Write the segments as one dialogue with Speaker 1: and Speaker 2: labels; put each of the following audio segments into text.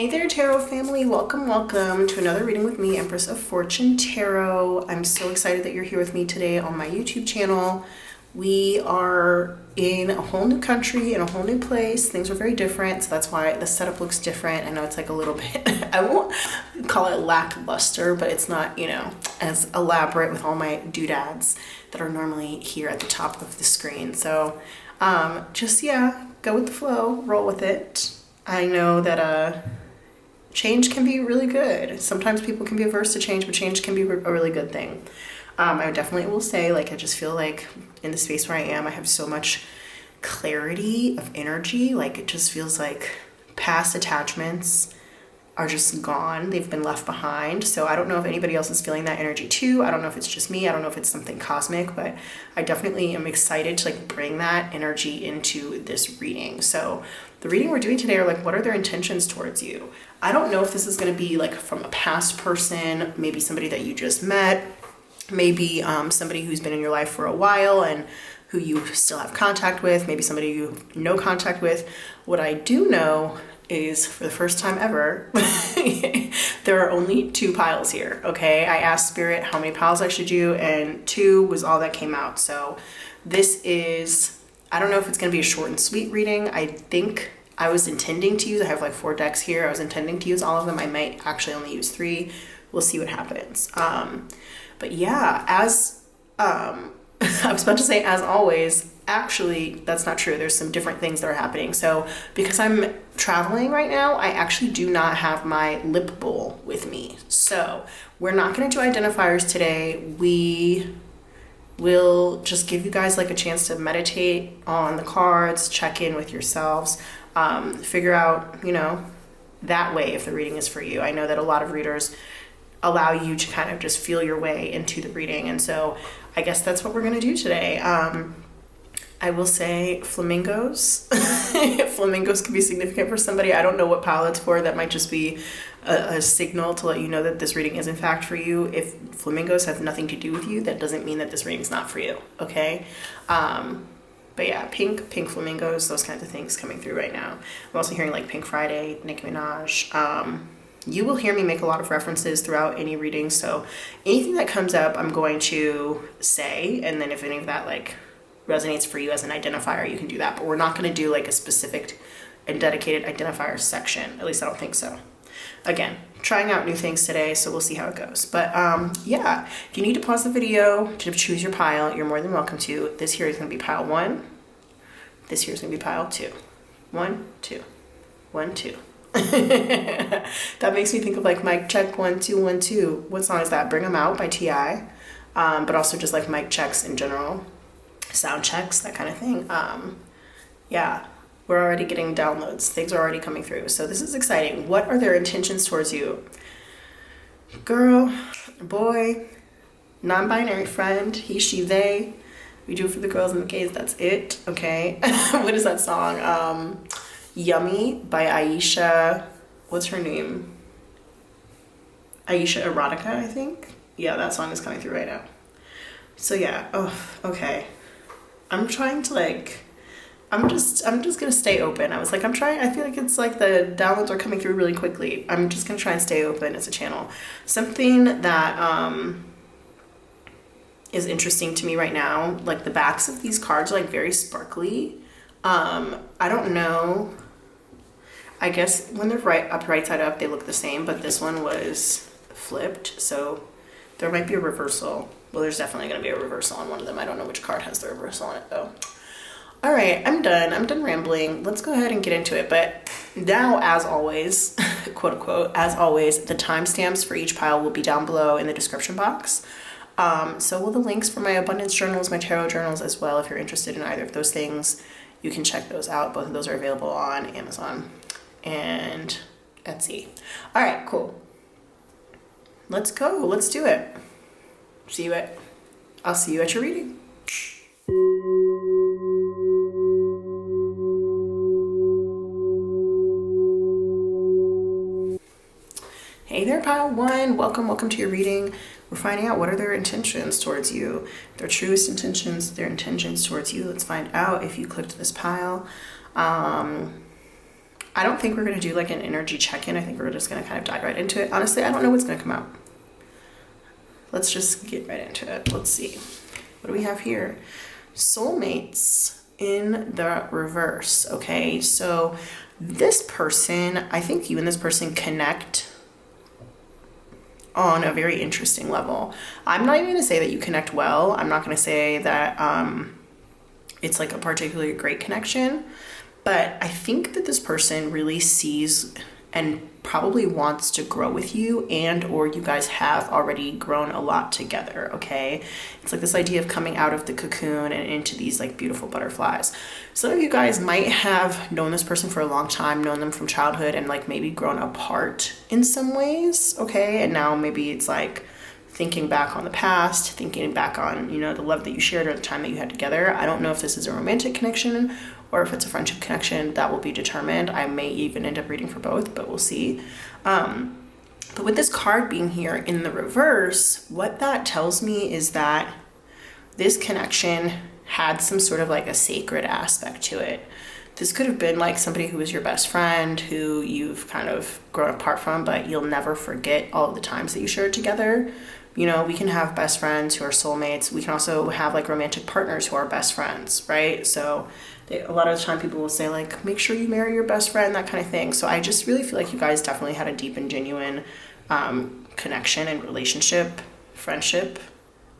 Speaker 1: Hey there, Tarot family. Welcome, welcome to another reading with me, Empress of Fortune Tarot. I'm so excited that you're here with me today on my YouTube channel. We are in a whole new country, in a whole new place. Things are very different, so that's why the setup looks different. I know it's like a little bit, I won't call it lackluster, but it's not, you know, as elaborate with all my doodads that are normally here at the top of the screen. So just, yeah, go with the flow, roll with it. I know that change can be really good. Sometimes people can be averse to change, but change can be a really good thing. I definitely will say, like, I just feel like in the space where I am, I have so much clarity of energy. Like, it just feels like past attachments are just gone. They've been left behind. So I don't know if anybody else is feeling that energy too. I don't know if it's just me. I don't know if it's something cosmic, but I definitely am excited to like bring that energy into this reading. So the reading we're doing today are like, what are their intentions towards you? I don't know if this is going to be like from a past person, maybe somebody that you just met, maybe somebody who's been in your life for a while and who you still have contact with, maybe somebody you have no contact with. What I do know is, for the first time ever, there are only 2 piles here, okay? I asked Spirit how many piles I should do, and 2 was all that came out. So this is, I don't know if it's gonna be a short and sweet reading. I think I was intending to use, I have like 4 decks here. I was intending to use all of them. I might actually only use 3. We'll see what happens. But yeah, as, I was about to say as always, actually, that's not true. There's some different things that are happening. So because I'm traveling right now, I actually do not have my lip bowl with me. So we're not going to do identifiers today. We will just give you guys like a chance to meditate on the cards, check in with yourselves, figure out, you know, that way if the reading is for you. I know that a lot of readers allow you to kind of just feel your way into the reading. And so I guess that's what we're going to do today. I will say flamingos. Flamingos can be significant for somebody. I don't know what pile it's for. That might just be a signal to let you know that this reading is in fact for you. If flamingos have nothing to do with you, that doesn't mean that this reading's not for you, okay? But yeah, pink flamingos, those kinds of things coming through right now. I'm also hearing like Pink Friday, Nicki Minaj. You will hear me make a lot of references throughout any reading, so anything that comes up, I'm going to say, and then if any of that like resonates for you as an identifier, you can do that. But we're not going to do like a specific and dedicated identifier section. At least I don't think so. Again, trying out new things today, so we'll see how it goes. But yeah, if you need to pause the video to choose your pile, you're more than welcome to. This here is going to be pile 1. This here is going to be pile 2. 1, 2, 1, 2. That makes me think of like mic check 1 2 1 2. What song is that? Bring 'Em Out by T.I. But also just like mic checks in general, sound checks, that kind of thing. Yeah, we're already getting downloads. Things are already coming through. So this is exciting. What are their intentions towards you? Girl, boy, non-binary friend, he, she, they. We do it for the girls and the gays. That's it. Okay. What is that song? Yummy by Aisha. What's her name? Aisha Erotica, I think. Yeah, that song is coming through right now. So yeah. Oh, okay. I'm trying to like, I'm just gonna stay open. I was like, I feel like it's like the downloads are coming through really quickly. I'm just gonna try and stay open as a channel. Something that is interesting to me right now, like the backs of these cards are like very sparkly. I don't know. I guess when they're right side up, they look the same, but this one was flipped, so there might be a reversal. Well, there's definitely going to be a reversal on one of them. I don't know which card has the reversal on it, though. All right, I'm done rambling. Let's go ahead and get into it. But now, as always, quote unquote, as always, the timestamps for each pile will be down below in the description box. So will the links for my abundance journals, my tarot journals as well. If you're interested in either of those things, you can check those out. Both of those are available on Amazon and Etsy. All right, cool. Let's go. Let's do it. I'll see you at your reading. Hey there, pile 1. Welcome to your reading. We're finding out what are their intentions towards you, their truest intentions, their intentions towards you. Let's find out if you clicked this pile. I don't think we're going to do like an energy check-in. I think we're just going to kind of dive right into it. Honestly, I don't know what's going to come out. Let's just get right into it. Let's see. What do we have here? Soulmates in the reverse. Okay, so this person, I think you and this person connect on a very interesting level. I'm not even going to say that you connect well. I'm not going to say that it's like a particularly great connection. But I think that this person really sees and probably wants to grow with you, and or you guys have already grown a lot together, okay? It's like this idea of coming out of the cocoon and into these like beautiful butterflies. Some of you guys might have known this person for a long time, known them from childhood, and like maybe grown apart in some ways, okay? And now maybe it's like thinking back on the past, thinking back on, you know, the love that you shared or the time that you had together. I don't know if this is a romantic connection or if it's a friendship connection. That will be determined. I may even end up reading for both, but we'll see. But with this card being here in the reverse, what that tells me is that this connection had some sort of like a sacred aspect to it. This could have been like somebody who was your best friend, who you've kind of grown apart from, but you'll never forget all of the times that you shared together. You know, we can have best friends who are soulmates. We can also have like romantic partners who are best friends, right? So a lot of the time people will say like, make sure you marry your best friend, that kind of thing. So I just really feel like you guys definitely had a deep and genuine connection and relationship, friendship,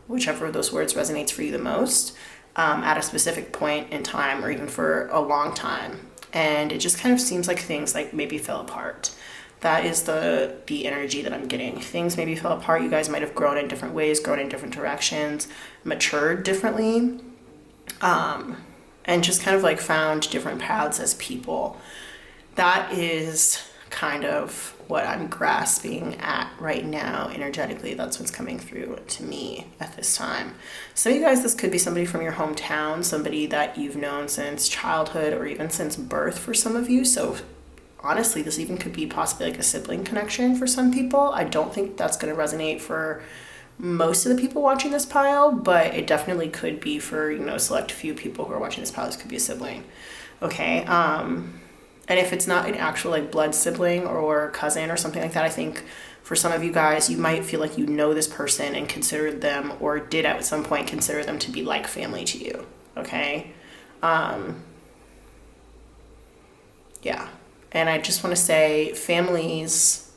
Speaker 1: whichever of those words resonates for you the most, at a specific point in time or even for a long time. And it just kind of seems like things like maybe fell apart. That is the energy that I'm getting. Things maybe fell apart. You guys might have grown in different ways, grown in different directions, matured differently, and just kind of like found different paths as people. That is kind of what I'm grasping at right now energetically. That's what's coming through to me at this time. Some of you guys, this could be somebody from your hometown, somebody that you've known since childhood or even since birth for some of you. So honestly, this even could be possibly like a sibling connection for some people. I don't think that's going to resonate for most of the people watching this pile, but it definitely could be for, you know, a select few people who are watching this pile. This could be a sibling. Okay. And if it's not an actual like blood sibling or cousin or something like that, I think for some of you guys, you might feel like you know this person and consider them, or did at some point consider them to be like family to you. Okay. Yeah. And I just want to say families,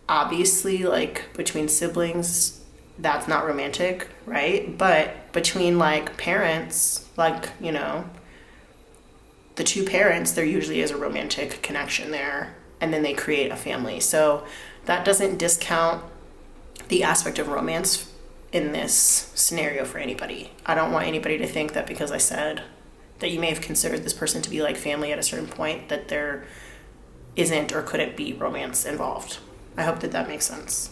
Speaker 1: obviously, like between siblings, that's not romantic, right? But between like parents, like, you know, the two parents, there usually is a romantic connection there, and then they create a family. So that doesn't discount the aspect of romance in this scenario for anybody. I don't want anybody to think that because I said that you may have considered this person to be like family at a certain point, that there isn't or couldn't be romance involved. I hope that that makes sense.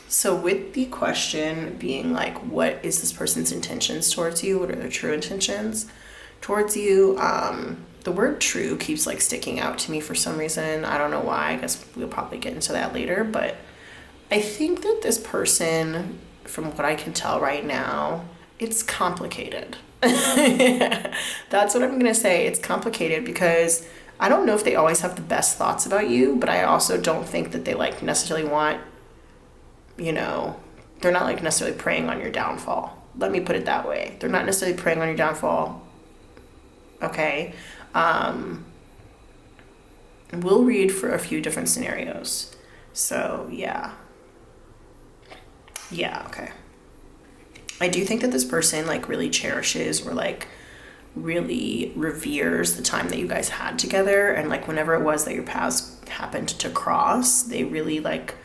Speaker 1: So with the question being like, what is this person's intentions towards you? What are their true intentions towards you? The word true keeps like sticking out to me for some reason. I don't know why. I guess we'll probably get into that later. But I think that this person, from what I can tell right now, it's complicated. That's what I'm going to say. It's complicated because I don't know if they always have the best thoughts about you, but I also don't think that they like necessarily want, you know, they're not like necessarily preying on your downfall. Let me put it that way. They're not necessarily preying on your downfall. Okay. We'll read for a few different scenarios. So yeah. Yeah, okay. I do think that this person like really cherishes or like really reveres the time that you guys had together, and like whenever it was that your paths happened to cross, they really like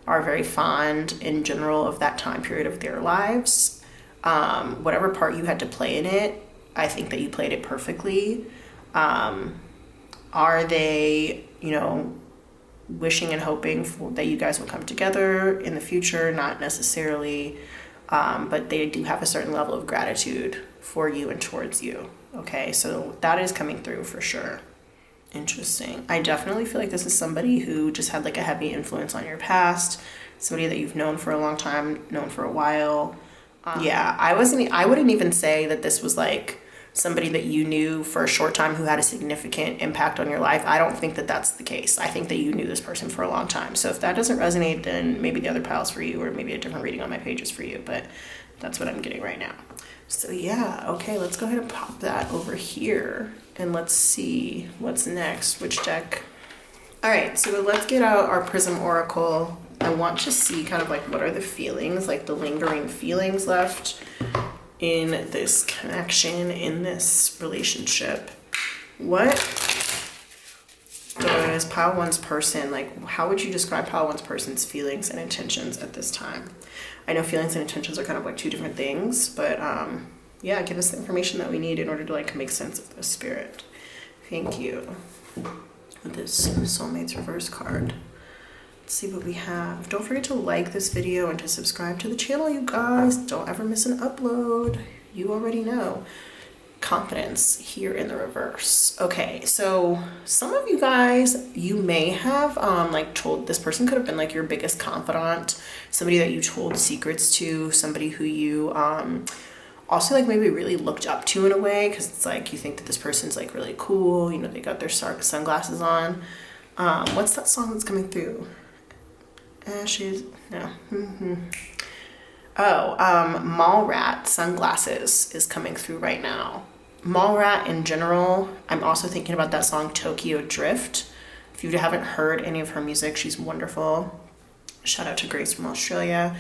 Speaker 1: are very fond in general of that time period of their lives. Whatever part you had to play in it, I think that you played it perfectly. Are they, you know, wishing and hoping that you guys will come together in the future? Not necessarily. But they do have a certain level of gratitude for you and towards you. Okay, so that is coming through for sure. Interesting. I definitely feel like this is somebody who just had like a heavy influence on your past, somebody that you've known for a long time, known for a while. Yeah, I wouldn't even say that this was like somebody that you knew for a short time who had a significant impact on your life. I don't think that that's the case. I think that you knew this person for a long time. So if that doesn't resonate, then maybe the other pile's for you, or maybe a different reading on my page is for you, but that's what I'm getting right now. So yeah, okay, let's go ahead and pop that over here and let's see what's next, which deck. All right, so let's get out our Prism Oracle. I want to see kind of like what are the feelings, like the lingering feelings left in this connection, in this relationship. What does pile one's person, like how would you describe pile one's person's feelings and intentions at this time? I know feelings and intentions are kind of like two different things, but yeah, give us the information that we need in order to like make sense of this, spirit. Thank you. This Soulmates reverse card. Let's see what we have. Don't forget to like this video and to subscribe to the channel, you guys. Don't ever miss an upload. You already know. Confidence here in the reverse. Okay, so some of you guys, you may have like told, this person could have been like your biggest confidant, somebody that you told secrets to, somebody who you also like maybe really looked up to in a way, because it's like you think that this person's like really cool, you know, they got their sunglasses on. What's that song that's coming through? Ashes, no. Oh, Mallrat Sunglasses is coming through right now. Mallrat in general, I'm also thinking about that song Tokyo Drift. If you haven't heard any of her music, she's wonderful. Shout out to Grace from Australia.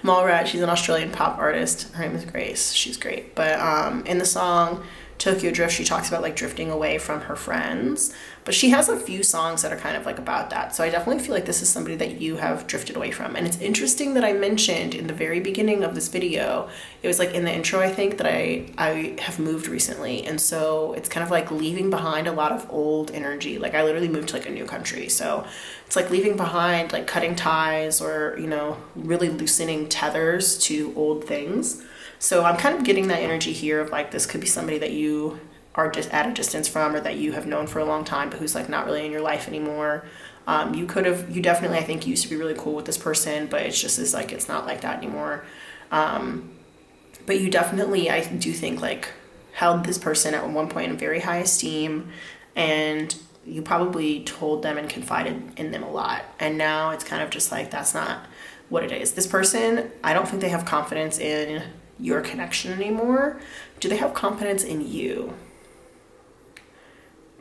Speaker 1: Mallrat, she's an Australian pop artist. Her name is Grace. She's great. But in the song Tokyo Drift, she talks about like drifting away from her friends, but she has a few songs that are kind of like about that. So I definitely feel like this is somebody that you have drifted away from. And it's interesting that I mentioned in the very beginning of this video, it was like in the intro, I think, that I have moved recently. And so it's kind of like leaving behind a lot of old energy. Like I literally moved to like a new country. So it's like leaving behind, like cutting ties, or, you know, really loosening tethers to old things. So I'm kind of getting that energy here of like, this could be somebody that you are just at a distance from, or that you have known for a long time, but who's like not really in your life anymore. You definitely, I think, used to be really cool with this person, but it's just is like, it's not like that anymore. But you definitely, I do think, like held this person at one point in very high esteem, and you probably told them and confided in them a lot. And now it's kind of just like, that's not what it is. This person, I don't think they have confidence in your connection anymore. Do they have confidence in you?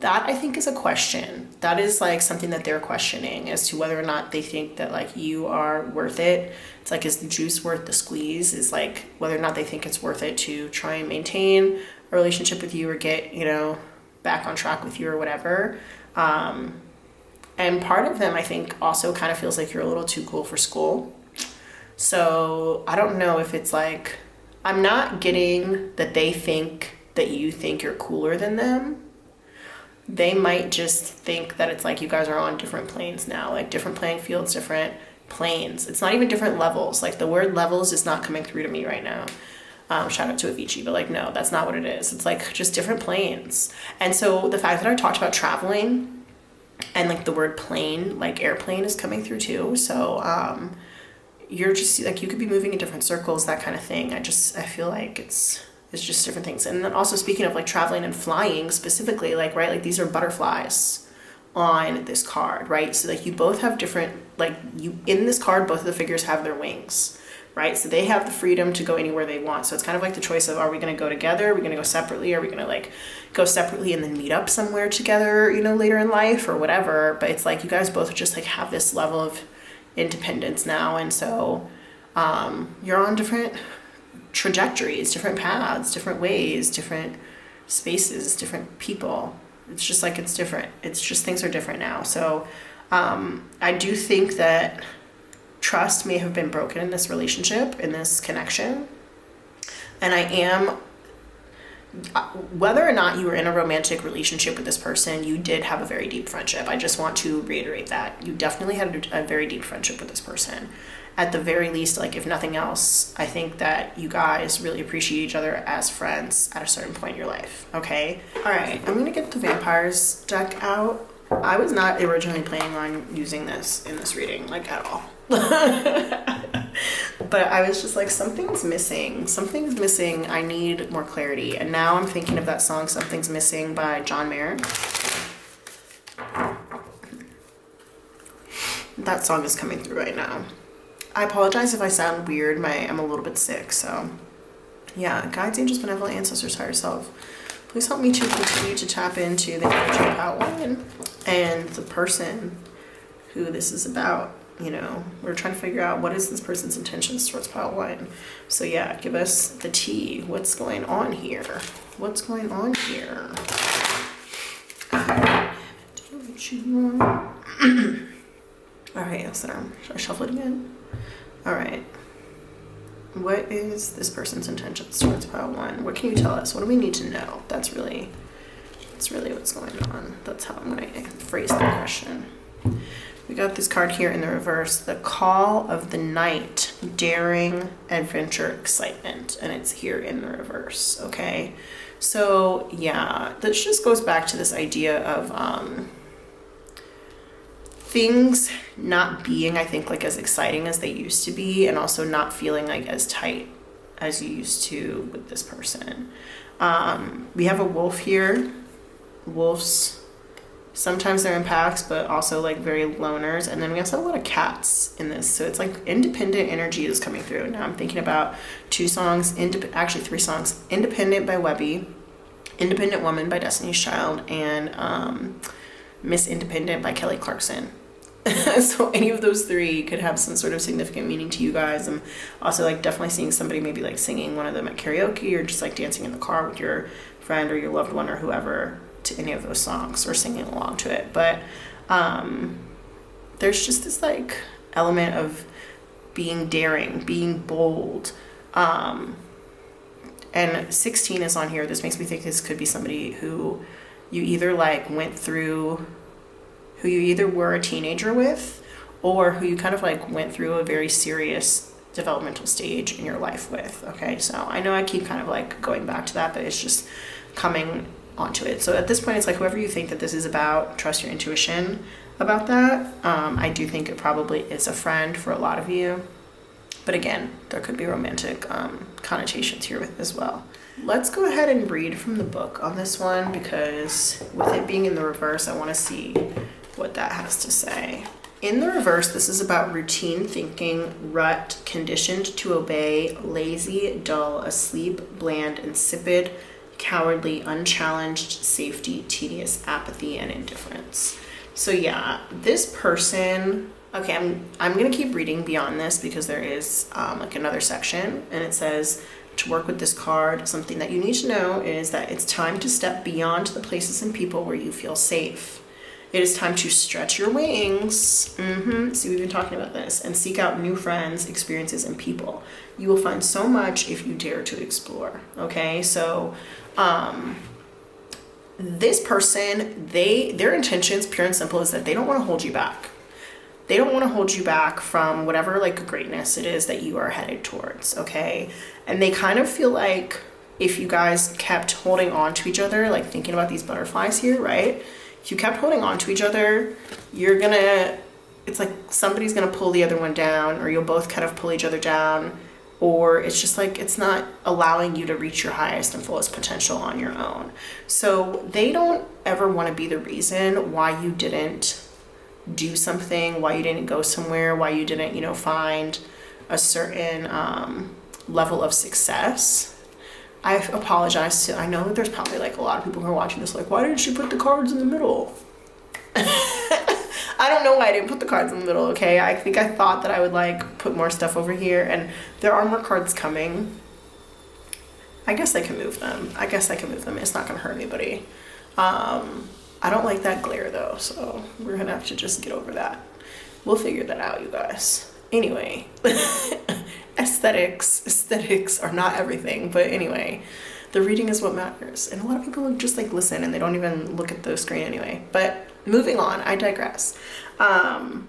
Speaker 1: That, I think, is a question. That is like something that they're questioning as to whether or not they think that like you are worth it. It's like, is the juice worth the squeeze? Is like whether or not they think it's worth it to try and maintain a relationship with you, or get, you know, back on track with you, or whatever. And part of them, I think, also kind of feels like you're a little too cool for school. So I don't know if it's like, I'm not getting that they think that you think you're cooler than them. They might just think that it's like you guys are on different planes now, like different playing fields, different planes. It's not even different levels. Like the word levels is not coming through to me right now. Shout out to Avicii, but like, no, that's not what it is. It's like just different planes. And so the fact that I talked about traveling and like the word plane, like airplane, is coming through too. So you're just like, you could be moving in different circles, that kind of thing. I feel like it's just different things. And then also, speaking of like traveling and flying specifically, like, right, like these are butterflies on this card, right? So like you both have different, like you, in this card, both of the figures have their wings, right? So they have the freedom to go anywhere they want. So it's kind of like the choice of, are we going to go together? Are we going to go separately? Are we going to like go separately and then meet up somewhere together, you know, later in life or whatever? But it's like you guys both just like have this level of independence now. And so you're on different trajectories, different paths, different ways, different spaces, different people. It's just like, it's different. It's just, things are different now. So I do think that trust may have been broken in this relationship, in this connection. And I am, whether or not you were in a romantic relationship with this person, you did have a very deep friendship. I just want to reiterate that. You definitely had a very deep friendship with this person. At the very least, like if nothing else, I think that you guys really appreciate each other as friends at a certain point in your life, okay? All right, I'm gonna get the Vampires deck out. I was not originally planning on using this in this reading, like at all. But I was just like, something's missing. Something's missing. I need more clarity. And now I'm thinking of that song, Something's Missing by John Mayer. That song is coming through right now. I apologize if I sound weird. I'm a little bit sick, so yeah. Guides, angels, benevolent ancestors, higher self, please help me to continue to tap into the energy of outline and the person who this is about. You know, we're trying to figure out what is this person's intentions towards Outline. So yeah, give us the tea. What's going on here? What's going on here? Do what you want. All right, yes, sir. Should I shuffle it again? All right. What is this person's intentions towards Outline? What can you tell us? What do we need to know? That's really what's going on. That's how I'm going to phrase the question. We got this card here in the reverse, the Call of the Night, daring, adventure, excitement, and it's here in the reverse, okay? So yeah, this just goes back to this idea of things not being, I think, like as exciting as they used to be, and also not feeling like as tight as you used to with this person. We have a wolf here. Wolves, sometimes they're in packs, but also like very loners. And then we also have a lot of cats in this. So it's like independent energy is coming through. Now I'm thinking about three songs. Independent by Webby, Independent Woman by Destiny's Child, and Miss Independent by Kelly Clarkson. So any of those three could have some sort of significant meaning to you guys. I'm also like definitely seeing somebody maybe like singing one of them at karaoke, or just like dancing in the car with your friend or your loved one or whoever to any of those songs, or singing along to it. But there's just this like element of being daring, being bold, and 16 is on here. This makes me think this could be somebody who you either like went through, who you either were a teenager with, or who you kind of like went through a very serious developmental stage in your life with. Okay, so I know I keep kind of like going back to that, but it's just coming onto it. So at this point, it's like whoever you think that this is about, trust your intuition about that. I do think it probably is a friend for a lot of you, but again, there could be romantic connotations here with as well. Let's go ahead and read from the book on this one, because with it being in the reverse, I want to see what that has to say. In the reverse, this is about routine thinking, rut, conditioned to obey, lazy, dull, asleep, bland, insipid, cowardly, unchallenged, safety, tedious, apathy, and indifference. So yeah, this person, okay, I'm gonna keep reading beyond this because there is like another section, and it says to work with this card, something that you need to know is that it's time to step beyond the places and people where you feel safe. It is time to stretch your wings. See, we've been talking about this, and seek out new friends, experiences, and people. You will find so much if you dare to explore. Okay, so this person, their intentions, pure and simple, is that they don't want to hold you back. They don't want to hold you back from whatever like greatness it is that you are headed towards. Okay, and they kind of feel like if you guys kept holding on to each other, like thinking about these butterflies here, right? If you kept holding on to each other, it's like somebody's gonna pull the other one down, or you'll both kind of pull each other down, or it's just like it's not allowing you to reach your highest and fullest potential on your own. So they don't ever want to be the reason why you didn't do something, why you didn't go somewhere, why you didn't, find a certain level of success. I apologize to, I know that there's probably like a lot of people who are watching this like, why didn't she put the cards in the middle? I don't know why I didn't put the cards in the middle, okay? I think I thought that I would like put more stuff over here, and there are more cards coming. I guess I can move them. It's not gonna hurt anybody. I don't like that glare though, so we're gonna have to just get over that. We'll figure that out, you guys. Anyway. Aesthetics are not everything, but anyway, the reading is what matters, and a lot of people just like listen and they don't even look at the screen anyway. But moving on, I digress. I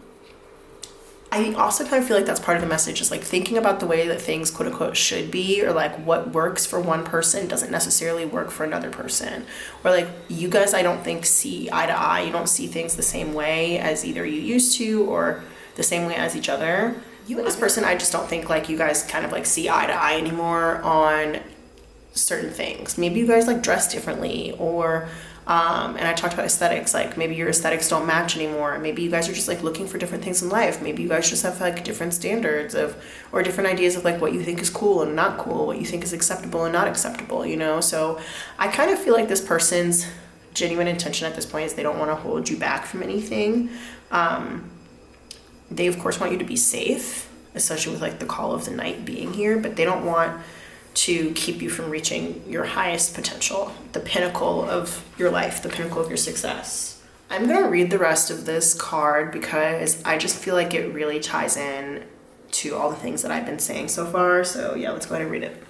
Speaker 1: also kind of feel like that's part of the message, is like thinking about the way that things quote unquote should be, or like what works for one person doesn't necessarily work for another person, or like you guys, I don't think see eye to eye. You don't see things the same way as either you used to, or the same way as each other. You and this person, I just don't think like you guys kind of like see eye to eye anymore on certain things. Maybe you guys like dress differently, or and I talked about aesthetics, like maybe your aesthetics don't match anymore. Maybe you guys are just like looking for different things in life. Maybe you guys just have like different standards of, or different ideas of like what you think is cool and not cool, what you think is acceptable and not acceptable, you know? So I kind of feel like this person's genuine intention at this point is they don't want to hold you back from anything. They of course want you to be safe, especially with like the call of the night being here, but they don't want to keep you from reaching your highest potential, the pinnacle of your life, the pinnacle of your success. I'm gonna read the rest of this card because I just feel like it really ties in to all the things that I've been saying so far. So yeah, let's go ahead and read it.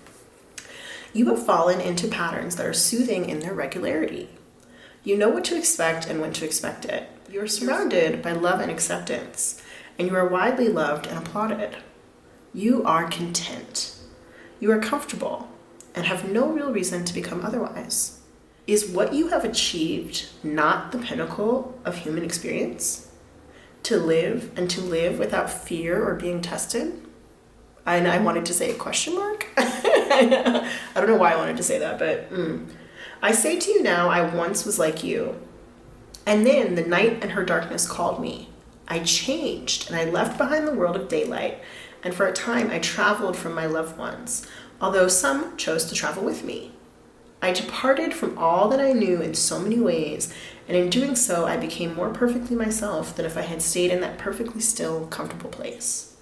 Speaker 1: You have fallen into patterns that are soothing in their regularity. You know what to expect and when to expect it. You are surrounded by love and acceptance, and you are widely loved and applauded. You are content. You are comfortable and have no real reason to become otherwise. Is what you have achieved not the pinnacle of human experience? To live without fear or being tested? And I wanted to say a question mark. I don't know why I wanted to say that, but I say to you now, I once was like you. And then the night and her darkness called me. I changed and I left behind the world of daylight, and for a time I traveled from my loved ones, although some chose to travel with me. I departed from all that I knew in so many ways, and in doing so I became more perfectly myself than if I had stayed in that perfectly still, comfortable place.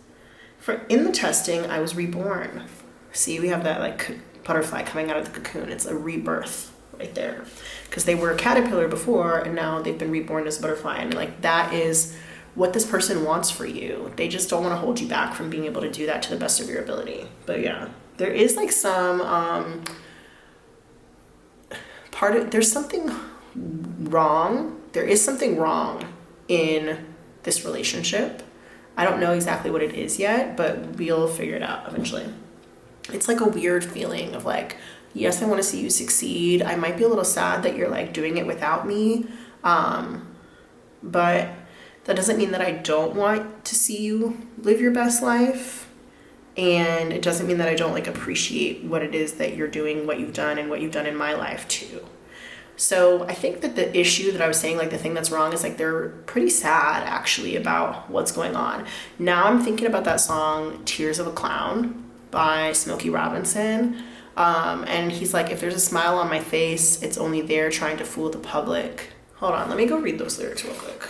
Speaker 1: For in the testing I was reborn. See, we have that like butterfly coming out of the cocoon. It's a rebirth right there, because they were a caterpillar before and now they've been reborn as a butterfly, and like that is what this person wants for you. They just don't want to hold you back from being able to do that to the best of your ability. But yeah, there is like some there's something wrong. There is something wrong in this relationship. I don't know exactly what it is yet, but we'll figure it out eventually. It's like a weird feeling of like, yes, I want to see you succeed. I might be a little sad that you're like doing it without me. But that doesn't mean that I don't want to see you live your best life. And it doesn't mean that I don't like appreciate what it is that you're doing, what you've done, and what you've done in my life too. So I think that the issue that I was saying, like the thing that's wrong, is like they're pretty sad actually about what's going on. Now I'm thinking about that song Tears of a Clown by Smokey Robinson. And he's like, if there's a smile on my face, it's only there trying to fool the public. Hold on, let me go read those lyrics real quick.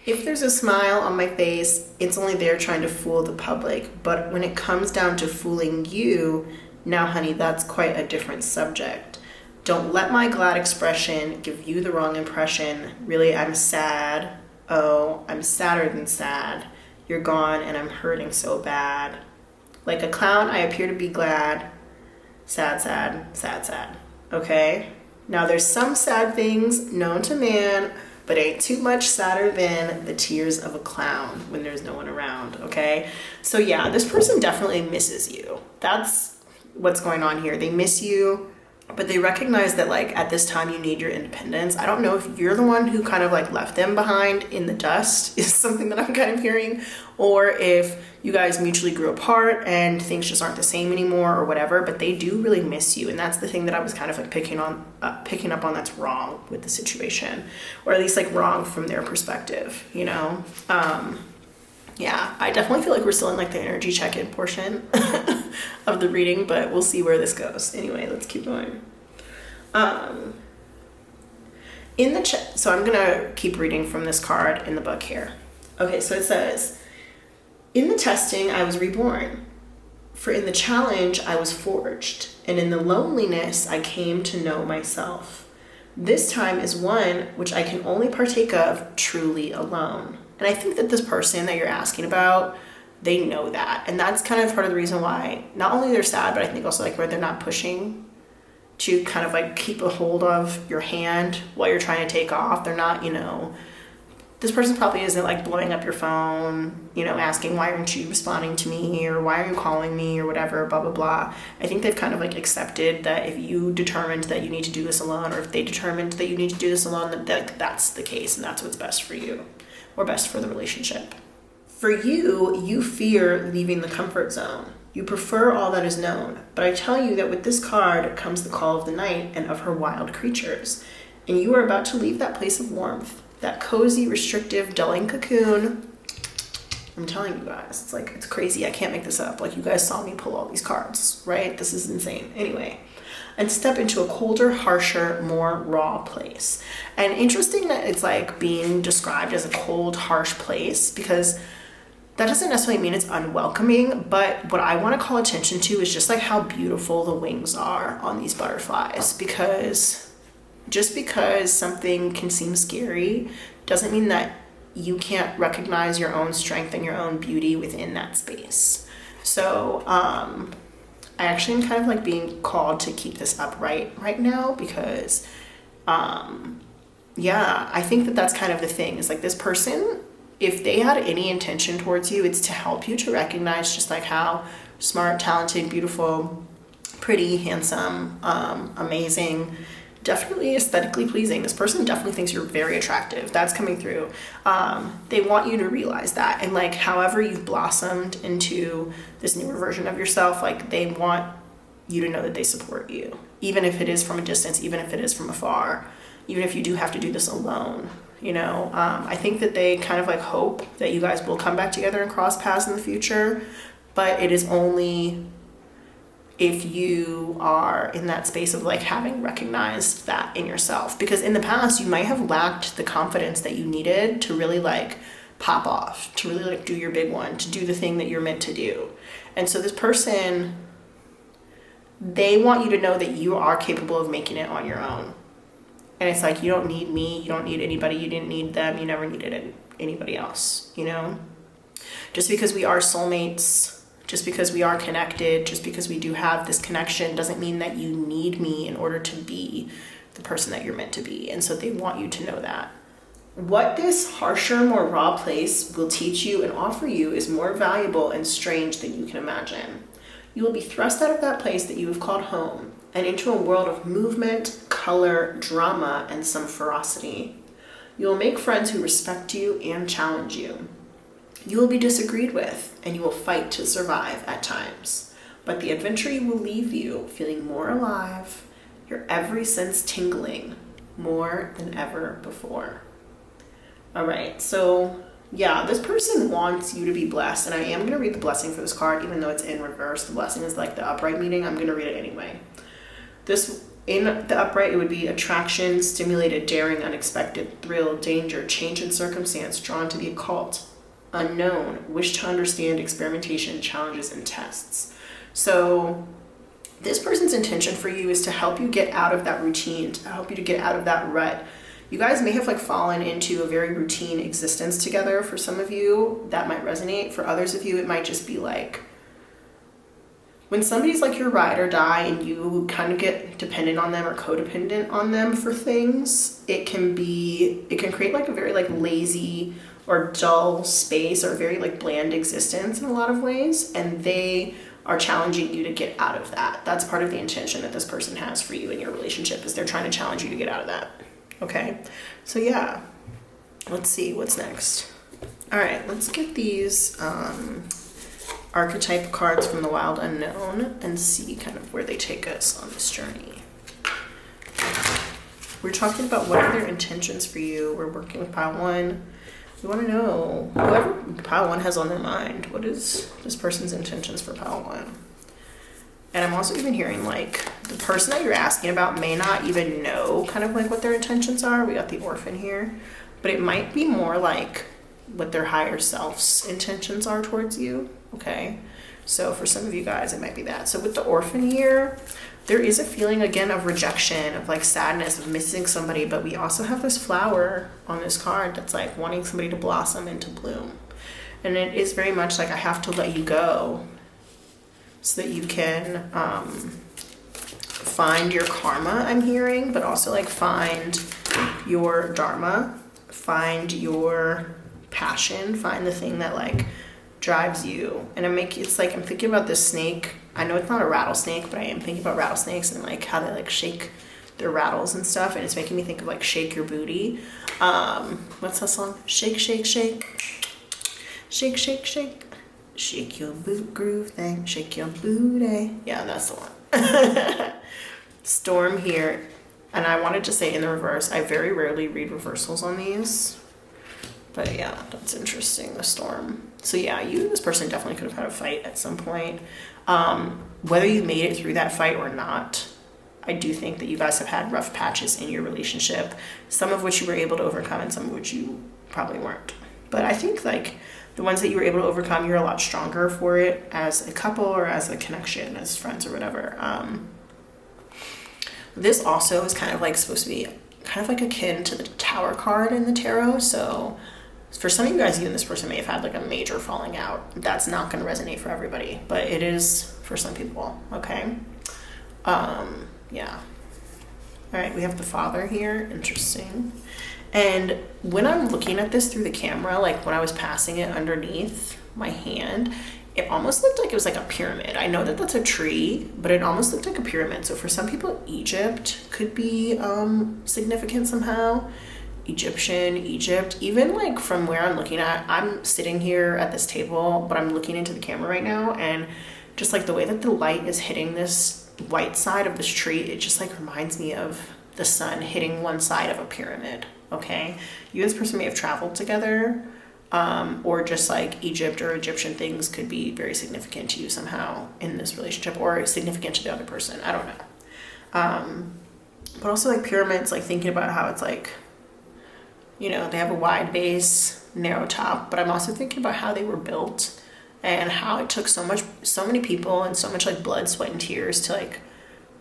Speaker 1: If there's a smile on my face, it's only there trying to fool the public. But when it comes down to fooling you, now honey, that's quite a different subject. Don't let my glad expression give you the wrong impression. Really, I'm sad. Oh, I'm sadder than sad. You're gone and I'm hurting so bad. Like a clown, I appear to be glad. Sad, sad, sad, sad. Okay? Now there's some sad things known to man, but ain't too much sadder than the tears of a clown when there's no one around, okay? So yeah, this person definitely misses you. That's what's going on here. They miss you, but they recognize that like at this time you need your independence. I don't know if you're the one who kind of like left them behind in the dust is something that I'm kind of hearing, or if you guys mutually grew apart and things just aren't the same anymore or whatever, but they do really miss you. And that's the thing that I was kind of like picking up on that's wrong with the situation, or at least like wrong from their perspective, you know? Yeah, I definitely feel like we're still in like the energy check-in portion of the reading, but we'll see where this goes. Anyway, let's keep going. So I'm gonna keep reading from this card in the book here. Okay, so it says, in the testing, I was reborn. For in the challenge, I was forged. And in the loneliness, I came to know myself. This time is one which I can only partake of truly alone. And I think that this person that you're asking about, they know that. And that's kind of part of the reason why not only they're sad, but I think also like where they're not pushing to kind of like keep a hold of your hand while you're trying to take off. They're not, you know, this person probably isn't like blowing up your phone, you know, asking why aren't you responding to me, or why are you calling me, or whatever, blah, blah, blah. I think they've kind of like accepted that if you determined that you need to do this alone, or if they determined that you need to do this alone, that that's the case and that's what's best for you or best for the relationship. For you, you fear leaving the comfort zone. You prefer all that is known. But I tell you that with this card comes the call of the night and of her wild creatures. And you are about to leave that place of warmth, that cozy, restrictive, dulling cocoon. I'm telling you guys, it's like, it's crazy. I can't make this up. Like, you guys saw me pull all these cards, right? This is insane. Anyway, and step into a colder, harsher, more raw place. And interesting that it's like being described as a cold, harsh place, because that doesn't necessarily mean it's unwelcoming, but what I want to call attention to is just like how beautiful the wings are on these butterflies, because just because something can seem scary doesn't mean that you can't recognize your own strength and your own beauty within that space. So I actually am kind of like being called to keep this upright right now, because yeah, I think that that's kind of the thing, is like this person, if they had any intention towards you, it's to help you to recognize just like how smart, talented, beautiful, pretty, handsome, amazing, definitely aesthetically pleasing. This person definitely thinks you're very attractive. That's coming through. They want you to realize that. And like, however you've blossomed into this newer version of yourself, like they want you to know that they support you, even if it is from a distance, even if it is from afar, even if you do have to do this alone. You know, I think that they kind of like hope that you guys will come back together and cross paths in the future, but it is only if you are in that space of like having recognized that in yourself. Because in the past, you might have lacked the confidence that you needed to really like pop off, to really like do your big one, to do the thing that you're meant to do. And so this person, they want you to know that you are capable of making it on your own. And it's like, you don't need me, you don't need anybody, you didn't need them, you never needed anybody else, you know? Just because we are soulmates, just because we are connected, just because we do have this connection doesn't mean that you need me in order to be the person that you're meant to be. And so they want you to know that. What this harsher, more raw place will teach you and offer you is more valuable and strange than you can imagine. You will be thrust out of that place that you have called home and into a world of movement, color, drama, and some ferocity. You will make friends who respect you and challenge you. You will be disagreed with, and you will fight to survive at times. But the adventure will leave you feeling more alive, your every sense tingling more than ever before. All right, so yeah, this person wants you to be blessed, and I am going to read the blessing for this card, even though it's in reverse. The blessing is like the upright meaning. I'm going to read it anyway. This, in the upright, it would be attraction, stimulated, daring, unexpected, thrill, danger, change in circumstance, drawn to the occult, unknown, wish to understand, experimentation, challenges, and tests. So this person's intention for you is to help you get out of that routine, to help you to get out of that rut. You guys may have like fallen into a very routine existence together. For some of you, that might resonate. For others of you, it might just be like when somebody's like your ride or die and you kind of get dependent on them or codependent on them for things, it can create like a very like lazy or dull space or a very like bland existence in a lot of ways. And they are challenging you to get out of that. That's part of the intention that this person has for you in your relationship, is they're trying to challenge you to get out of that. Okay, so yeah, let's see what's next. All right, let's get these archetype cards from the wild unknown and see kind of where they take us on this journey. We're talking about what are their intentions for you. We're working with pile one. We want to know, whoever pile one has on their mind, what is this person's intentions for pile one? And I'm also even hearing like the person that you're asking about may not even know kind of like what their intentions are. We got the orphan here, but it might be more like what their higher self's intentions are towards you. Okay, so for some of you guys, it might be that. So with the orphan here, there is a feeling again of rejection, of like sadness, of missing somebody, but we also have this flower on this card that's like wanting somebody to blossom and to bloom. And it is very much like, I have to let you go so that you can find your karma, I'm hearing, but also like find your dharma, find your passion, find the thing that like drives you. And it's like I'm thinking about this snake. I know it's not a rattlesnake, but I am thinking about rattlesnakes and like how they like shake their rattles and stuff, and it's making me think of like Shake Your Booty. What's that song? Shake, shake, shake. Shake, shake, shake. Shake your boot groove thing. Shake your booty. Yeah, that's the one. Storm here. And I wanted to say in the reverse. I very rarely read reversals on these. But yeah, that's interesting, the storm. So yeah, you and this person definitely could have had a fight at some point. Whether you made it through that fight or not, I do think that you guys have had rough patches in your relationship. Some of which you were able to overcome and some of which you probably weren't. But I think like the ones that you were able to overcome, you're a lot stronger for it as a couple or as a connection, as friends or whatever. This also is kind of like supposed to be kind of like akin to the Tower card in the tarot. So for some of you guys, you and this person may have had like a major falling out. That's not going to resonate for everybody, but it is for some people. Okay. Yeah. All right. We have the Father here. Interesting. And when I'm looking at this through the camera, like when I was passing it underneath my hand, it almost looked like it was like a pyramid. I know that that's a tree, but it almost looked like a pyramid. So for some people, Egypt could be significant somehow. Egypt, even like from where I'm looking at, I'm sitting here at this table, but I'm looking into the camera right now, and just like the way that the light is hitting this white side of this tree, it just like reminds me of the sun hitting one side of a pyramid. Okay, you and this person may have traveled together, or just like Egypt or Egyptian things could be very significant to you somehow in this relationship, or significant to the other person. I don't know. But also like pyramids, like thinking about how it's like, you know, they have a wide base, narrow top, but I'm also thinking about how they were built and how it took so many people and so much like blood, sweat, and tears to like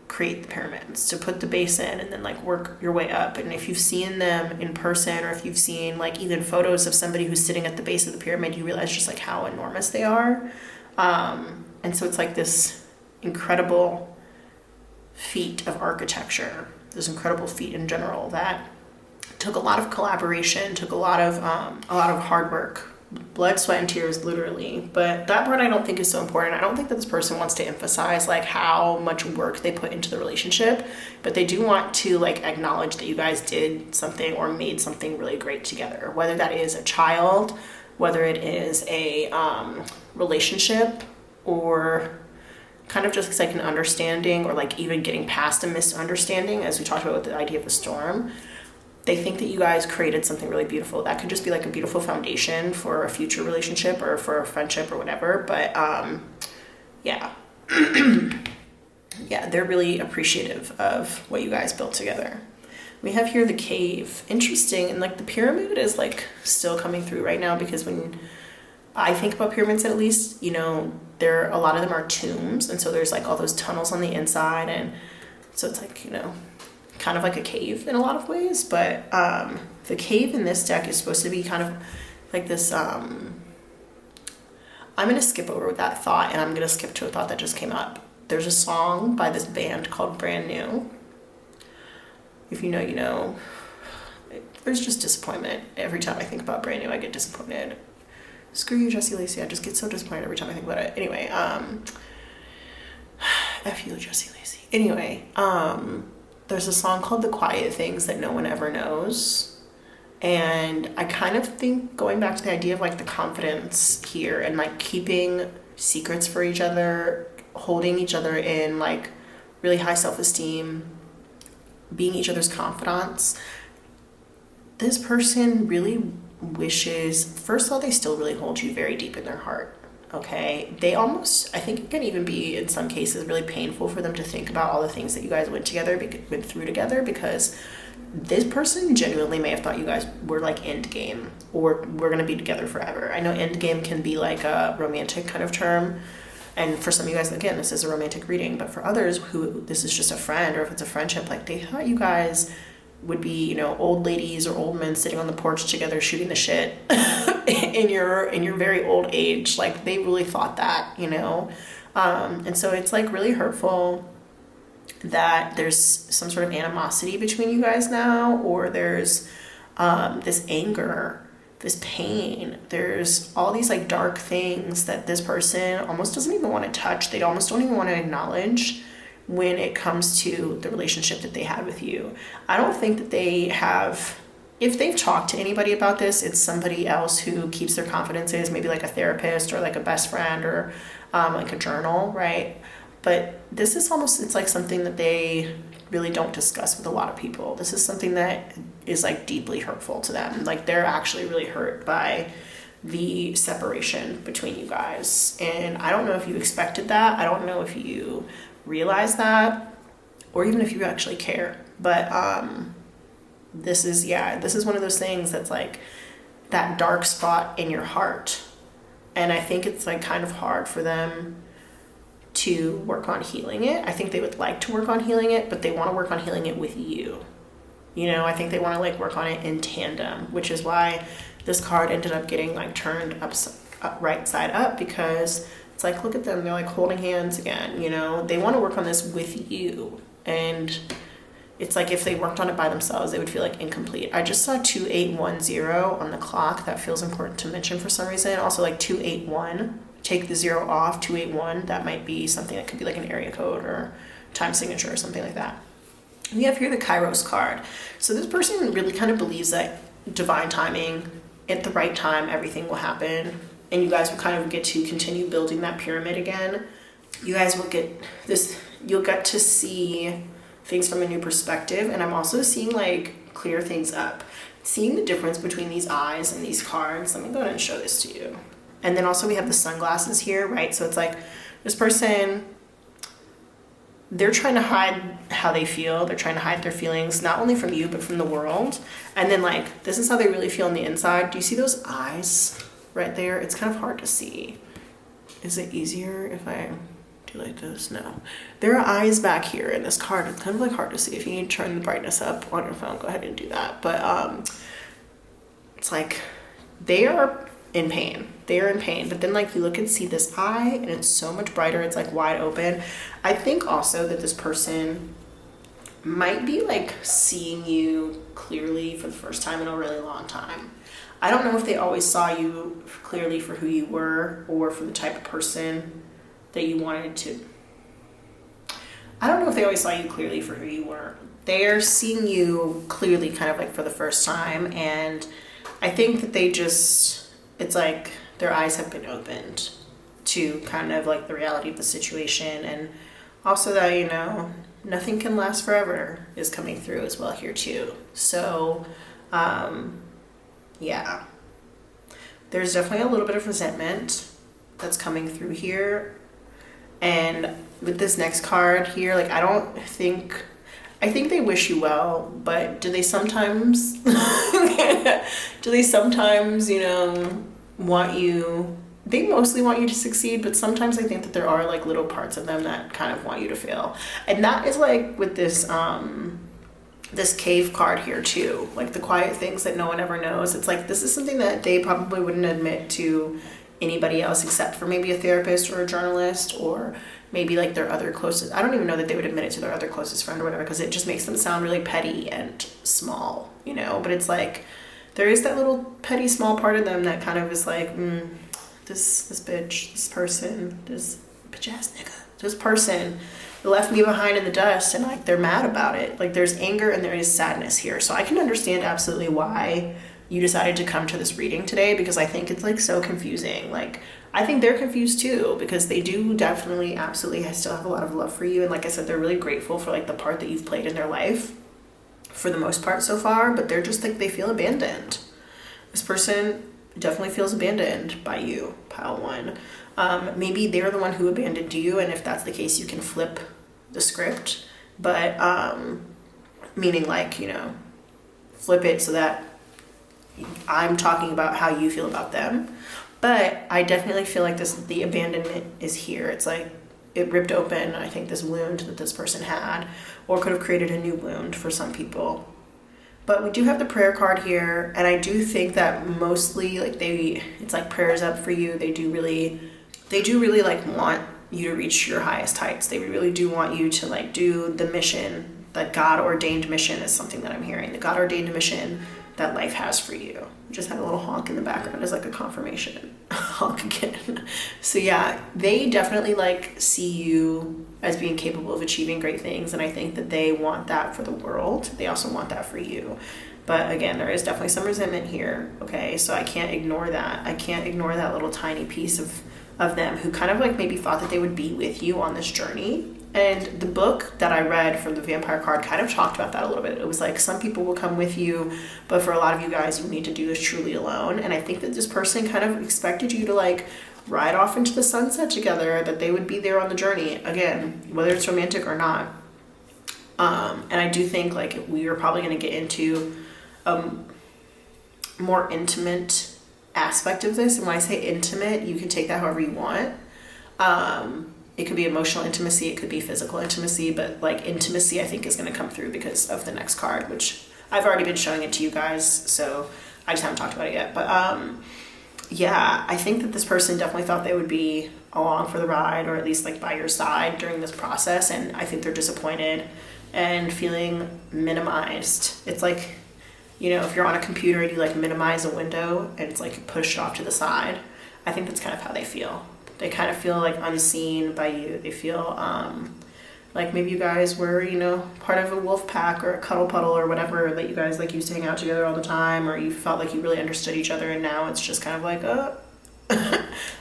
Speaker 1: create the pyramids, to put the base in and then like work your way up. And if you've seen them in person, or if you've seen like even photos of somebody who's sitting at the base of the pyramid, you realize just like how enormous they are. And so it's like this incredible feat of architecture, this incredible feat in general that took a lot of collaboration, took a lot of hard work, blood, sweat, and tears, literally. But that part I don't think is so important. I don't think that this person wants to emphasize like how much work they put into the relationship, but they do want to like acknowledge that you guys did something or made something really great together, whether that is a child, whether it is a relationship, or kind of just like an understanding, or like even getting past a misunderstanding, as we talked about with the idea of the storm. They think that you guys created something really beautiful. That could just be like a beautiful foundation for a future relationship or for a friendship or whatever. But yeah. Yeah, they're really appreciative of what you guys built together. We have here the cave. Interesting. And like the pyramid is like still coming through right now, because when I think about pyramids, at least, you know, a lot of them are tombs. And so there's like all those tunnels on the inside. And so it's like, you know, kind of like a cave in a lot of ways, but the cave in this deck is supposed to be kind of like this. I'm going to skip over that thought, and I'm going to skip to a thought that just came up. There's a song by this band called Brand New. If you know, you know. There's just disappointment. Every time I think about Brand New, I get disappointed. Screw you, Jessie Lacey. I just get so disappointed every time I think about it. Anyway, F you, Jessie Lacey. Anyway, there's a song called The Quiet Things That No One Ever Knows. And I kind of think, going back to the idea of like the confidence here and like keeping secrets for each other, holding each other in like really high self-esteem, being each other's confidants. This person really wishes, first of all, they still really hold you very deep in their heart. Okay, they almost, I think it can even be in some cases really painful for them to think about all the things that you guys went through together, because this person genuinely may have thought you guys were like end game, or we're gonna be together forever. I know end game can be like a romantic kind of term, and for some of you guys, again, this is a romantic reading, but for others who this is just a friend, or if it's a friendship, like they thought you guys would be, you know, old ladies or old men sitting on the porch together shooting the shit in your very old age. Like they really thought that, you know. And so it's like really hurtful that there's some sort of animosity between you guys now, or there's this anger, this pain, there's all these like dark things that this person almost doesn't even want to touch. They almost don't even want to acknowledge when it comes to the relationship that they had with you. I don't think that they have if they've talked to anybody about this, it's somebody else who keeps their confidences, maybe like a therapist or like a best friend or like a journal, right? But this is almost, it's like something that they really don't discuss with a lot of people. This is something that is like deeply hurtful to them. Like they're actually really hurt by the separation between you guys. And I don't know if you expected that. I don't know if you realize that or even if you actually care. But this is one of those things that's like that dark spot in your heart. And I think it's like kind of hard for them to work on healing it. I think they would like to work on healing it, but they want to work on healing it with you. You know, I think they want to like work on it in tandem, which is why this card ended up getting like turned up right side up, because it's like, look at them, they're like holding hands again, you know, they want to work on this with you. And it's like if they worked on it by themselves, they would feel like incomplete. I just saw 2810 on the clock. That feels important to mention for some reason. Also like 281, take the 0 off, 281. That might be something that could be like an area code or time signature or something like that. We have here the Kairos card. So this person really kind of believes that divine timing, at the right time, everything will happen. And you guys will kind of get to continue building that pyramid again. You guys will get this, you'll get to see things from a new perspective. And I'm also seeing like clear things up. Seeing the difference between these eyes and these cards. Let me go ahead and show this to you. And then also we have the sunglasses here, right? So it's like this person, they're trying to hide how they feel. They're trying to hide their feelings, not only from you, but from the world. And then like, this is how they really feel on the inside. Do you see those eyes right there? It's kind of hard to see. Is it easier if I do like this? No. There are eyes back here in this card. It's kind of like hard to see. If you need to turn the brightness up on your phone, go ahead and do that. But it's like they are in pain. They are in pain. But then like you look and see this eye and it's so much brighter. It's like wide open. I think also that this person might be like seeing you clearly for the first time in a really long time. I don't know if they always saw you clearly for who you were or for the type of person that you wanted to. I don't know if they always saw you clearly for who you were. They're seeing you clearly kind of like for the first time. And I think that they just, it's like their eyes have been opened to kind of like the reality of the situation. And also that, you know, nothing can last forever is coming through as well here too. So, yeah, there's definitely a little bit of resentment that's coming through here. And with this next card here, like, I think they wish you well, but do they sometimes, you know, want you, they mostly want you to succeed, but sometimes I think that there are like little parts of them that kind of want you to fail. And that is like with this, this cave card here too, like the quiet things that no one ever knows. It's like, this is something that they probably wouldn't admit to anybody else except for maybe a therapist or a journalist or maybe like their other closest. I don't even know that they would admit it to their other closest friend or whatever, because it just makes them sound really petty and small, you know. But it's like there is that little petty small part of them that kind of is like, this bitch, this person, this bitch ass nigga, this person left me behind in the dust, and like they're mad about it. Like there's anger and there is sadness here. So I can understand absolutely why you decided to come to this reading today, because I think it's like so confusing. Like I think they're confused too, because they do definitely absolutely, I still have a lot of love for you. And like I said, they're really grateful for like the part that you've played in their life for the most part so far, but they're just like, they feel abandoned. This person definitely feels abandoned by you, pile one. Maybe they're the one who abandoned you. And if that's the case, you can flip the script, but meaning like, you know, flip it so that I'm talking about how you feel about them. But I definitely feel like the abandonment is here. It's like it ripped open, I think, this wound that this person had, or could have created a new wound for some people. But we do have the prayer card here, and I do think that mostly like it's like prayers up for you. They do really like want you to reach your highest heights. They really do want you to like do the mission, that God ordained mission is something that I'm hearing. The God ordained mission that life has for you. Just had a little honk in the background as like a confirmation. Honk again. So yeah, they definitely like see you as being capable of achieving great things. And I think that they want that for the world. They also want that for you. But again, there is definitely some resentment here, okay? So I can't ignore that. I can't ignore that little tiny piece of them who kind of like maybe thought that they would be with you on this journey. And the book that I read from the vampire card kind of talked about that a little bit. It was like, some people will come with you, but for a lot of you guys, you need to do this truly alone. And I think that this person kind of expected you to like ride off into the sunset together, that they would be there on the journey, again, whether it's romantic or not. And I do think like we are probably going to get into a more intimate aspect of this. And when I say intimate, you can take that however you want. It could be emotional intimacy, it could be physical intimacy, but like intimacy I think is going to come through because of the next card, which I've already been showing it to you guys, so I just haven't talked about it yet. But yeah, I think that this person definitely thought they would be along for the ride, or at least like by your side during this process, and I think they're disappointed and feeling minimized. It's like, you know, if you're on a computer and you like minimize a window and it's like pushed off to the side, I think that's kind of how they feel. They kind of feel like unseen by you. They feel like maybe you guys were, you know, part of a wolf pack or a cuddle puddle or whatever, that you guys like used to hang out together all the time, or you felt like you really understood each other, and now it's just kind of like,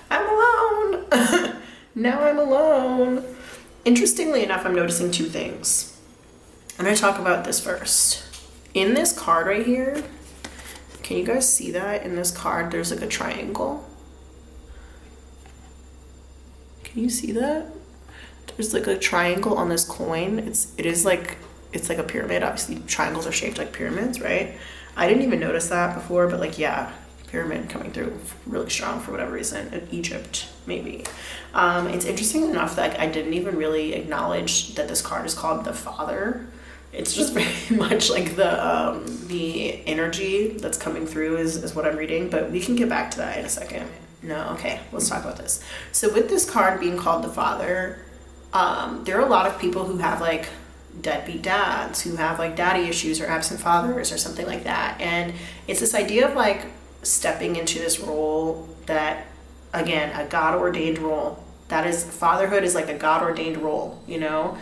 Speaker 1: I'm alone. Now I'm alone. Interestingly enough, I'm noticing two things. I'm going to talk about this first. In this card right here, can you guys see that? In this card, there's like a triangle. Can you see that? There's like a triangle on this coin. It's like a pyramid. Obviously, triangles are shaped like pyramids, right? I didn't even notice that before, but like, yeah, pyramid coming through really strong for whatever reason. In Egypt, maybe. It's interesting enough that I didn't even really acknowledge that this card is called the Father. It's just very much like the energy that's coming through is what I'm reading, but we can get back to that in a second. No, okay, let's talk about this. So with this card being called the Father, there are a lot of people who have like deadbeat dads, who have like daddy issues or absent fathers or something like that. And it's this idea of like stepping into this role that, again, a God-ordained role. That is, fatherhood is like a God-ordained role, you know?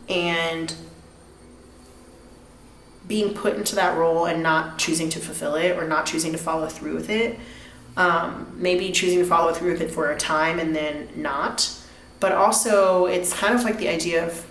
Speaker 1: And being put into that role and not choosing to fulfill it, or not choosing to follow through with it. Maybe choosing to follow through with it for a time and then not. But also it's kind of like the idea of,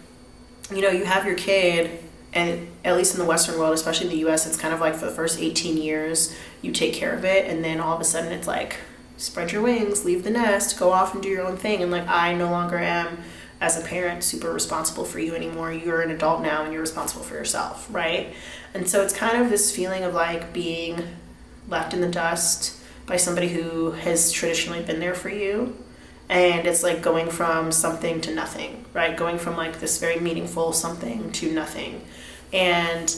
Speaker 1: you know, you have your kid, and at least in the Western world, especially in the US, it's kind of like for the first 18 years, you take care of it, and then all of a sudden it's like, spread your wings, leave the nest, go off and do your own thing. And like, I no longer am, as a parent, super responsible for you anymore. You're an adult now and you're responsible for yourself, right? And so it's kind of this feeling of like being left in the dust by somebody who has traditionally been there for you. And it's like going from something to nothing, right? Going from like this very meaningful something to nothing. And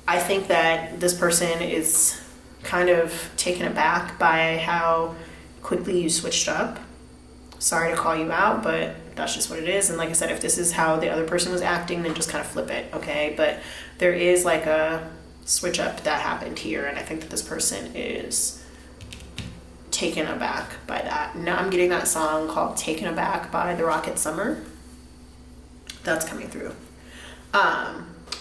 Speaker 1: I think that this person is kind of taken aback by how quickly you switched up. Sorry to call you out, but that's just what it is. And like I said, if this is how the other person was acting, then just kind of flip it, okay? But there is like a switch up that happened here, and I think that this person is taken aback by that. Now I'm getting that song called Taken Aback by The Rocket Summer. That's coming through.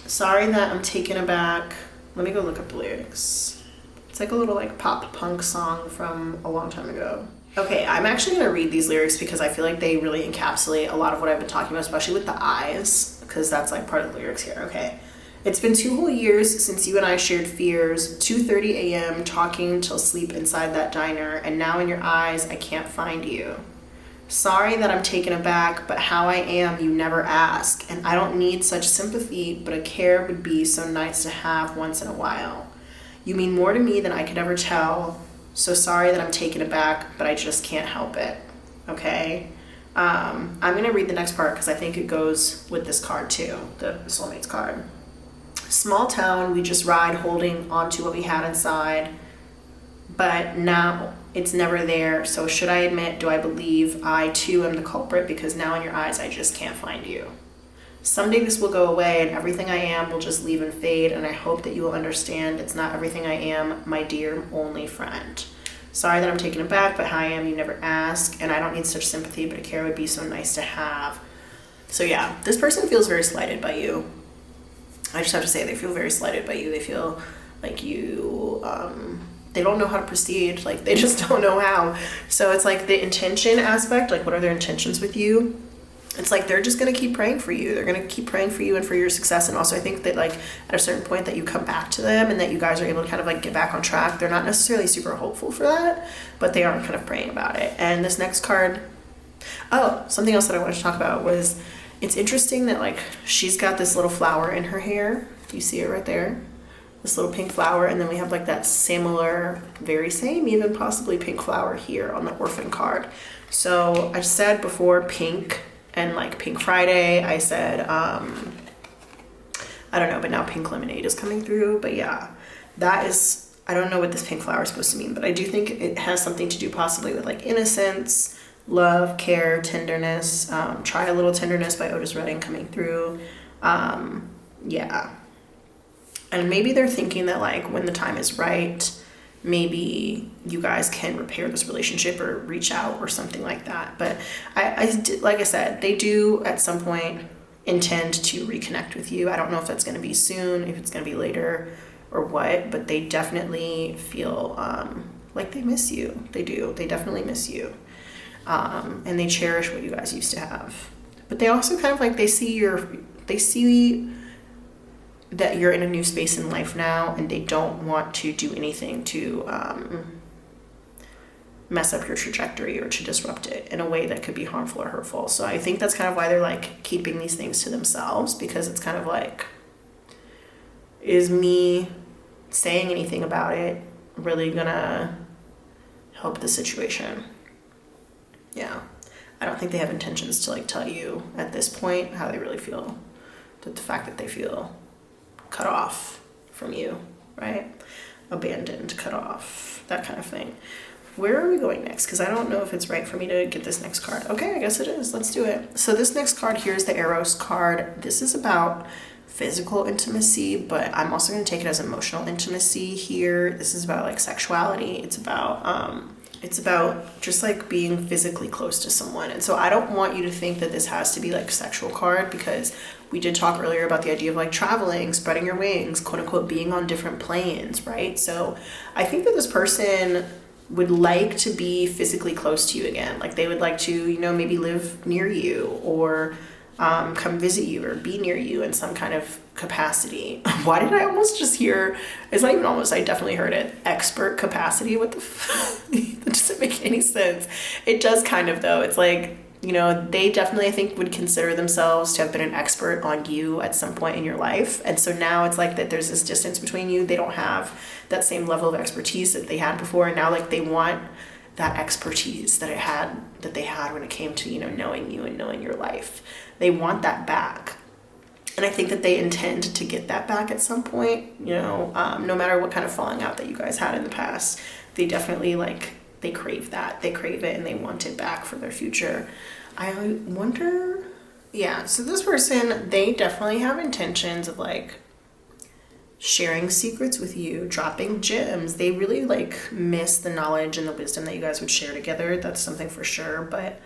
Speaker 1: Sorry that I'm taken aback. Let me go look up the lyrics. It's like a little like pop punk song from a long time ago. Okay, I'm actually going to read these lyrics because I feel like they really encapsulate a lot of what I've been talking about, especially with the eyes, because that's like part of the lyrics here. Okay. It's been 2 whole years since you and I shared fears, 2:30 a.m. talking till sleep inside that diner, and now in your eyes I can't find you. Sorry that I'm taken aback, but how I am you never ask, and I don't need such sympathy, but a care would be so nice to have once in a while. You mean more to me than I could ever tell, so sorry that I'm taken aback, but I just can't help it. Okay? I'm going to read the next part because I think it goes with this card too, the Soulmates card. Small town, we just ride holding on to what we had inside, but now it's never there. So should I admit, do I believe I too am the culprit, because now in your eyes I just can't find you. Someday this will go away and everything I am will just leave and fade, and I hope that you will understand it's not everything I am, my dear only friend. Sorry that I'm taken aback, but how I am you never ask, and I don't need such sympathy, but a care would be so nice to have. So yeah, this person feels very slighted by you. I just have to say they feel very slighted by you. They feel like you, they don't know how to proceed. Like they just don't know how. So it's like the intention aspect, like what are their intentions with you? It's like they're just going to keep praying for you. They're going to keep praying for you and for your success. And also I think that like at a certain point that you come back to them and that you guys are able to kind of like get back on track. They're not necessarily super hopeful for that, but they are kind of praying about it. And this next card, oh, something else that I wanted to talk about was, it's interesting that like she's got this little flower in her hair. You see it right there? This little pink flower. And then we have like that similar, very same, even possibly pink flower here on the orphan card. So I said before pink and like Pink Friday, I said, I don't know, but now pink lemonade is coming through. But yeah, that is, I don't know what this pink flower is supposed to mean, but I do think it has something to do possibly with like innocence, love, care, tenderness. Try a Little Tenderness by Otis Redding coming through. Yeah. And maybe they're thinking that like when the time is right, maybe you guys can repair this relationship or reach out or something like that. But like I said, they do at some point intend to reconnect with you. I don't know if that's going to be soon, if it's going to be later or what, but they definitely feel like they miss you. They do. They definitely miss you. And they cherish what you guys used to have. But they also kind of like, they see that you're in a new space in life now, and they don't want to do anything to mess up your trajectory or to disrupt it in a way that could be harmful or hurtful. So I think that's kind of why they're like keeping these things to themselves, because it's kind of like, is me saying anything about it really gonna help the situation? Yeah. I don't think they have intentions to like tell you at this point how they really feel, that the fact that they feel cut off from you, right? Abandoned, cut off, that kind of thing. Where are we going next? Because I don't know if it's right for me to get this next card. Okay, I guess it is. Let's do it. So this next card here is the Eros card. This is about physical intimacy, but I'm also going to take it as emotional intimacy here. This is about like sexuality. It's about just like being physically close to someone. And so I don't want you to think that this has to be like a sexual card, because we did talk earlier about the idea of like traveling, spreading your wings, quote unquote, being on different planes, right? So I think that this person would like to be physically close to you again. Like they would like to, you know, maybe live near you or come visit you or be near you in some kind of capacity. Why did I almost just hear, it's not even almost, I definitely heard it, expert capacity. What the that doesn't make any sense. It does kind of though. It's like, you know, they definitely, I think, would consider themselves to have been an expert on you at some point in your life. And so now it's like that there's this distance between you. They don't have that same level of expertise that they had before. And now like they want that expertise that they had when it came to, you know, knowing you and knowing your life. They want that back. And I think that they intend to get that back at some point, you know, no matter what kind of falling out that you guys had in the past. They definitely like, they crave that. They crave it and they want it back for their future. I wonder, yeah, so this person, they definitely have intentions of like sharing secrets with you, dropping gems. They really like miss the knowledge and the wisdom that you guys would share together. That's something for sure. But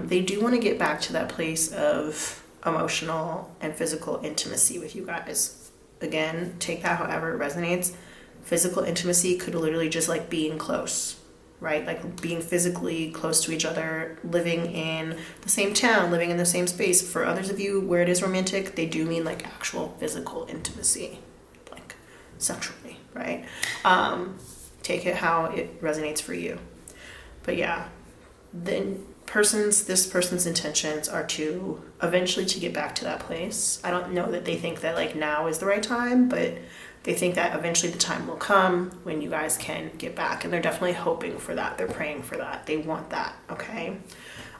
Speaker 1: they do want to get back to that place of emotional and physical intimacy with you guys. Again, take that however it resonates. Physical intimacy could literally just like being close, right? Like being physically close to each other, living in the same town, living in the same space. For others of you where it is romantic, they do mean like actual physical intimacy, like sexually, right? Take it how it resonates for you. But yeah, this person's intentions are to eventually to get back to that place. I don't know that they think that like now is the right time, but they think that eventually the time will come when you guys can get back, and they're definitely hoping for that. They're praying for that. They want that, okay?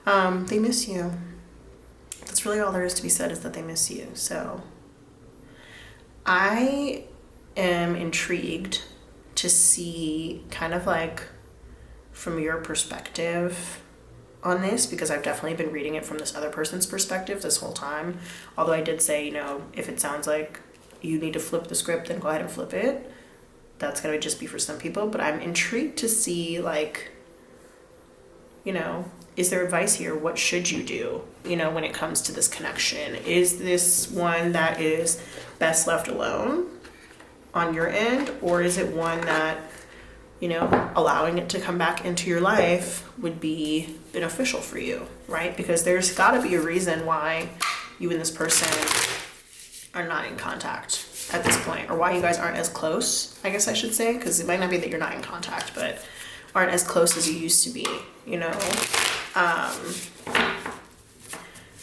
Speaker 1: They miss you. That's really all there is to be said, is that they miss you. So I am intrigued to see kind of like from your perspective on this, because I've definitely been reading it from this other person's perspective this whole time. Although I did say, you know, if it sounds like you need to flip the script, then go ahead and flip it. That's going to just be for some people. But I'm intrigued to see, like, you know, is there advice here? What should you do, you know, when it comes to this connection? Is this one that is best left alone on your end? Or is it one that, you know, allowing it to come back into your life would be beneficial for you, right? Because there's got to be a reason why you and this person are not in contact at this point, or why you guys aren't as close, I guess I should say, because it might not be that you're not in contact, but aren't as close as you used to be, you know?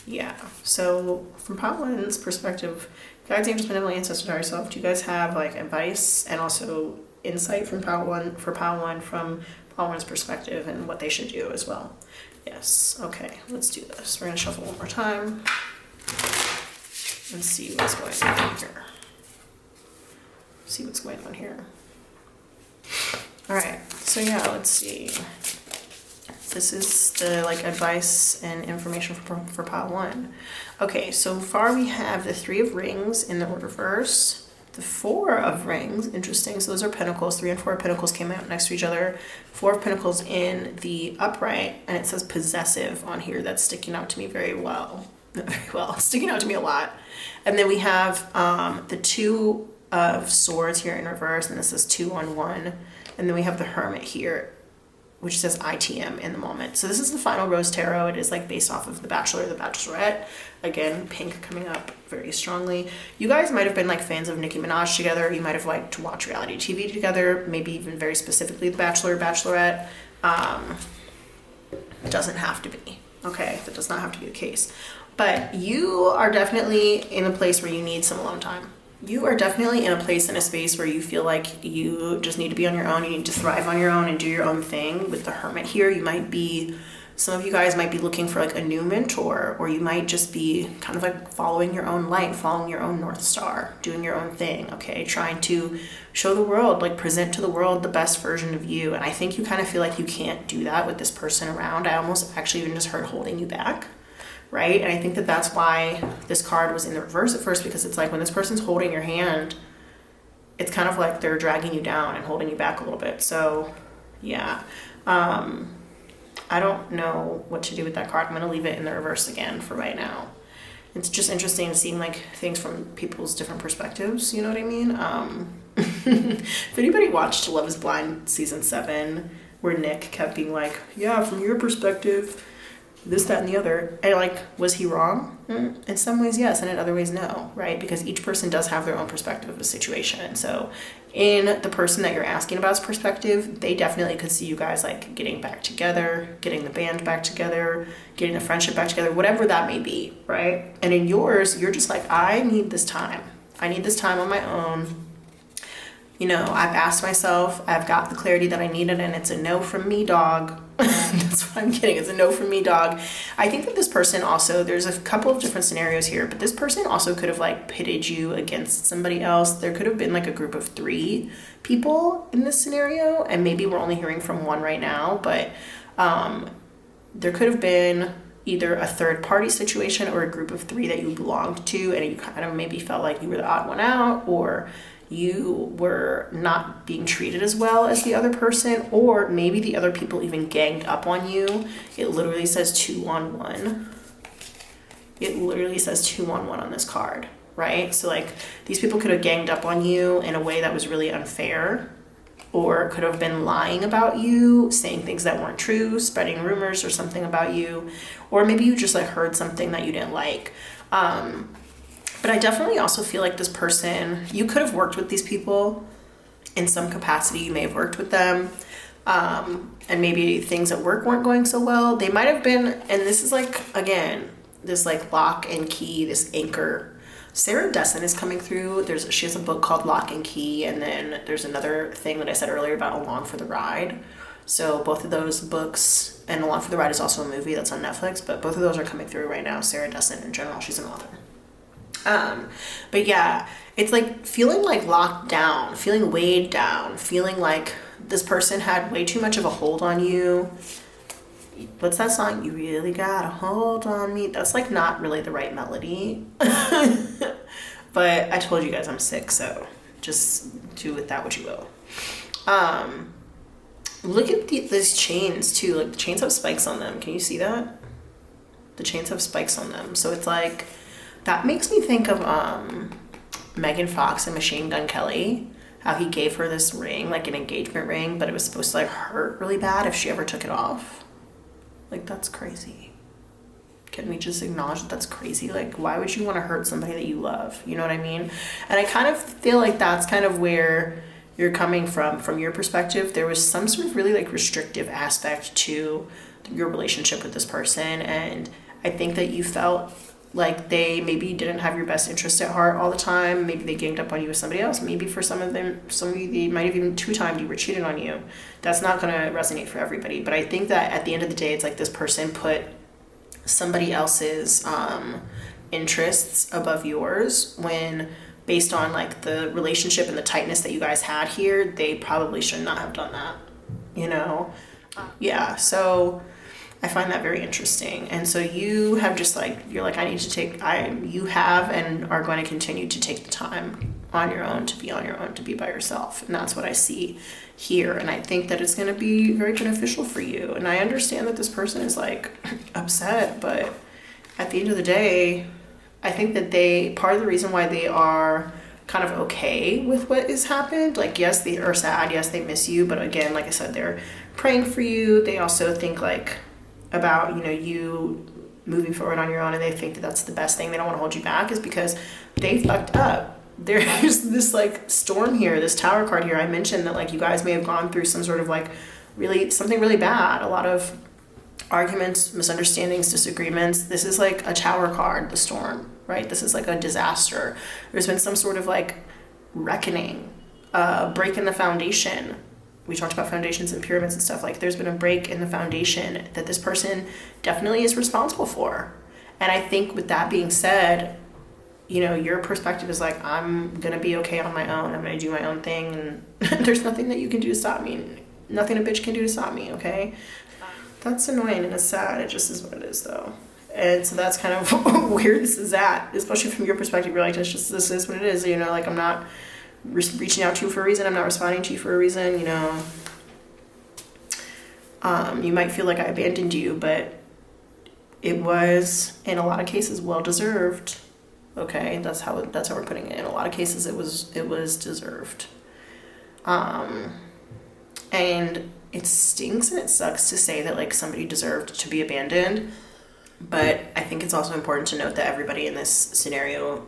Speaker 1: Yeah, so from Pile One's perspective, guides, angels, benevolent ancestors, higher self, do you guys have like advice and also insight from Pile One, from Pile One's perspective, and what they should do as well? Yes, okay, let's do this. We're gonna shuffle one more time and see what's going on here. See what's going on here. All right, so yeah, let's see. This is the like advice and information for Pile One. Okay, so far we have the Three of Rings in the reverse, the Four of Rings, interesting. So those are Pentacles. 3 and 4 of Pentacles came out next to each other. 4 of Pentacles in the upright, and it says possessive on here. That's sticking out to me very well. Not very well, sticking out to me a lot. And then we have the Two of Swords here in reverse, and this is 2 on 1. And then we have the Hermit here, which says ITM in the moment. So this is the final Rose Tarot. It is like based off of The Bachelor, The Bachelorette. Again, pink coming up very strongly. You guys might have been like fans of Nicki Minaj together. You might have liked to watch reality TV together, maybe even very specifically The Bachelor, Bachelorette. Doesn't have to be, okay? That does not have to be the case. But you are definitely in a place where you need some alone time. You are definitely in a place, in a space where you feel like you just need to be on your own. You need to thrive on your own and do your own thing. With the Hermit here, you might be, some of you guys might be looking for like a new mentor, or you might just be kind of like following your own light, following your own North Star, doing your own thing, okay? Trying to show the world, like present to the world the best version of you. And I think you kind of feel like you can't do that with this person around. I almost actually even just heard holding you back. Right? And I think that that's why this card was in the reverse at first, because it's like when this person's holding your hand, it's kind of like they're dragging you down and holding you back a little bit. So yeah, I don't know what to do with that card. I'm going to leave it in the reverse again for right now. It's just interesting seeing like things from people's different perspectives. You know what I mean? If anybody watched Love is Blind season 7, where Nick kept being like, yeah, from your perspective, this, that, and the other. And like, was he wrong? In some ways, yes, and in other ways, no, right? Because each person does have their own perspective of the situation. And so in the person that you're asking about's perspective, they definitely could see you guys like getting back together, getting the band back together, getting the friendship back together, whatever that may be, right? And in yours, you're just like, I need this time. I need this time on my own. You know, I've asked myself, I've got the clarity that I needed, and it's a no from me, dog. That's what I'm getting. It's a no from me, dog. I think that this person also, there's a couple of different scenarios here, but this person also could have like pitted you against somebody else. There could have been like a group of 3 people in this scenario, and maybe we're only hearing from one right now, but there could have been either a third party situation or a group of 3 that you belonged to, and you kind of maybe felt like you were the odd one out, or you were not being treated as well as the other person, or maybe the other people even ganged up on you. It literally says 2 on 1. It literally says 2 on 1 on this card, right? So like these people could have ganged up on you in a way that was really unfair, or could have been lying about you, saying things that weren't true, spreading rumors or something about you, or maybe you just like heard something that you didn't like. But I definitely also feel like this person, you could have worked with these people in some capacity. You may have worked with them, and maybe things at work weren't going so well. They might have been, and this is like, again, this like lock and key, this anchor. Sarah Dessen is coming through. She has a book called Lock and Key, and then there's another thing that I said earlier about Along for the Ride. So both of those books, and Along for the Ride is also a movie that's on Netflix, but both of those are coming through right now. Sarah Dessen in general, she's an author. But yeah, it's like feeling like locked down, feeling weighed down, feeling like this person had way too much of a hold on you. What's that song? You really got a hold on me. That's like not really the right melody. But I told you guys I'm sick, so just do with that what you will. Look at these chains too. Like the chains have spikes on them. Can you see that? The chains have spikes on them. So it's like, that makes me think of Megan Fox and Machine Gun Kelly. How he gave her this ring, like an engagement ring, but it was supposed to like hurt really bad if she ever took it off. Like, that's crazy. Can we just acknowledge that that's crazy? Like, why would you want to hurt somebody that you love? You know what I mean? And I kind of feel like that's kind of where you're coming from your perspective. There was some sort of really like restrictive aspect to your relationship with this person, and I think that you felt like they maybe didn't have your best interest at heart all the time. Maybe they ganged up on you with somebody else. Maybe for some of you, they might have even two-timed you, were cheated on you. That's not going to resonate for everybody. But I think that at the end of the day, it's like this person put somebody else's interests above yours, when based on like the relationship and the tightness that you guys had here, they probably should not have done that, you know? Yeah, so I find that very interesting. And so you have just like, you're like, you have and are going to continue to take the time on your own, to be on your own, to be by yourself. And that's what I see here. And I think that it's going to be very beneficial for you. And I understand that this person is like upset, but at the end of the day, I think that part of the reason why they are kind of okay with what has happened, like, yes, they are sad, yes, they miss you, but again, like I said, they're praying for you. They also think like about, you know, you moving forward on your own, and they think that that's the best thing. They don't want to hold you back, is because they fucked up. There's this like storm here, this tower card here. I mentioned that like you guys may have gone through some sort of like something really bad, a lot of arguments, misunderstandings, disagreements. This is like a tower card, the storm, right? This is like a disaster. There's been some sort of like reckoning, break in the foundation. We talked about foundations and pyramids and stuff. Like, there's been a break in the foundation that this person definitely is responsible for. And I think with that being said, you know, your perspective is like, I'm gonna be okay on my own. I'm gonna do my own thing, and there's nothing that you can do to stop me. Nothing a bitch can do to stop me, okay? That's annoying and it's sad. It just is what it is, though. And so that's kind of where this is at, especially from your perspective. You're like, this is what it is, you know, like, I'm not reaching out to you for a reason. I'm not responding to you for a reason, you know. You might feel like I abandoned you, but it was, in a lot of cases, well-deserved. Okay, that's how we're putting it. In a lot of cases, it was deserved. And it stinks and it sucks to say that like somebody deserved to be abandoned, but I think it's also important to note that everybody in this scenario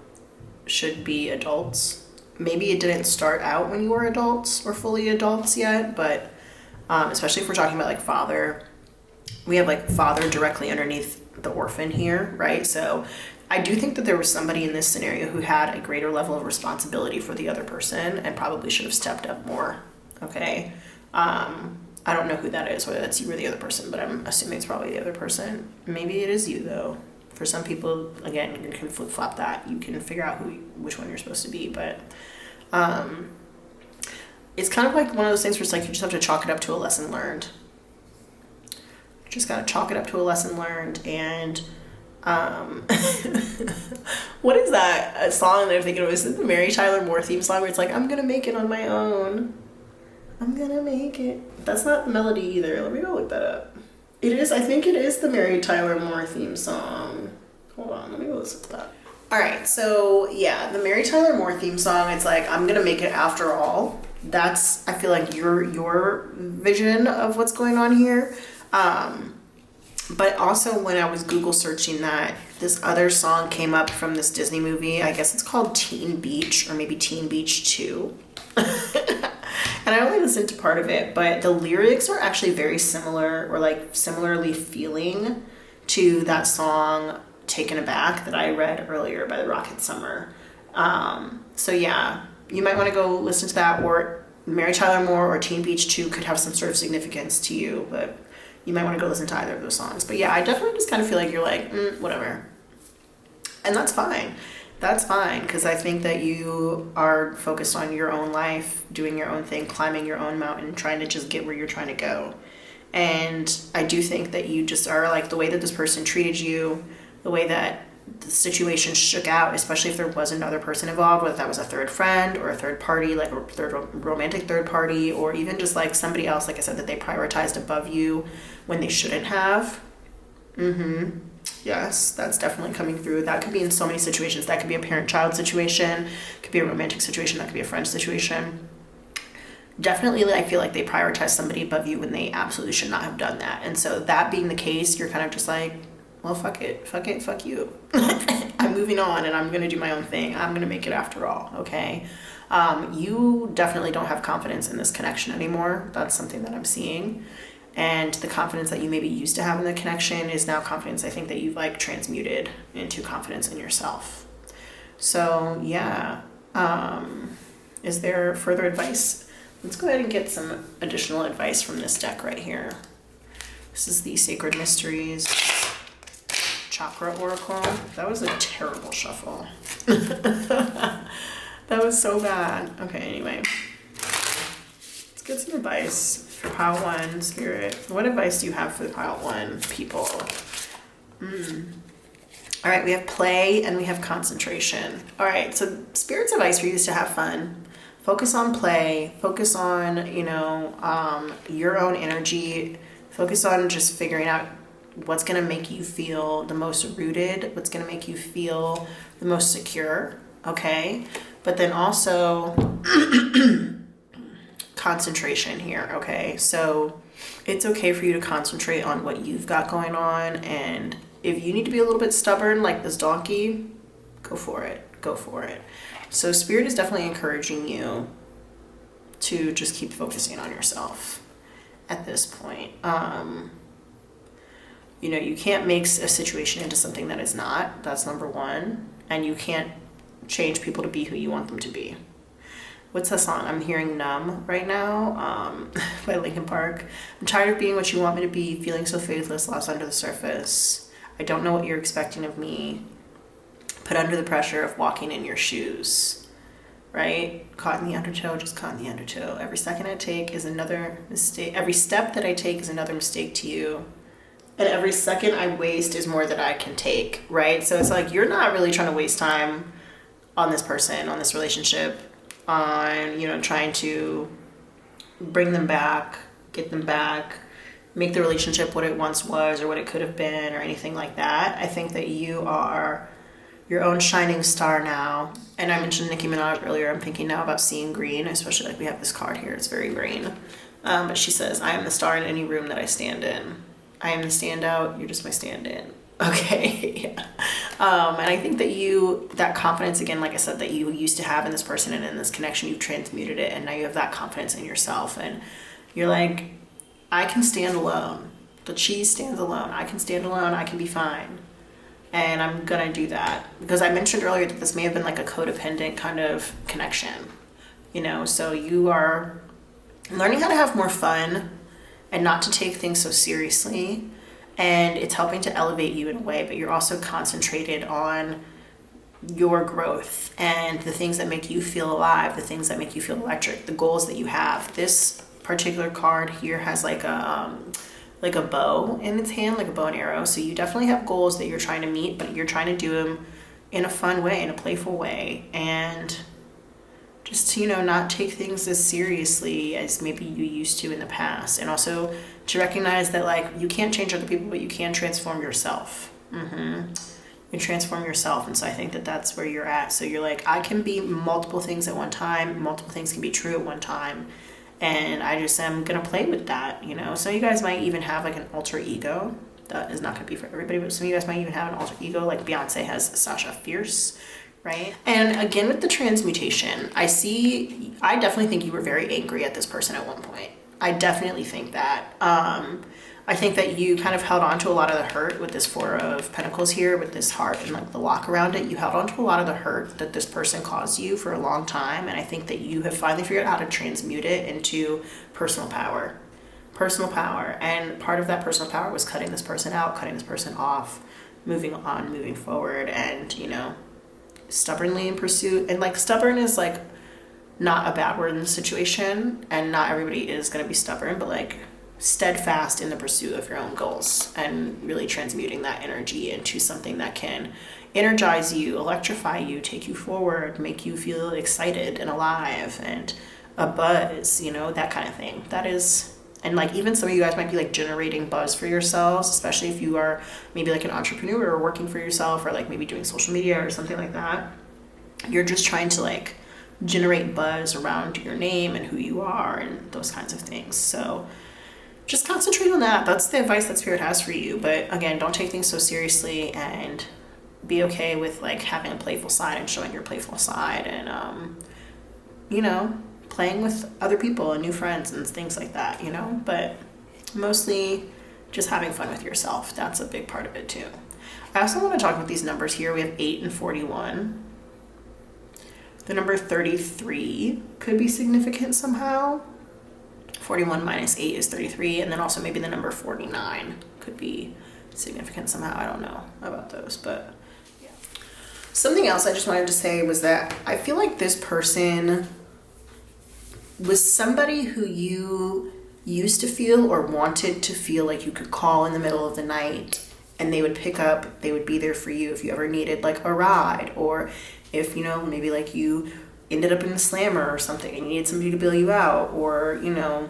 Speaker 1: should be adults. Maybe it didn't start out when you were adults or fully adults yet, but especially if we're talking about like father, we have like father directly underneath the orphan here, right? So I do think that there was somebody in this scenario who had a greater level of responsibility for the other person and probably should have stepped up more, okay? I don't know who that is, whether that's you or the other person, but I'm assuming it's probably the other person. Maybe it is you, though. For some people, again, you can flip-flop that. You can figure out which one you're supposed to be, but it's kind of like one of those things where it's like you just have to chalk it up to a lesson learned. You just gotta chalk it up to a lesson learned, and what is that song that I'm thinking of? Is it the Mary Tyler Moore theme song where it's like, I'm gonna make it on my own? I'm gonna make it. That's not the melody either. Let me go look that up. It is, I think it is the Mary Tyler Moore theme song. Hold on, let me go listen to that. Alright, so yeah, the Mary Tyler Moore theme song, it's like, I'm gonna make it after all. That's, I feel like, your vision of what's going on here. But also when I was Google searching that, this other song came up from this Disney movie. I guess it's called Teen Beach, or maybe Teen Beach 2. And I only listened to part of it, but the lyrics are actually very similar, or like similarly feeling to that song Taken Aback that I read earlier by the Rocket Summer. So yeah, you might want to go listen to that, or Mary Tyler Moore or Teen Beach 2 could have some sort of significance to you, but you might want to go listen to either of those songs. But yeah, I definitely just kind of feel like you're like, whatever. And that's fine. That's fine, because I think that you are focused on your own life, doing your own thing, climbing your own mountain, trying to just get where you're trying to go. And I do think that you just are like, the way that this person treated you, the way that the situation shook out, especially if there was another person involved, whether that was a third friend or a third party, like a romantic third party, or even just like somebody else, like I said, that they prioritized above you when they shouldn't have. Yes, that's definitely coming through. That could be in so many situations. That could be a parent-child situation, it could be a romantic situation, that could be a friend situation. Definitely, I feel like they prioritize somebody above you when they absolutely should not have done that. And so that being the case, you're kind of just like, well, fuck you. I'm moving on and I'm going to do my own thing. I'm going to make it after all, okay? You definitely don't have confidence in this connection anymore. That's something that I'm seeing. And the confidence that you maybe used to have in the connection is now confidence, I think, that you've like transmuted into confidence in yourself. So yeah, is there further advice? Let's go ahead and get some additional advice from this deck right here. This is the Sacred Mysteries Chakra Oracle. That was a terrible shuffle. That was so bad. Okay, anyway. Let's get some advice for pile 1, Spirit. What advice do you have for the pile 1 people? All right, we have play and we have concentration. All right, so Spirit's advice for you is to have fun. Focus on play. Focus on, your own energy. Focus on just figuring out what's going to make you feel the most rooted, what's going to make you feel the most secure, okay? But then also concentration here, okay? So it's okay for you to concentrate on what you've got going on, and if you need to be a little bit stubborn like this donkey, go for it. So Spirit is definitely encouraging you to just keep focusing on yourself at this point. You can't make a situation into something that is not. That's number 1. And you can't change people to be who you want them to be. What's that song? I'm hearing Numb right now, by Linkin Park. I'm tired of being what you want me to be, feeling so faithless, lost under the surface. I don't know what you're expecting of me. Put under the pressure of walking in your shoes. Right? Caught in the undertow, just caught in the undertow. Every second I take is another mistake. Every step that I take is another mistake to you. And every second I waste is more that I can take, right? So it's like you're not really trying to waste time on this person, on this relationship, on, trying to bring them back, get them back, make the relationship what it once was or what it could have been or anything like that. I think that you are your own shining star now. And I mentioned Nicki Minaj earlier. I'm thinking now about seeing green, especially like we have this card here. It's very green. But she says, I am the star in any room that I stand in. I am the standout. You're just my stand-in. Okay. Yeah. And I think that that confidence, again, like I said, that you used to have in this person and in this connection, you've transmuted it. And now you have that confidence in yourself. And you're like, I can stand alone. The cheese stands alone. I can stand alone. I can be fine. And I'm going to do that. Because I mentioned earlier that this may have been like a codependent kind of connection. So you are learning how to have more fun and not to take things so seriously. And it's helping to elevate you in a way, but you're also concentrated on your growth and the things that make you feel alive, the things that make you feel electric, the goals that you have. This particular card here has like a bow in its hand, like a bow and arrow. So you definitely have goals that you're trying to meet, but you're trying to do them in a fun way, in a playful way. And just to, not take things as seriously as maybe you used to in the past. And also to recognize that, like, you can't change other people, but you can transform yourself. You can transform yourself. And so I think that that's where you're at. So you're like, I can be multiple things at one time. Multiple things can be true at one time. And I just am going to play with that, So you guys might even have, like, an alter ego. That is not going to be for everybody, but some of you guys might even have an alter ego, like Beyonce has Sasha Fierce. Right? And again, with the transmutation, I definitely think you were very angry at this person at one point. I definitely think that. I think that you kind of held on to a lot of the hurt with this 4 of Pentacles here, with this heart and like the lock around it. You held on to a lot of the hurt that this person caused you for a long time. And I think that you have finally figured out how to transmute it into personal power. Personal power. And part of that personal power was cutting this person out, cutting this person off, moving on, moving forward, and, stubbornly in pursuit. And like stubborn is like not a bad word in the situation, and not everybody is going to be stubborn, but like steadfast in the pursuit of your own goals and really transmuting that energy into something that can energize you, electrify you, take you forward, make you feel excited and alive and a buzz, you know, that kind of thing. That is, and like even some of you guys might be like generating buzz for yourselves, especially if you are maybe like an entrepreneur or working for yourself, or like maybe doing social media or something like that. You're just trying to like generate buzz around your name and who you are and those kinds of things. So just concentrate on that. That's the advice that Spirit has for you. But again, don't take things so seriously, and be okay with like having a playful side and showing your playful side, and you know, playing with other people and new friends and things like that, you know, but mostly just having fun with yourself. That's a big part of it too. I also want to talk about these numbers here. We have 8 and 41. The number 33 could be significant somehow. 41 minus 8 is 33, and then also maybe the number 49 could be significant somehow. I don't know about those, but yeah. Something else I just wanted to say was that I feel like this person was somebody who you used to feel or wanted to feel like you could call in the middle of the night, and they would pick up, they would be there for you if you ever needed like a ride, or if, you know, maybe like you ended up in a slammer or something and you needed somebody to bail you out, or, you know,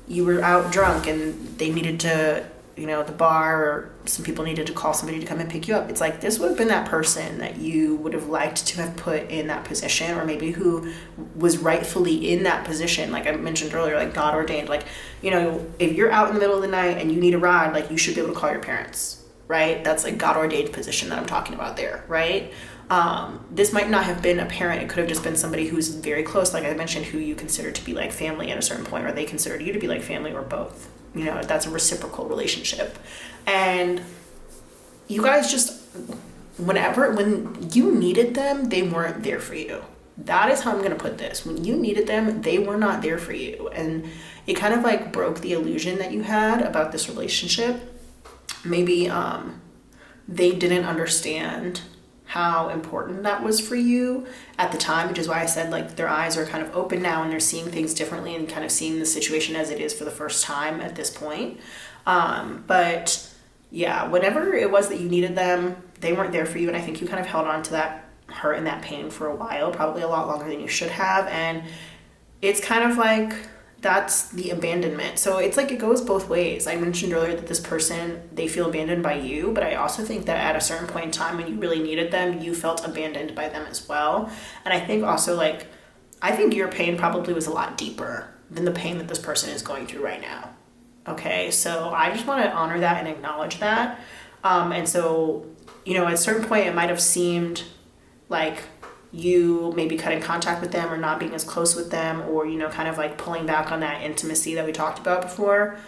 Speaker 1: you were out drunk and they needed to, you know, the bar or some people needed to call somebody to come and pick you up. It's like this would have been that person that you would have liked to have put in that position, or maybe who was rightfully in that position. Like I mentioned earlier, like God ordained, like, you know, if you're out in the middle of the night and you need a ride, like you should be able to call your parents, right? That's like God ordained position that I'm talking about there, right? This might not have been a parent. It could have just been somebody who's very close, like I mentioned, who you consider to be like family at a certain point, or they considered you to be like family, or both. You know, that's a reciprocal relationship. And you guys just, when you needed them, they weren't there for you. That is how I'm going to put this. When you needed them, they were not there for you. And it kind of like broke the illusion that you had about this relationship. Maybe they didn't understand how important that was for you at the time, which is why I said like their eyes are kind of open now and they're seeing things differently and kind of seeing the situation as it is for the first time at this point. But yeah, whenever it was that you needed them, they weren't there for you. And I think you kind of held on to that hurt and that pain for a while, probably a lot longer than you should have. And it's kind of like, that's the abandonment. So it's like it goes both ways. I mentioned earlier that this person, they feel abandoned by you, but I also think that at a certain point in time when you really needed them, you felt abandoned by them as well. And I think also like, I think your pain probably was a lot deeper than the pain that this person is going through right now. Okay, so I just want to honor that and acknowledge that. And so, you know, at a certain point it might have seemed like you maybe cutting contact with them or not being as close with them, or, you know, kind of like pulling back on that intimacy that we talked about before,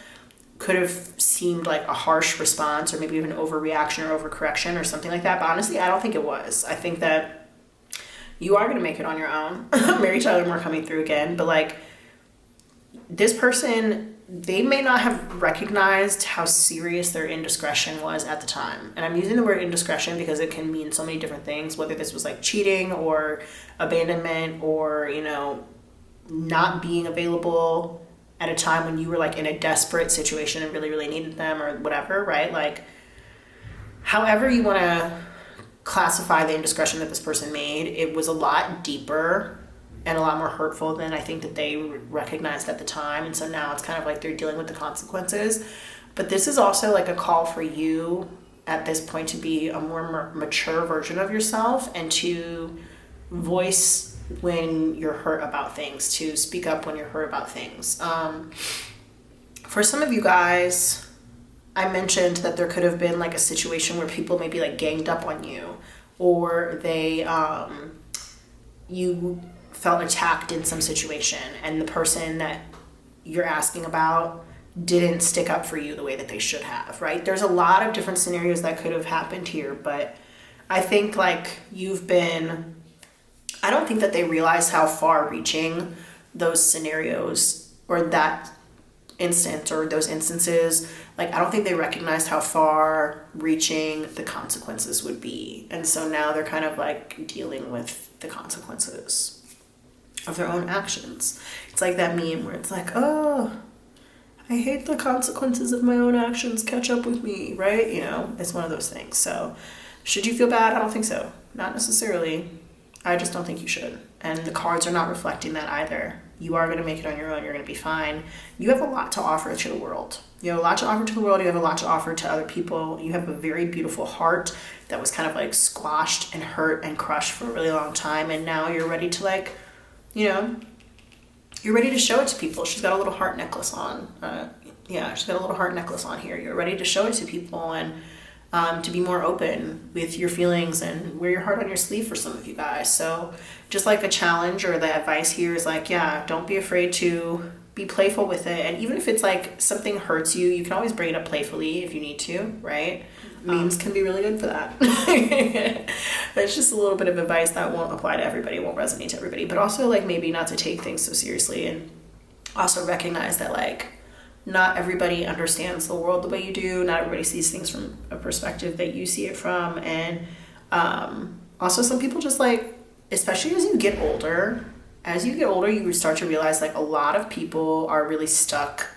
Speaker 1: could have seemed like a harsh response, or maybe even overreaction or overcorrection or something like that. But honestly, I don't think it was. I think that you are going to make it on your own. Mary Tyler Moore coming through again. But like this person, they may not have recognized how serious their indiscretion was at the time. And I'm using the word indiscretion because it can mean so many different things, whether this was like cheating or abandonment, or, you know, not being available at a time when you were like in a desperate situation and really, really needed them, or whatever, right? Like however you want to classify the indiscretion that this person made, it was a lot deeper and a lot more hurtful than I think that they recognized at the time. And so now it's kind of like they're dealing with the consequences. But this is also like a call for you at this point to be a more mature version of yourself, and to voice when you're hurt about things, to speak up when you're hurt about things. For some of you guys, I mentioned that there could have been like a situation where people maybe like ganged up on you, or they, you felt attacked in some situation, and the person that you're asking about didn't stick up for you the way that they should have, right? There's a lot of different scenarios that could have happened here, but I think like I don't think that they realize how far reaching those scenarios, or that instance, or those instances, like I don't think they recognized how far reaching the consequences would be. And so now they're kind of like dealing with the consequences of their own actions. It's like that meme where it's like, oh, I hate the consequences of my own actions catch up with me, right? You know, it's one of those things. So should you feel bad? I don't think so. Not necessarily. I just don't think you should. And the cards are not reflecting that either. You are going to make it on your own. You're going to be fine. You have a lot to offer to the world. You have a lot to offer to the world. You have a lot to offer to other people. You have a very beautiful heart that was kind of like squashed and hurt and crushed for a really long time. And now you're ready to like, you know, you're ready to show it to people. She's got a little heart necklace on. She's got a little heart necklace on here. You're ready to show it to people and to be more open with your feelings and wear your heart on your sleeve for some of you guys. So just like the challenge or the advice here is like, yeah, don't be afraid to be playful with it. And even if it's like something hurts you, you can always bring it up playfully if you need to, right? Memes can be really good for that. That's just a little bit of advice that won't apply to everybody, won't resonate to everybody, but also like maybe not to take things so seriously, and also recognize that like not everybody understands the world the way you do. Not everybody sees things from a perspective that you see it from. And also some people just like, especially as you get older, you start to realize like a lot of people are really stuck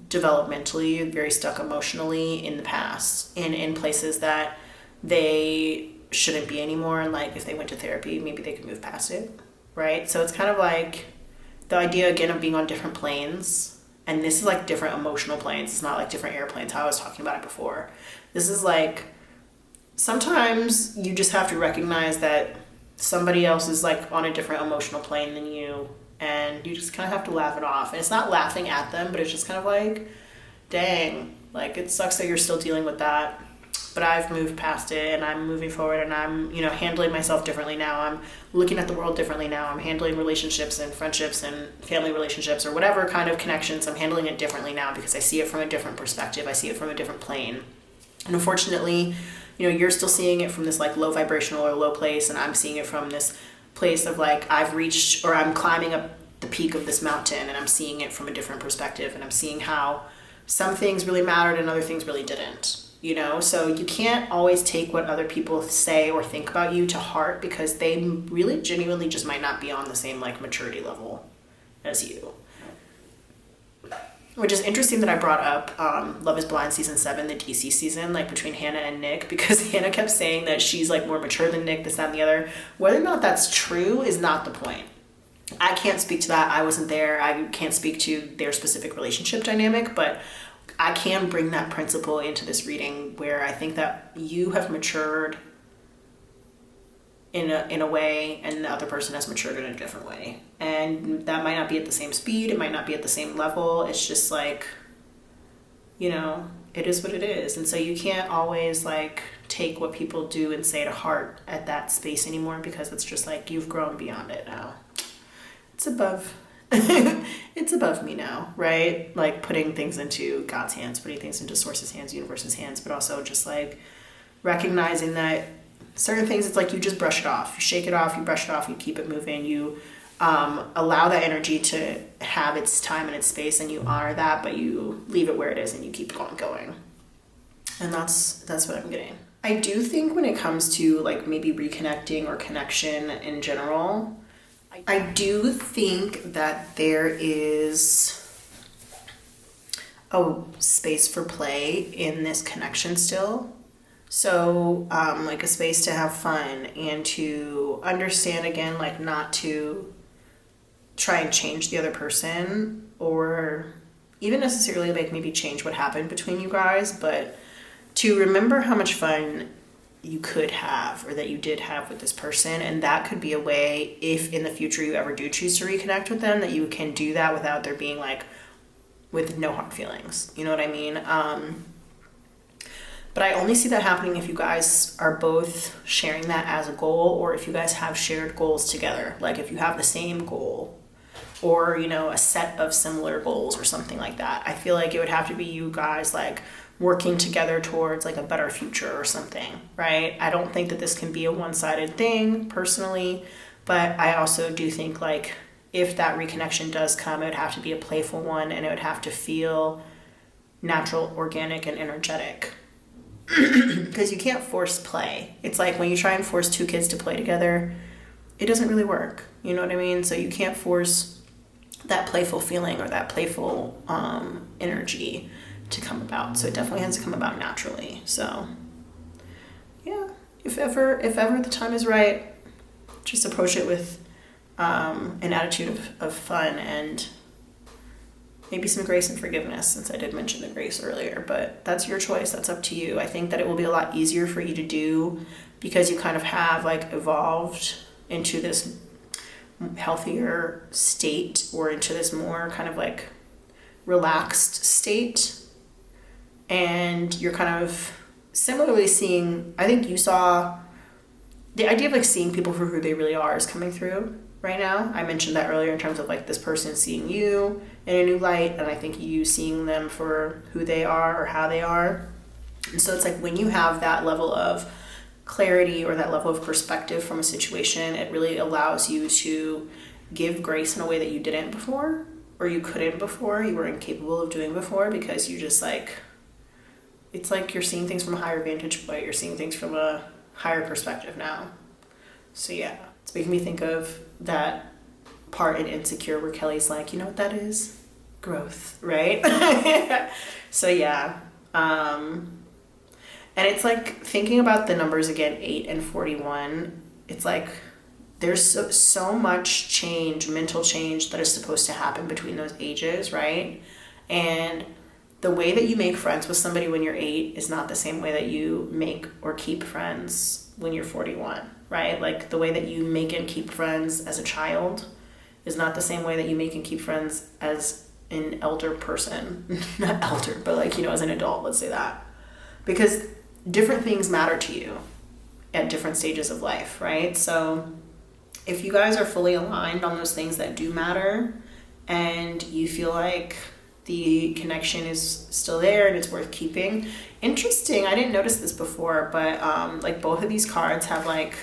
Speaker 1: developmentally, very stuck emotionally in the past, in places that they shouldn't be anymore. And like if they went to therapy, maybe they could move past it, right? So it's kind of like the idea again of being on different planes. And this is like different emotional planes. It's not like different airplanes, how I was talking about it before. This is like, sometimes you just have to recognize that somebody else is like on a different emotional plane than you, and you just kind of have to laugh it off. And it's not laughing at them, but it's just kind of like, dang, like it sucks that you're still dealing with that. But I've moved past it and I'm moving forward, and I'm, you know, handling myself differently now. I'm looking at the world differently now. I'm handling relationships and friendships and family relationships or whatever kind of connections. I'm handling it differently now because I see it from a different perspective. I see it from a different plane. And unfortunately, you know, you're still seeing it from this like low vibrational or low place, and I'm seeing it from this place of like I've reached, or I'm climbing up the peak of this mountain, and I'm seeing it from a different perspective, and I'm seeing how some things really mattered and other things really didn't. You know, so you can't always take what other people say or think about you to heart, because they really genuinely just might not be on the same like maturity level as you. Which is interesting that I brought up Love is Blind season 7, the DC season, like between Hannah and Nick, because Hannah kept saying that she's like more mature than Nick, this, that, and the other. Whether or not that's true is not the point. I can't speak to that. I wasn't there. I can't speak to their specific relationship dynamic, but I can bring that principle into this reading where I think that you have matured in a way, and the other person has matured in a different way. And that might not be at the same speed. It might not be at the same level. It's just like, you know, it is what it is. And so you can't always like take what people do and say to heart at that space anymore, because it's just like you've grown beyond it now. It's above it's above me now, right? Like putting things into God's hands, putting things into Source's hands, Universe's hands, but also just like recognizing that certain things, it's like you just brush it off. You shake it off, you brush it off, you keep it moving, you allow that energy to have its time and its space, and you honor that, but you leave it where it is and you keep going. And that's what I'm getting. I do think when it comes to like maybe reconnecting or connection in general, I do think that there is a space for play in this connection still. So like a space to have fun and to understand again, like not to try and change the other person, or even necessarily like maybe change what happened between you guys, but to remember how much fun you could have or that you did have with this person. And that could be a way, if in the future you ever do choose to reconnect with them, that you can do that without there being like, with no hard feelings. You know what I mean? But I only see that happening if you guys are both sharing that as a goal, or if you guys have shared goals together. Like if you have the same goal, or, you know, a set of similar goals or something like that. I feel like it would have to be you guys like working together towards like a better future or something, right? I don't think that this can be a one-sided thing personally, but I also do think like if that reconnection does come, it would have to be a playful one, and it would have to feel natural, organic, and energetic. Because you can't force play. It's like when you try and force two kids to play together, it doesn't really work. You know what I mean? So you can't force that playful feeling or that playful energy to come about. So it definitely has to come about naturally. So yeah, if ever the time is right, just approach it with an attitude of fun and maybe some grace and forgiveness, since I did mention the grace earlier, but that's your choice. That's up to you. I think that it will be a lot easier for you to do because you kind of have like evolved into this healthier state, or into this more kind of like relaxed state. And you're kind of similarly seeing, I think you saw the idea of like seeing people for who they really are is coming through right now. I mentioned that earlier in terms of like this person seeing you in a new light, and I think you seeing them for who they are or how they are. And so it's like when you have that level of clarity or that level of perspective from a situation, it really allows you to give grace in a way that you didn't before, or you couldn't before, you were incapable of doing before, because you just like, it's like you're seeing things from a higher vantage point, you're seeing things from a higher perspective now. So yeah, it's making me think of that part in Insecure where Kelly's like, you know what that is? Growth, right? So yeah. And it's like thinking about the numbers again, 8 and 41, it's like there's so much change, mental change that is supposed to happen between those ages, right? And the way that you make friends with somebody when you're 8 is not the same way that you make or keep friends when you're 41, right? Like the way that you make and keep friends as a child is not the same way that you make and keep friends as an elder person. Not elder, but like, you know, as an adult, let's say that. Because different things matter to you at different stages of life, right? So if you guys are fully aligned on those things that do matter, and you feel like the connection is still there and it's worth keeping. Interesting, I didn't notice this before, but like both of these cards have like,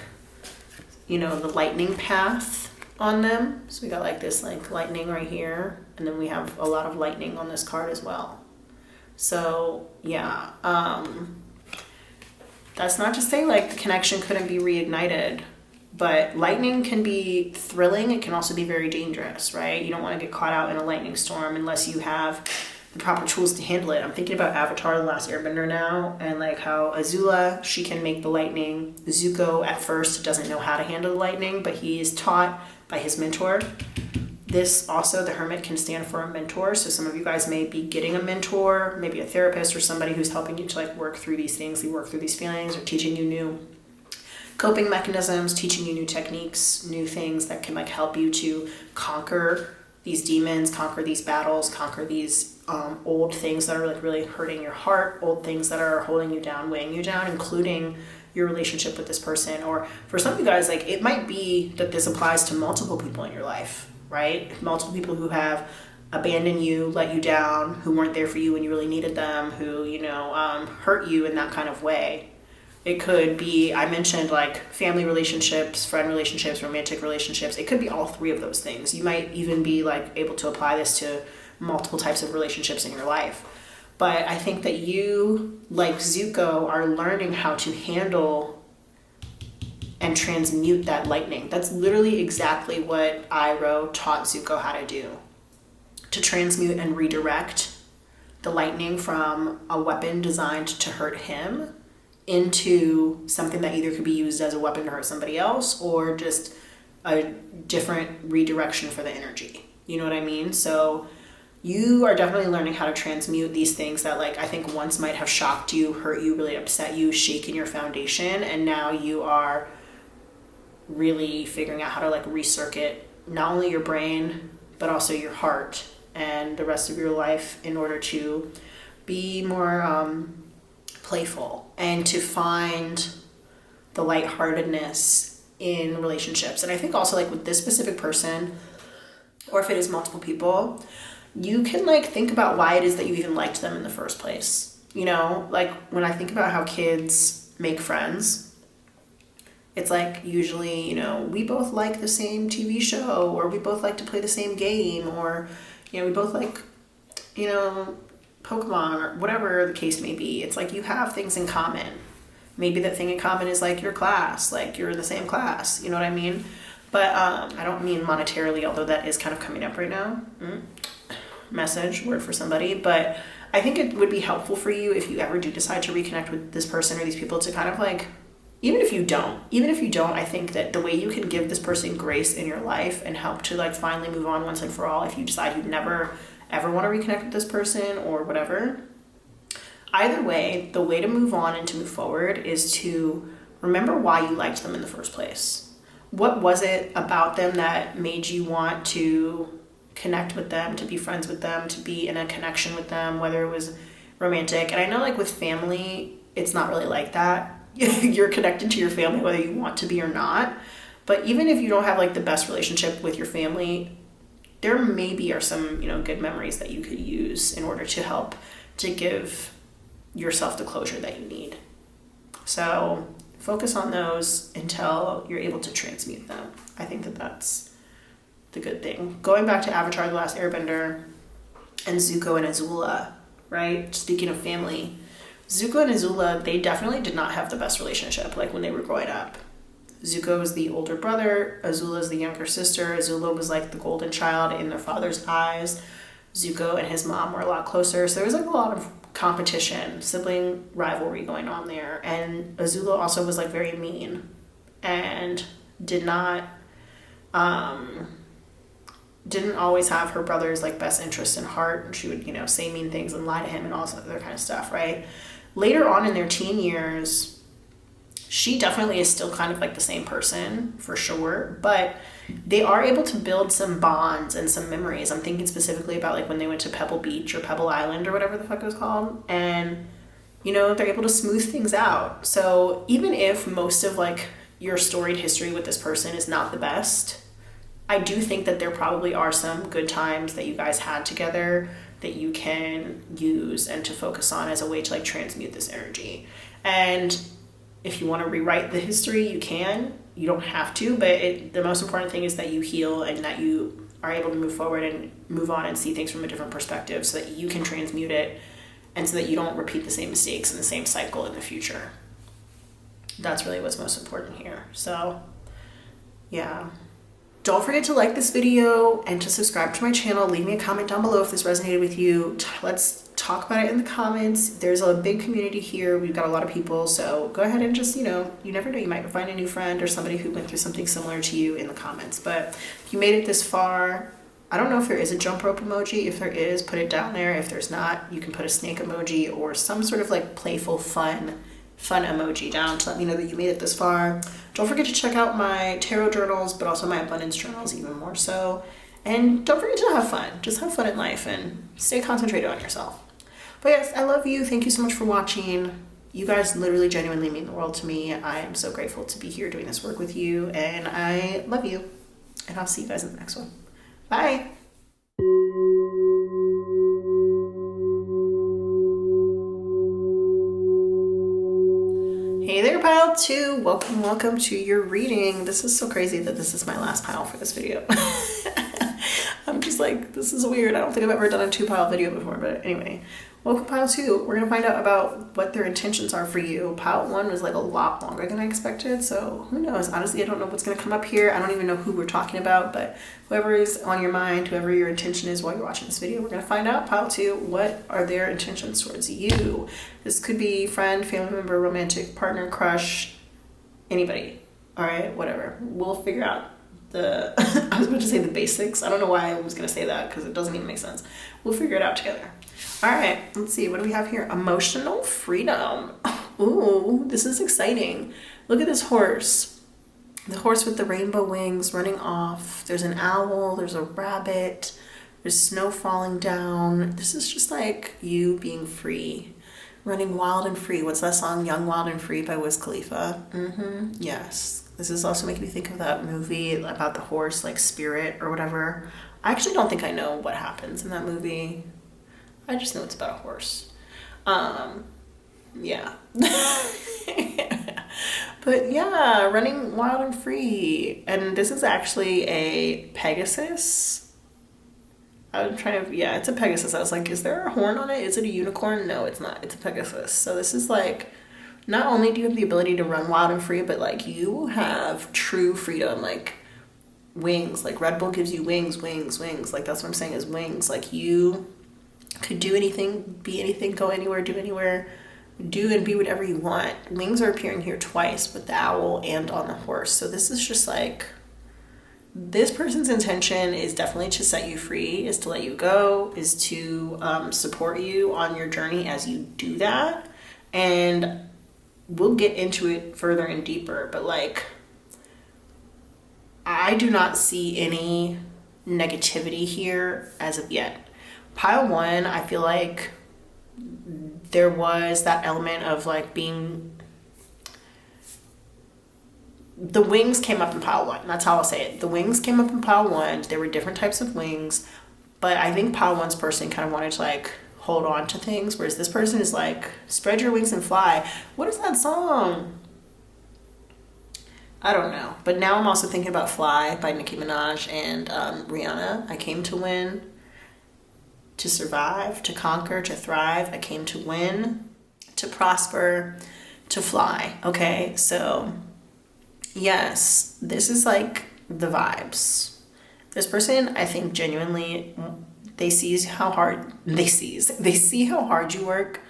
Speaker 1: you know, the lightning path on them. So we got like this like lightning right here, and then we have a lot of lightning on this card as well. So yeah, that's not to say like the connection couldn't be reignited, but lightning can be thrilling. It can also be very dangerous, right? You don't want to get caught out in a lightning storm unless you have the proper tools to handle it. I'm thinking about Avatar: The Last Airbender now, and like how Azula, she can make the lightning. Zuko at first doesn't know how to handle the lightning, but he is taught by his mentor. This also, the Hermit can stand for a mentor. So some of you guys may be getting a mentor, maybe a therapist or somebody who's helping you to like work through these things, work through these feelings, or teaching you new coping mechanisms, teaching you new techniques, new things that can like help you to conquer these demons, conquer these battles, conquer these old things that are like really hurting your heart, old things that are holding you down, weighing you down, including your relationship with this person. Or for some of you guys, like it might be that this applies to multiple people in your life, right? Multiple people who have abandoned you, let you down, who weren't there for you when you really needed them, who, you know, hurt you in that kind of way. It could be, I mentioned like family relationships, friend relationships, romantic relationships. It could be all three of those things. You might even be like able to apply this to multiple types of relationships in your life. But I think that you, like Zuko, are learning how to handle and transmute that lightning. That's literally exactly what Iroh taught Zuko how to do. To transmute and redirect the lightning from a weapon designed to hurt him into something that either could be used as a weapon to hurt somebody else, or just a different redirection for the energy. You know what I mean? So you are definitely learning how to transmute these things that like I think once might have shocked you, hurt you, really upset you, shaken your foundation, and now you are really figuring out how to like recircuit not only your brain but also your heart and the rest of your life in order to be more playful and to find the lightheartedness in relationships. And I think also like with this specific person, or if it is multiple people, you can like think about why it is that you even liked them in the first place. You know, like when I think about how kids make friends, it's like usually, you know, we both like the same TV show, or we both like to play the same game, or, you know, we both like, you know, Pokemon, or whatever the case may be. It's like you have things in common. Maybe the thing in common is like your class, like you're in the same class, you know what I mean? But I don't mean monetarily, although that is kind of coming up right now. Message, word for somebody. But I think it would be helpful for you if you ever do decide to reconnect with this person or these people to kind of like, even if you don't, I think that the way you can give this person grace in your life and help to like finally move on once and for all, if you decide you never ever want to reconnect with this person or whatever, either way, the way to move on and to move forward is to remember why you liked them in the first place. What was it about them that made you want to connect with them, to be friends with them, to be in a connection with them, whether it was romantic? And I know like with family, it's not really like that. You're connected to your family whether you want to be or not. But even if you don't have like the best relationship with your family, there maybe are some, good memories that you could use in order to help to give yourself the closure that you need. So focus on those until you're able to transmute them. I think that that's the good thing. Going back to Avatar: The Last Airbender and Zuko and Azula, right? Speaking of family, Zuko and Azula, they definitely did not have the best relationship like when they were growing up. Zuko is the older brother, Azula is the younger sister. Azula was like the golden child in their father's eyes. Zuko and his mom were a lot closer. So there was like a lot of competition, sibling rivalry going on there. And Azula also was like very mean and didn't always have her brother's like best interest in heart. And she would, say mean things and lie to him and all this other kind of stuff, right? Later on in their teen years, she definitely is still kind of like the same person for sure, but they are able to build some bonds and some memories. I'm thinking specifically about like when they went to Pebble Beach or Pebble Island or whatever the fuck it was called. And, they're able to smooth things out. So even if most of like your storied history with this person is not the best, I do think that there probably are some good times that you guys had together that you can use and to focus on as a way to like transmute this energy. And if you want to rewrite the history, you can. You don't have to, but the most important thing is that you heal and that you are able to move forward and move on and see things from a different perspective so that you can transmute it and so that you don't repeat the same mistakes in the same cycle in the future. That's really what's most important here. So, yeah. Don't forget to like this video and to subscribe to my channel. Leave me a comment down below if this resonated with you. Let's talk about it in the comments. There's a big community here. We've got a lot of people. So go ahead and just, you never know. You might find a new friend or somebody who went through something similar to you in the comments. But if you made it this far, I don't know if there is a jump rope emoji. If there is, put it down there. If there's not, you can put a snake emoji or some sort of like playful, fun emoji down to let me know that you made it this far. Don't forget to check out my tarot journals, but also my abundance journals even more so. And don't forget to have fun. Just have fun in life and stay concentrated on yourself. But yes, I love you. Thank you so much for watching. You guys literally genuinely mean the world to me. I am so grateful to be here doing this work with you, and I love you. And I'll see you guys in the next one. Bye. Hey there, pile 2. Welcome to your reading. This is so crazy that this is my last pile for this video. I'm just like, this is weird. I don't think I've ever done a 2-pile video before, but anyway. Welcome pile 2. We're gonna find out about what their intentions are for you. Pile 1 was like a lot longer than I expected, so who knows? Honestly, I don't know what's gonna come up here. I don't even know who we're talking about, but whoever is on your mind, whoever your intention is while you're watching this video, we're gonna find out, pile 2, what are their intentions towards you? This could be friend, family member, romantic partner, crush, anybody. All right, whatever. We'll figure out I was about to say the basics. I don't know why I was gonna say that because it doesn't even make sense. We'll figure it out together. All right, let's see. What do we have here? Emotional freedom. Ooh, this is exciting. Look at this horse. The horse with the rainbow wings running off. There's an owl. There's a rabbit. There's snow falling down. This is just like you being free. Running wild and free. What's that song? Young, Wild and Free by Wiz Khalifa. Yes. This is also making me think of that movie about the horse, like Spirit or whatever. I actually don't think I know what happens in that movie. I just know it's about a horse. Yeah. But yeah, running wild and free. And this is actually a Pegasus. It's a Pegasus. I was like, is there a horn on it? Is it a unicorn? No, it's not. It's a Pegasus. So this is like, not only do you have the ability to run wild and free, but like you have true freedom. Like wings. Like Red Bull gives you wings. Like that's what I'm saying is wings. Like you could do anything, be anything, go anywhere, do anywhere, do and be whatever you want. Wings are appearing here twice with the owl and on the horse. So this is just like, this person's intention is definitely to set you free, is to let you go, is to support you on your journey as you do that. And we'll get into it further and deeper, but like, I do not see any negativity here as of yet. Pile 1, I feel like there was that element of like being, the wings came up in pile 1. That's how I'll say it. The wings came up in pile 1. There were different types of wings, but I think pile 1's person kind of wanted to like hold on to things, whereas this person is like, spread your wings and fly. What is that song? I don't know. But now I'm also thinking about Fly by Nicki Minaj and Rihanna. I came to win, to survive, to conquer, to thrive. I came to win, to prosper, to fly. Okay, so yes, this is like the vibes. This person, I think genuinely, they see how hard you work.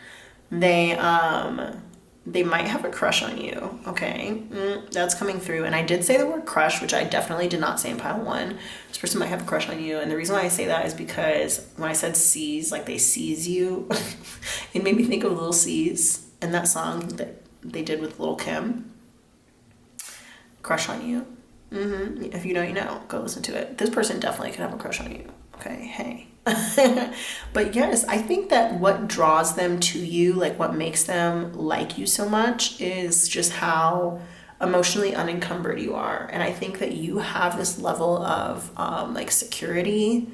Speaker 1: They might have a crush on you. Okay, that's coming through. And I did say the word crush, which I definitely did not say in pile 1. This person might have a crush on you, and the reason why I say that is because when I said sees, like they seize you, it made me think of Lil C's and that song that they did with Lil Kim. Crush on you. If you know, you know. Go listen to it. This person definitely could have a crush on you. Okay, hey. But yes, I think that what draws them to you, like what makes them like you so much, is just how emotionally unencumbered you are. And I think that you have this level of like security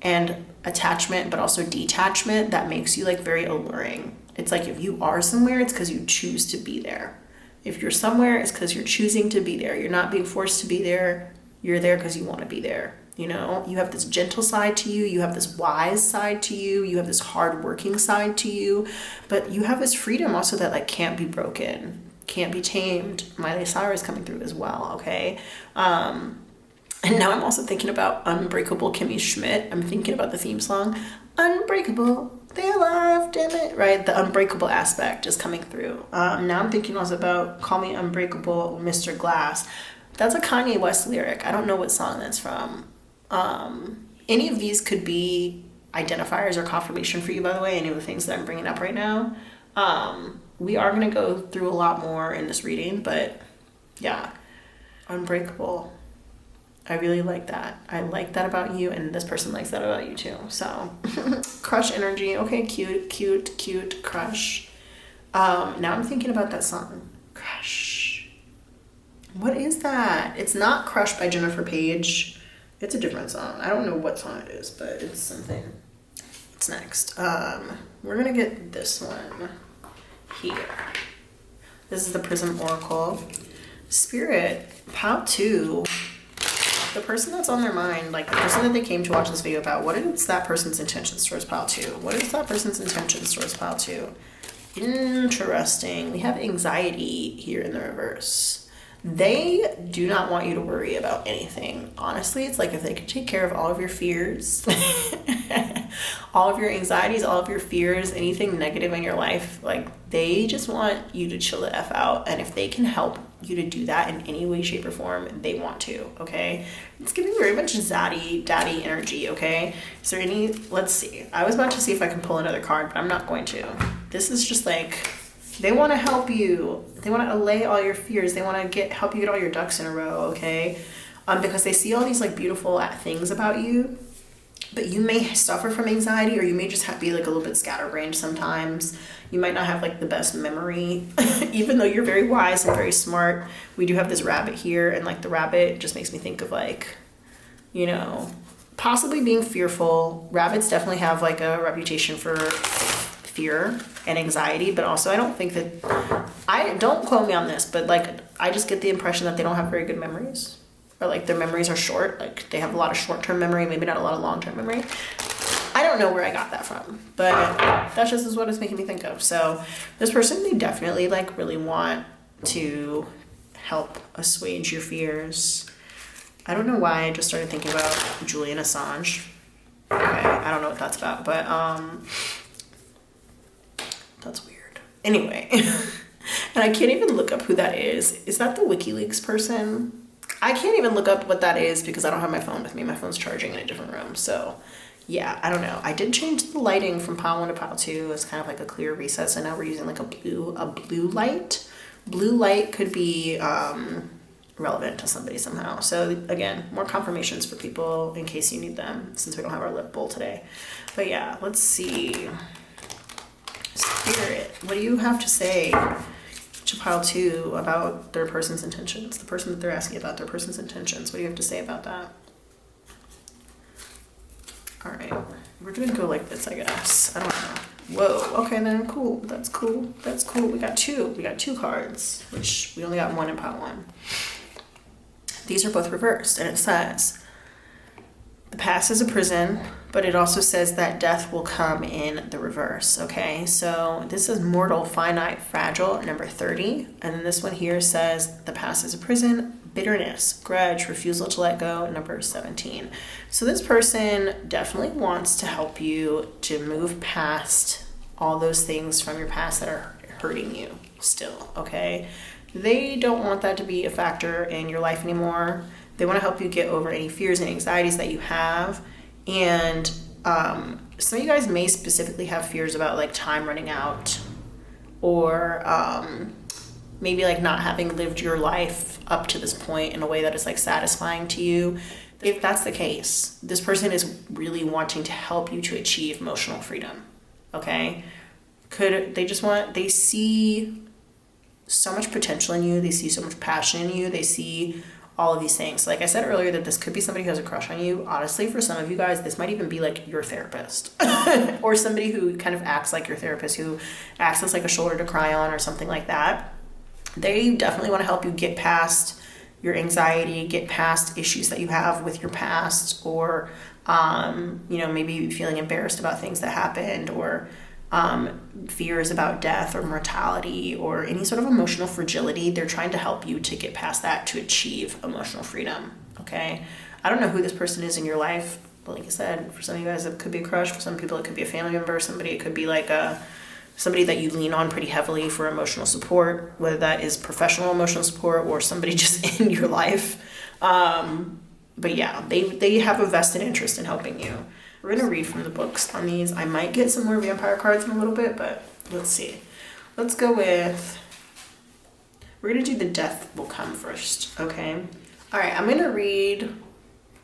Speaker 1: and attachment, but also detachment that makes you like very alluring. It's like if you are somewhere, it's because you choose to be there. If you're somewhere, it's because you're choosing to be there. You're not being forced to be there. You're there because you want to be there. You know, you have this gentle side to you. You have this wise side to you. You have this hardworking side to you. But you have this freedom also that like can't be broken, can't be tamed. Miley Cyrus coming through as well, okay? And now I'm also thinking about Unbreakable Kimmy Schmidt. I'm thinking about the theme song, Unbreakable, they're alive, damn it, right? The unbreakable aspect is coming through. Now I'm thinking also about Call Me Unbreakable, Mr. Glass. That's a Kanye West lyric. I don't know what song that's from. Any of these could be identifiers or confirmation for you, by the way, any of the things that I'm bringing up right now. We are going to go through a lot more in this reading, but yeah, Unbreakable. I really like that. I like that about you, and this person likes that about you too. So, crush energy. Okay, cute, crush. Now I'm thinking about that song, Crush. What is that? It's not Crush by Jennifer Page. It's a different song. I don't know what song it is, but it's something. It's next. We're gonna get this one here. This is the Prism Oracle. Spirit, pile 2. The person that's on their mind, like the person that they came to watch this video about, what is that person's intentions towards pile 2? What is that person's intentions towards pile 2? Interesting. We have anxiety here in the reverse. They do not want you to worry about anything. Honestly, it's like if they could take care of all of your fears, all of your anxieties, all of your fears, anything negative in your life, like they just want you to chill the F out. And if they can help you to do that in any way, shape, or form, they want to, okay? It's giving very much daddy energy, okay? Is there any, let's see. I was about to see if I can pull another card, but I'm not going to. This is just like, they want to help you. They want to allay all your fears. They want to help you get all your ducks in a row, okay? Because they see all these like beautiful things about you, but you may suffer from anxiety, or you may just be like a little bit scatterbrained sometimes. You might not have like the best memory, even though you're very wise and very smart. We do have this rabbit here, and like the rabbit just makes me think of like, you know, possibly being fearful. Rabbits definitely have like a reputation for fear and anxiety, but also I don't think that, I don't quote me on this, but like I just get the impression that they don't have very good memories, or like their memories are short. Like they have a lot of short-term memory, maybe not a lot of long-term memory. I don't know where I got that from, but that just is what it's making me think of. So this person, they definitely like really want to help assuage your fears. I don't know why I just started thinking about Julian Assange. Okay, I don't know what that's about, but that's weird. Anyway, and I can't even look up who that is. Is that the WikiLeaks person? I can't even look up what that is because I don't have my phone with me. My phone's charging in a different room. So yeah, I don't know. I did change the lighting from pile 1 to pile 2. It's kind of like a clear reset. So now we're using like a blue light. Blue light could be relevant to somebody somehow. So again, more confirmations for people in case you need them, since we don't have our lip bowl today. But yeah, let's see. Spirit, what do you have to say to pile 2 about their person's intentions? The person that they're asking about, their person's intentions. What do you have to say about that? All right, we're gonna go like this, I guess. I don't know. Whoa, okay then, cool. That's cool. That's cool. We got 2 cards, which we only got 1 in pile 1. These are both reversed, and it says, the past is a prison, but it also says that death will come in the reverse, okay? So this is mortal, finite, fragile, number 30. And then this one here says the past is a prison, bitterness, grudge, refusal to let go, number 17. So this person definitely wants to help you to move past all those things from your past that are hurting you still, okay? They don't want that to be a factor in your life anymore. They want to help you get over any fears and anxieties that you have. And some of you guys may specifically have fears about like time running out, or maybe like not having lived your life up to this point in a way that is like satisfying to you. If that's the case, this person is really wanting to help you to achieve emotional freedom, okay? They see so much potential in you. They see so much passion in you. They see all of these things. Like I said earlier, that this could be somebody who has a crush on you. Honestly, for some of you guys, this might even be like your therapist or somebody who kind of acts like your therapist, who acts as like a shoulder to cry on or something like that. They definitely want to help you get past your anxiety, get past issues that you have with your past, or, maybe feeling embarrassed about things that happened, or fears about death or mortality or any sort of emotional fragility. They're trying to help you to get past that to achieve emotional freedom, okay? I don't know who this person is in your life, but like I said, for some of you guys, it could be a crush. For some people, it could be a family member. It could be like somebody that you lean on pretty heavily for emotional support, whether that is professional emotional support or somebody just in your life. But yeah, they have a vested interest in helping you. We're going to read from the books on these. I might get some more vampire cards in a little bit, but let's see. Let's go with, we're going to do the death will come first, okay? All right, I'm going to read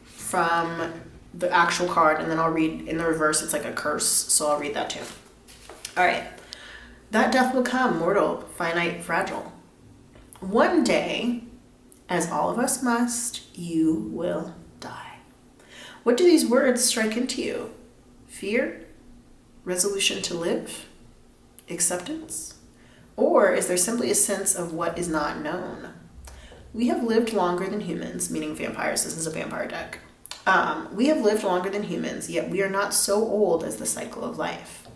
Speaker 1: from the actual card, and then I'll read in the reverse. It's like a curse, so I'll read that too. All right. That death will come, mortal, finite, fragile. One day, as all of us must, you will die. What do these words strike into you? Fear? Resolution to live? Acceptance? Or is there simply a sense of what is not known? We have lived longer than humans, meaning vampires. This is a vampire deck. We have lived longer than humans, yet we are not so old as the cycle of life.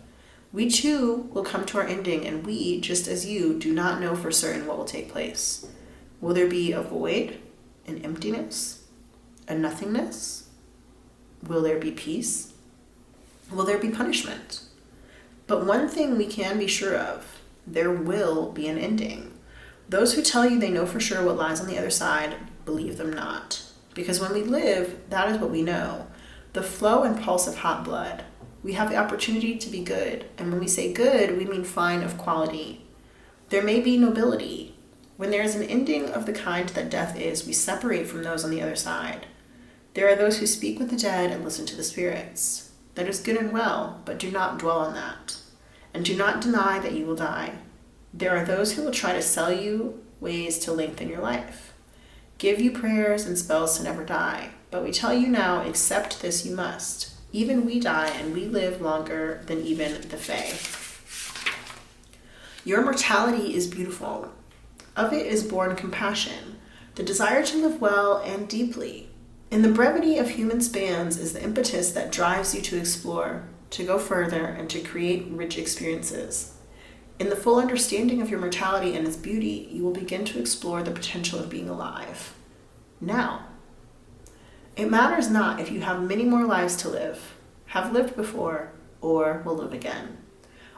Speaker 1: We too will come to our ending, and we, just as you, do not know for certain what will take place. Will there be a void, an emptiness, a nothingness? Will there be peace? Will there be punishment? But one thing we can be sure of, there will be an ending. Those who tell you they know for sure what lies on the other side, believe them not. Because when we live, that is what we know. The flow and pulse of hot blood. We have the opportunity to be good. And when we say good, we mean fine of quality. There may be nobility. When there is an ending of the kind that death is, we separate from those on the other side. There are those who speak with the dead and listen to the spirits. That is good and well, but do not dwell on that. And do not deny that you will die. There are those who will try to sell you ways to lengthen your life, give you prayers and spells to never die. But we tell you now, accept this you must. Even we die, and we live longer than even the Fae. Your mortality is beautiful. Of it is born compassion, the desire to live well and deeply. In the brevity of human spans is the impetus that drives you to explore, to go further, and to create rich experiences. In the full understanding of your mortality and its beauty, you will begin to explore the potential of being alive. Now, It matters not if you have many more lives to live, have lived before, or will live again.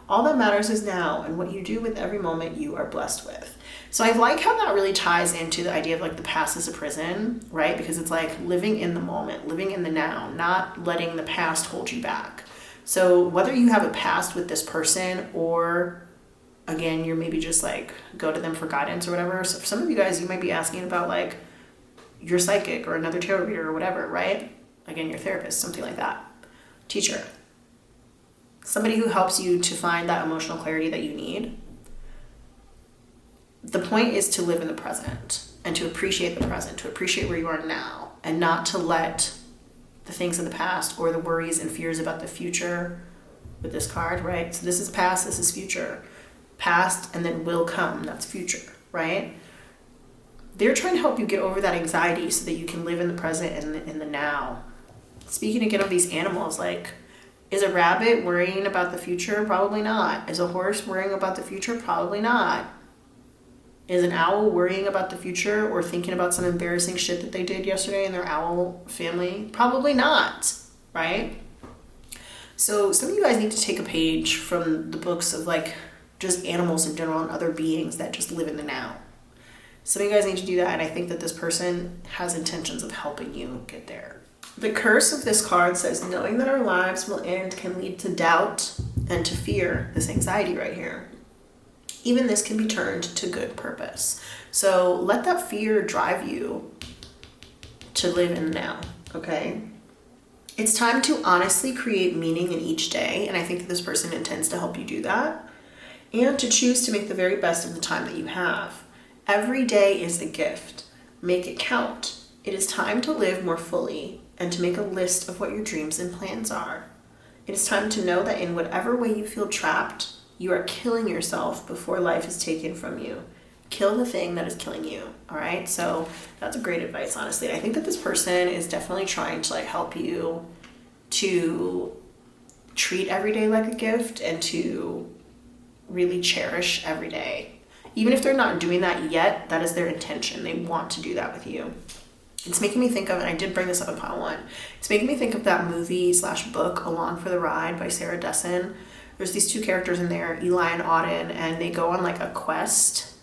Speaker 1: All that matters is now and what you do with every moment you are blessed with. So I like how that really ties into the idea of like the past is a prison, right? Because it's like living in the moment, living in the now, not letting the past hold you back. So whether you have a past with this person or again, you're maybe just like go to them for guidance or whatever. So for some of you guys, you might be asking about like your psychic or another tarot reader or whatever, right? Again, your therapist, something like that. Teacher. Somebody who helps you to find that emotional clarity that you need. The point is to live in the present and to appreciate the present, to appreciate where you are now, and not to let the things in the past or the worries and fears about the future with this card, right? So this is past, this is future. Past and then will come, that's future, right? They're trying to help you get over that anxiety so that you can live in the present and in the now. Speaking again of these animals, like, is a rabbit worrying about the future? Probably not. Is a horse worrying about the future? Probably not. Is an owl worrying about the future or thinking about some embarrassing shit that they did yesterday in their owl family? Probably not, right? So some of you guys need to take a page from the books of like just animals in general and other beings that just live in the now. Some of you guys need to do that, and I think that this person has intentions of helping you get there. The curse of this card says, knowing that our lives will end can lead to doubt and to fear, this anxiety right here. Even this can be turned to good purpose. So let that fear drive you to live in the now, okay? It's time to honestly create meaning in each day, and I think that this person intends to help you do that, and to choose to make the very best of the time that you have. Every day is a gift. Make it count. It is time to live more fully and to make a list of what your dreams and plans are. It is time to know that in whatever way you feel trapped, you are killing yourself before life is taken from you. Kill the thing that is killing you, all right? So that's a great advice, honestly. I think that this person is definitely trying to like help you to treat every day like a gift and to really cherish every day. Even if they're not doing that yet, that is their intention. They want to do that with you. It's making me think of, and I did bring this up in pile one, it's making me think of that movie/book, Along for the Ride by Sarah Dessen. There's these two characters in there, Eli and Auden, and they go on like a quest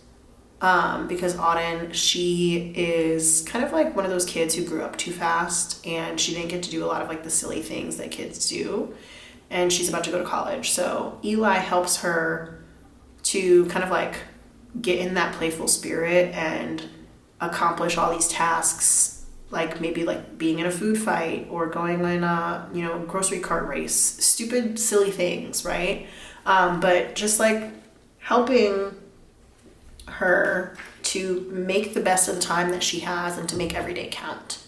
Speaker 1: because Auden, she is kind of like one of those kids who grew up too fast and she didn't get to do a lot of like the silly things that kids do. And she's about to go to college. So Eli helps her to kind of like get in that playful spirit and accomplish all these tasks, like maybe like being in a food fight or going in a, grocery cart race, stupid, silly things, right? But just like helping her to make the best of the time that she has and to make every day count.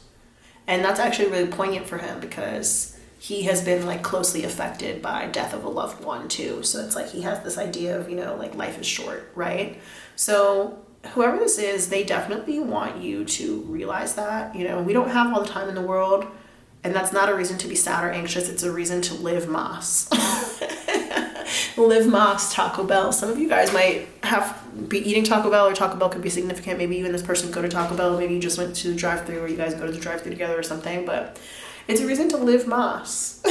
Speaker 1: And that's actually really poignant for him because he has been like closely affected by death of a loved one too. So it's like he has this idea of, like life is short, right? So whoever this is, they definitely want you to realize that, we don't have all the time in the world, and that's not a reason to be sad or anxious. It's a reason to live Moss. Live Moss Taco Bell. Some of you guys might be eating Taco Bell, or Taco Bell could be significant. Maybe you and this person go to Taco Bell. Maybe you just went to the drive-thru, or you guys go to the drive-thru together or something, but it's a reason to live Moss.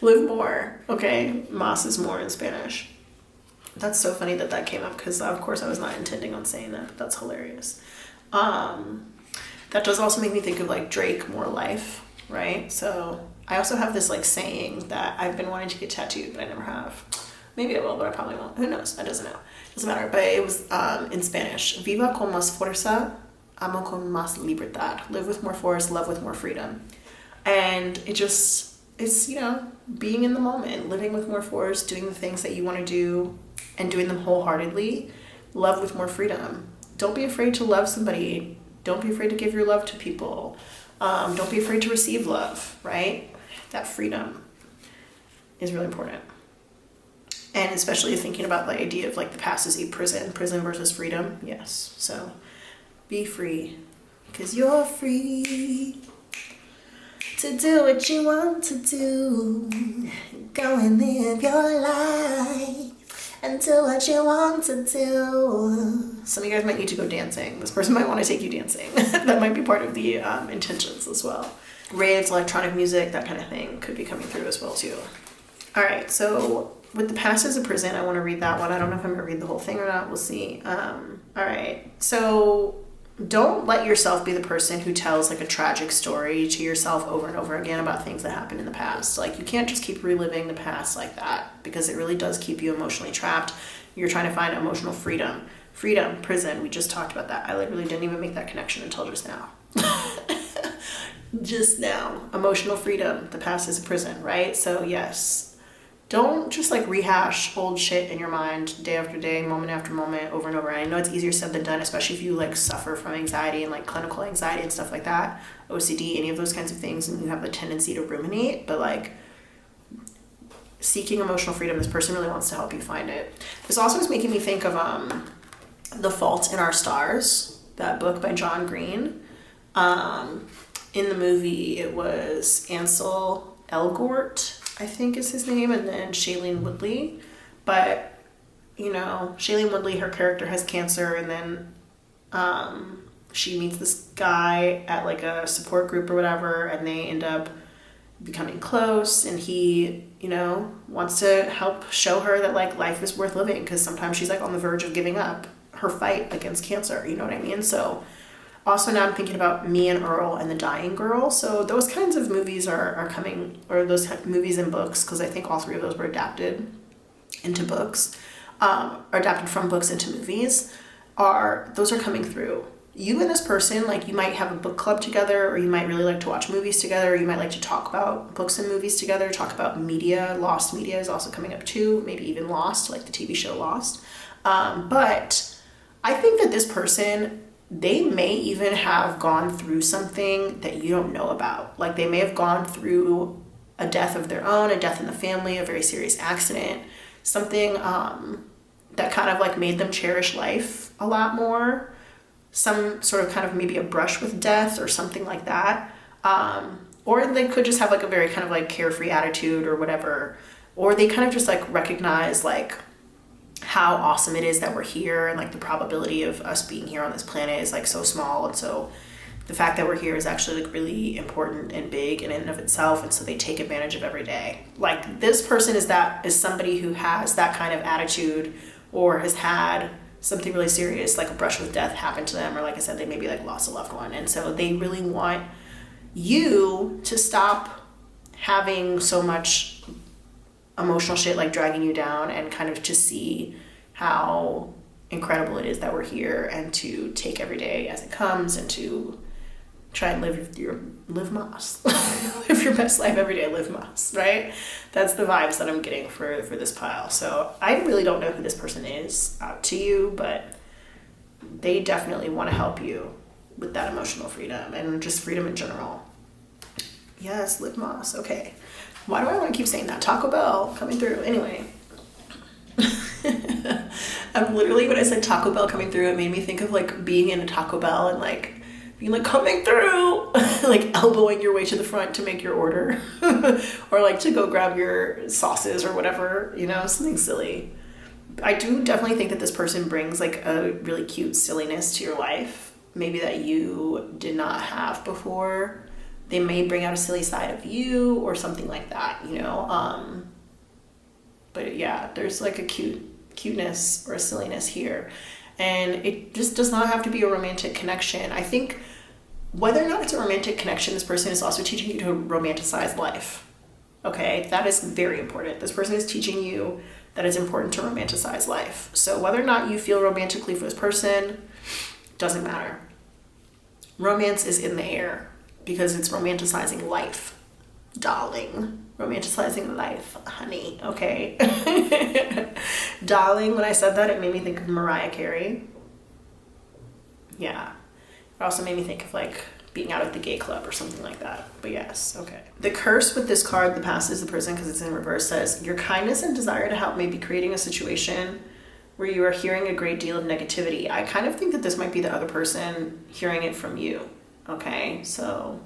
Speaker 1: Live more, okay? Moss is more in Spanish. That's so funny that came up because, of course, I was not intending on saying that, but that's hilarious. That does also make me think of, like, Drake, More Life, right? So I also have this, like, saying that I've been wanting to get tattooed, but I never have. Maybe I will, but I probably won't. Who knows? I doesn't know. Doesn't matter. But it was in Spanish. Viva con más fuerza, amo con más libertad. Live with more force, love with more freedom. And it's, being in the moment, living with more force, doing the things that you want to do, and doing them wholeheartedly. Love with more freedom. Don't be afraid to love somebody. Don't be afraid to give your love to people. Don't be afraid to receive love, right? That freedom is really important. And especially thinking about the idea of like the past is a prison versus freedom. Yes. So be free because you're free to do what you want to do. Go and live your life and do what you want to do. Some of you guys might need to go dancing. This person might want to take you dancing. That might be part of the intentions as well. Raves, electronic music, that kind of thing could be coming through as well too. All right, so with the past as a prison, I want to read that one. I don't know if I'm going to read the whole thing or not. We'll see. All right, so don't let yourself be the person who tells like a tragic story to yourself over and over again about things that happened in the past. Like, you can't just keep reliving the past like that, because it really does keep you emotionally trapped. You're trying to find emotional freedom. Freedom, prison, we just talked about that. I literally didn't even make that connection until just now. Just now. Emotional freedom, the past is a prison, right? So yes. Don't just like rehash old shit in your mind day after day, moment after moment, over and over. And I know it's easier said than done, especially if you like suffer from anxiety and like clinical anxiety and stuff like that, OCD, any of those kinds of things, and you have the tendency to ruminate. But like, seeking emotional freedom, this person really wants to help you find it. This also is making me think of The Fault in Our Stars, that book by John Green. In the movie, it was Ansel Elgort, I think is his name, and then Shailene Woodley. But, you know, Shailene Woodley, her character has cancer, and then she meets this guy at like a support group or whatever, and they end up becoming close, and he, you know, wants to help show her that like life is worth living, because sometimes she's like on the verge of giving up her fight against cancer, you know what I mean? So also now I'm thinking about Me and Earl and The Dying Girl. So those kinds of movies are coming, or those movies and books, because I think all three of those were adapted into books, or adapted from books into movies, those are coming through. You and this person, like, you might have a book club together, or you might really like to watch movies together, or you might like to talk about books and movies together, talk about media. Lost media is also coming up too, maybe even Lost, like the TV show Lost. But I think that this person, they may even have gone through something that you don't know about. Like, they may have gone through a death of their own, a death in the family, a very serious accident, something that kind of like made them cherish life a lot more. Some sort of kind of maybe a brush with death or something like that. Or they could just have like a very kind of like carefree attitude or whatever. Or they kind of just like recognize like how awesome it is that we're here, and like the probability of us being here on this planet is like so small, and so the fact that we're here is actually like really important and big in and of itself, and so they take advantage of every day. Like, this person is somebody who has that kind of attitude, or has had something really serious like a brush with death happen to them, or like I said, they maybe like lost a loved one, and so they really want you to stop having so much emotional shit like dragging you down, and kind of to see how incredible it is that we're here, and to take every day as it comes, and to try and live Moss. Live your best life every day, live Moss, right? That's the vibes that I'm getting for this pile. So I really don't know who this person is to you, but they definitely want to help you with that emotional freedom, and just freedom in general. Yes, live Moss. Okay. Why do I want to keep saying that? Taco Bell coming through. Anyway. I'm literally, when I said Taco Bell coming through, it made me think of like being in a Taco Bell and like being like, coming through, like elbowing your way to the front to make your order, or like to go grab your sauces or whatever, you know, something silly. I do definitely think that this person brings like a really cute silliness to your life, maybe that you did not have before. They may bring out a silly side of you or something like that, you know. But yeah, there's like a cuteness or a silliness here. And it just does not have to be a romantic connection. I think whether or not it's a romantic connection, this person is also teaching you to romanticize life. Okay, that is very important. This person is teaching you that it's important to romanticize life. So whether or not you feel romantically for this person, doesn't matter. Romance is in the air, because it's romanticizing life, darling. Romanticizing life, honey, okay? Darling, when I said that, it made me think of Mariah Carey. Yeah. It also made me think of like being out at the gay club or something like that. But yes, okay. The curse with this card, the past is the prison, because it's in reverse, says, your kindness and desire to help may be creating a situation where you are hearing a great deal of negativity. I kind of think that this might be the other person hearing it from you. Okay, so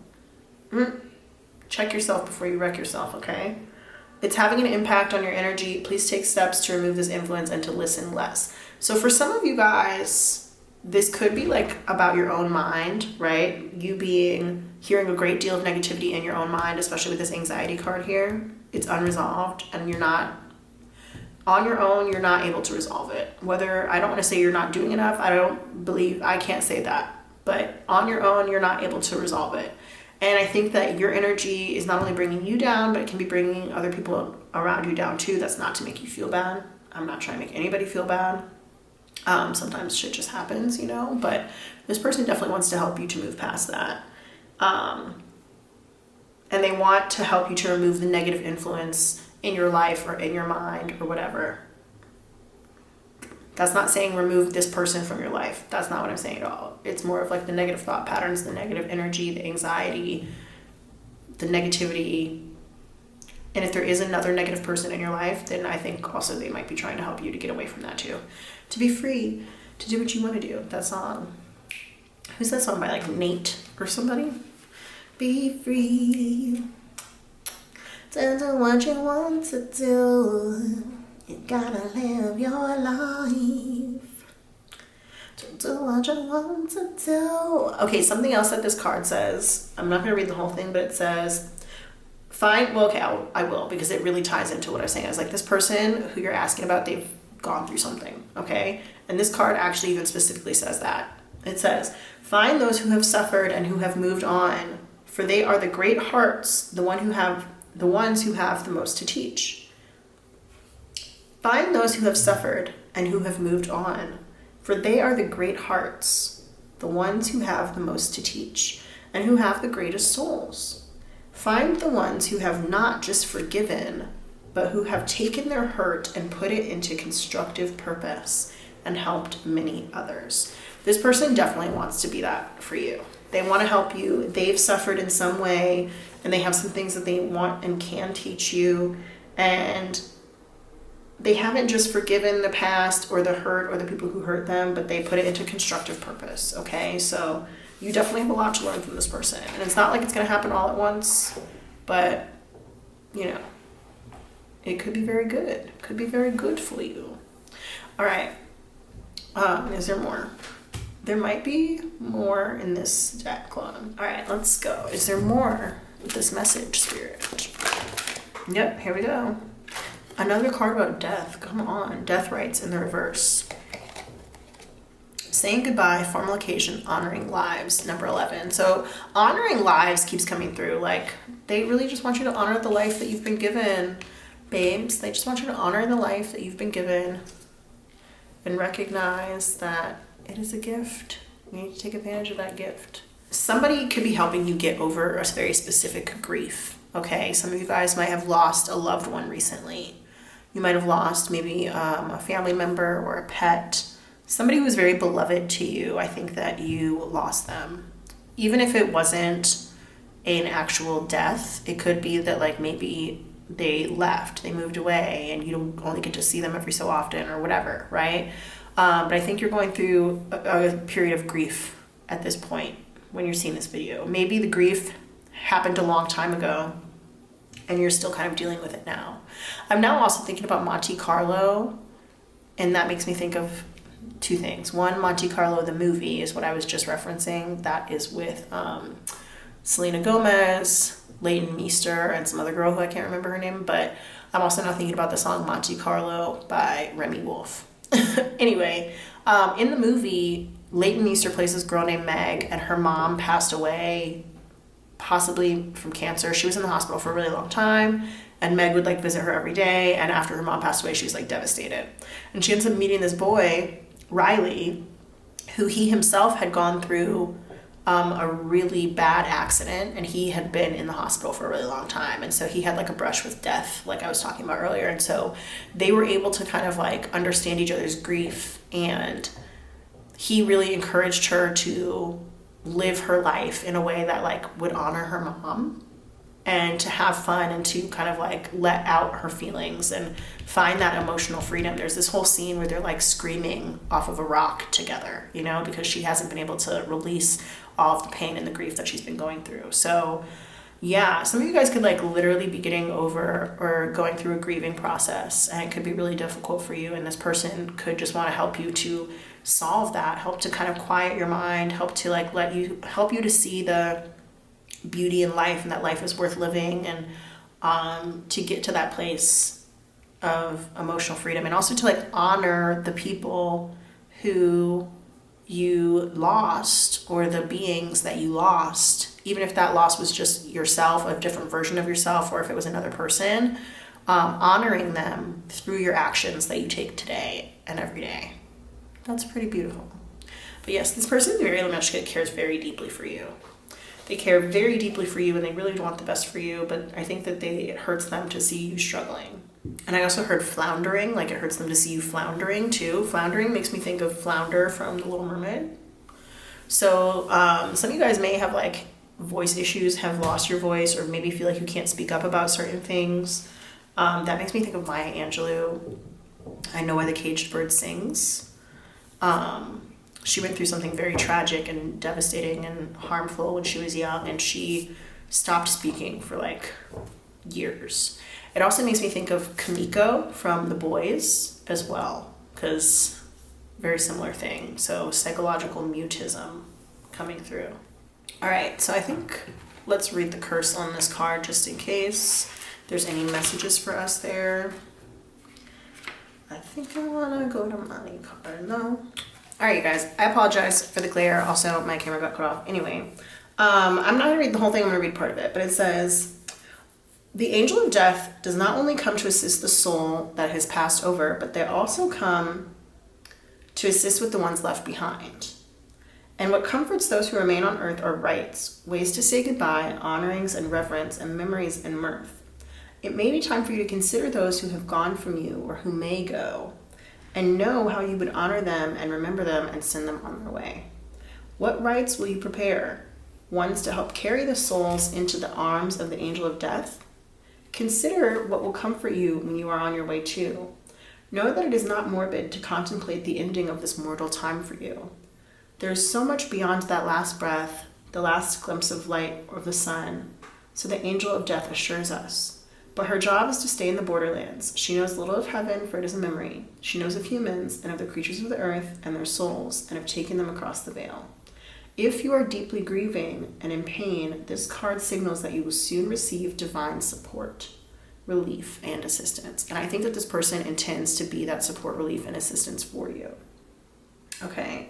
Speaker 1: check yourself before you wreck yourself, okay? It's having an impact on your energy. Please take steps to remove this influence and to listen less. So for some of you guys, this could be like about your own mind, right? You hearing a great deal of negativity in your own mind, especially with this anxiety card here. It's unresolved and you're not, on your own, you're not able to resolve it. Whether, I don't want to say you're not doing enough. I can't say that. But on your own, you're not able to resolve it. And I think that your energy is not only bringing you down, but it can be bringing other people around you down too. That's not to make you feel bad. I'm not trying to make anybody feel bad. Sometimes shit just happens, you know, but this person definitely wants to help you to move past that. And they want to help you to remove the negative influence in your life or in your mind or whatever. That's not saying remove this person from your life. That's not what I'm saying at all. It's more of like the negative thought patterns, the negative energy, the anxiety, the negativity. And if there is another negative person in your life, then I think also they might be trying to help you to get away from that too. To be free, to do what you want to do. That song. Who's that song by, like Nate or somebody? Be free. To do what you want to do. You gotta live your life. To do what you want to do. Okay, something else that this card says. I'm not gonna read the whole thing, but it says, I will, because it really ties into what I was saying. I was like, this person who you're asking about, they've gone through something, okay? And this card actually even specifically says that. It says, find those who have suffered and who have moved on, for they are the great hearts, the ones who have the most to teach. Find those who have suffered and who have moved on, for they are the great hearts, the ones who have the most to teach, and who have the greatest souls. Find the ones who have not just forgiven, but who have taken their hurt and put it into constructive purpose and helped many others. This person definitely wants to be that for you. They want to help you. They've suffered in some way, and they have some things that they want and can teach you, and they haven't just forgiven the past or the hurt or the people who hurt them, but they put it into constructive purpose, okay? So you definitely have a lot to learn from this person. And it's not like it's going to happen all at once, but, you know, it could be very good. It could be very good for you. All right. Is there more? There might be more in this deck, Claude. All right, let's go. Is there more with this message, Spirit? Yep, here we go. Another card about death. Come on. Death rites in the reverse. Saying goodbye, formal occasion, honoring lives, number 11. So honoring lives keeps coming through. Like, they really just want you to honor the life that you've been given, babes. They just want you to honor the life that you've been given and recognize that it is a gift. You need to take advantage of that gift. Somebody could be helping you get over a very specific grief. Okay, some of you guys might have lost a loved one recently. You might have lost maybe a family member or a pet, somebody who was very beloved to you. I think that you lost them. Even if it wasn't an actual death, it could be that like maybe they left, they moved away, and you don't only get to see them every so often or whatever, right? But I think you're going through a period of grief at this point when you're seeing this video. Maybe the grief happened a long time ago, and you're still kind of dealing with it now. I'm now also thinking about Monte Carlo, and that makes me think of two things. One, Monte Carlo, the movie, is what I was just referencing. That is with Selena Gomez, Leighton Meester, and some other girl who I can't remember her name, but I'm also now thinking about the song Monte Carlo by Remy Wolf. Anyway, in the movie, Leighton Meester plays this girl named Meg, and her mom passed away possibly from cancer. She was in the hospital for a really long time, and Meg would like visit her every day, and after her mom passed away, she was like devastated. And she ends up meeting this boy, Riley, who he himself had gone through a really bad accident, and he had been in the hospital for a really long time, and so he had like a brush with death, like I was talking about earlier. And so they were able to kind of like understand each other's grief, and he really encouraged her to live her life in a way that like would honor her mom, and to have fun, and to kind of like let out her feelings and find that emotional freedom. There's this whole scene where they're like screaming off of a rock together, you know, because she hasn't been able to release all of the pain and the grief that she's been going through. So Yeah, some of you guys could like literally be getting over or going through a grieving process, and it could be really difficult for you, and this person could just want to help you to solve that, help to kind of quiet your mind, help to like help you to see the beauty in life and that life is worth living, and to get to that place of emotional freedom, and also to like honor the people who you lost or the beings that you lost, even if that loss was just yourself, a different version of yourself, or if it was another person, honoring them through your actions that you take today and every day. That's pretty beautiful. But yes, this person very much cares very deeply for you. They care very deeply for you, and they really want the best for you, but I think that it hurts them to see you struggling. And I also heard floundering, like it hurts them to see you floundering too. Floundering makes me think of Flounder from The Little Mermaid. So some of you guys may have like voice issues, have lost your voice, or maybe feel like you can't speak up about certain things. That makes me think of Maya Angelou. I Know Why the Caged Bird Sings. She went through something very tragic and devastating and harmful when she was young, and she stopped speaking for like years. It also makes me think of Kamiko from The Boys as well, because very similar thing. So psychological mutism coming through. All right, so I think let's read the curse on this card just in case there's any messages for us there. I think I want to go to money card, no. All right, you guys, I apologize for the glare. Also, my camera got cut off. Anyway, I'm not going to read the whole thing. I'm going to read part of it, but it says, the angel of death does not only come to assist the soul that has passed over, but they also come to assist with the ones left behind. And what comforts those who remain on earth are rites, ways to say goodbye, honorings and reverence, and memories and mirth. It may be time for you to consider those who have gone from you or who may go, and know how you would honor them and remember them and send them on their way. What rites will you prepare? Ones to help carry the souls into the arms of the angel of death? Consider what will comfort you when you are on your way too. Know that it is not morbid to contemplate the ending of this mortal time for you. There is so much beyond that last breath, the last glimpse of light of the sun, so the angel of death assures us. But her job is to stay in the borderlands. She knows little of heaven, for it is a memory. She knows of humans and of the creatures of the earth and their souls, and have taken them across the veil. If you are deeply grieving and in pain, this card signals that you will soon receive divine support, relief, and assistance. And I think that this person intends to be that support, relief, and assistance for you. Okay.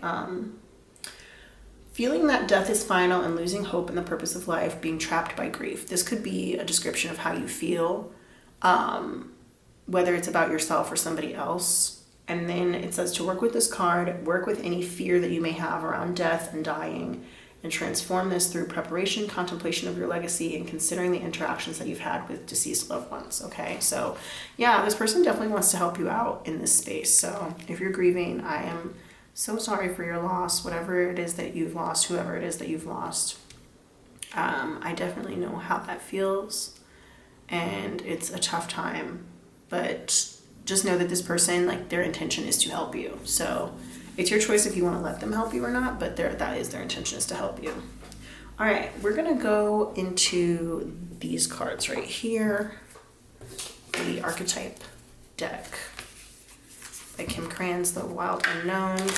Speaker 1: Feeling that death is final and losing hope in the purpose of life, being trapped by grief. This could be a description of how you feel, whether it's about yourself or somebody else. And then it says to work with this card, work with any fear that you may have around death and dying, and transform this through preparation, contemplation of your legacy, and considering the interactions that you've had with deceased loved ones. Okay, so yeah, this person definitely wants to help you out in this space. So if you're grieving, I am so sorry for your loss, whatever it is that you've lost, whoever it is that you've lost. I definitely know how that feels, and it's a tough time, but just know that this person, like, their intention is to help you. So it's your choice if you want to let them help you or not, but that is their intention, is to help you. All right, we're going to go into these cards right here. The Archetype deck by Kim Kranz, The Wild Unknown.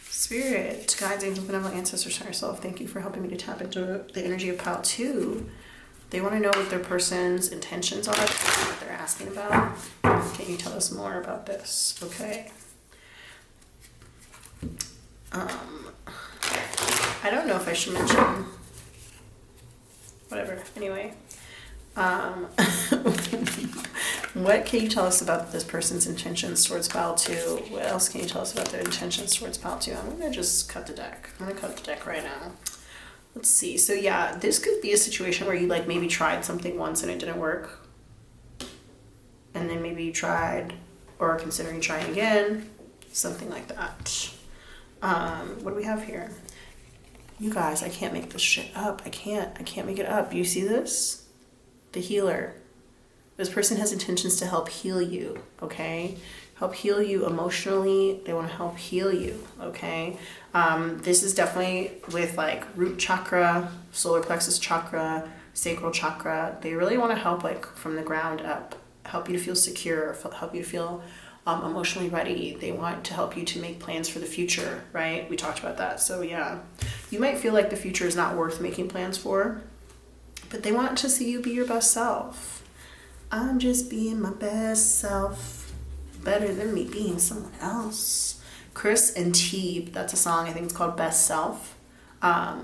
Speaker 1: Spirit, guides, angels, benevolent ancestors, higher self, thank you for helping me to tap into the energy of pile 2. They want to know what their person's intentions are, what they're asking about. Can you tell us more about this? Okay. I don't know if I should mention, whatever, anyway. What can you tell us about this person's intentions towards pile 2? What else can you tell us about their intentions towards pile 2? I'm going to just cut the deck. I'm going to cut the deck right now. Let's see. So yeah, this could be a situation where you like maybe tried something once and it didn't work. And then maybe you tried or are considering trying again. Something like that. What do we have here? You guys, I can't make this shit up. I can't make it up. You see this? The healer. This person has intentions to help heal you, okay? Help heal you emotionally. They want to help heal you, okay? This is definitely with like root chakra, solar plexus chakra, sacral chakra. They really want to help like from the ground up, help you to feel secure, help you to feel emotionally ready. They want to help you to make plans for the future, right? We talked about that. So yeah, you might feel like the future is not worth making plans for, but they want to see you be your best self. I'm just being my best self, better than me being someone else. Chris and T, that's a song, I think it's called Best Self.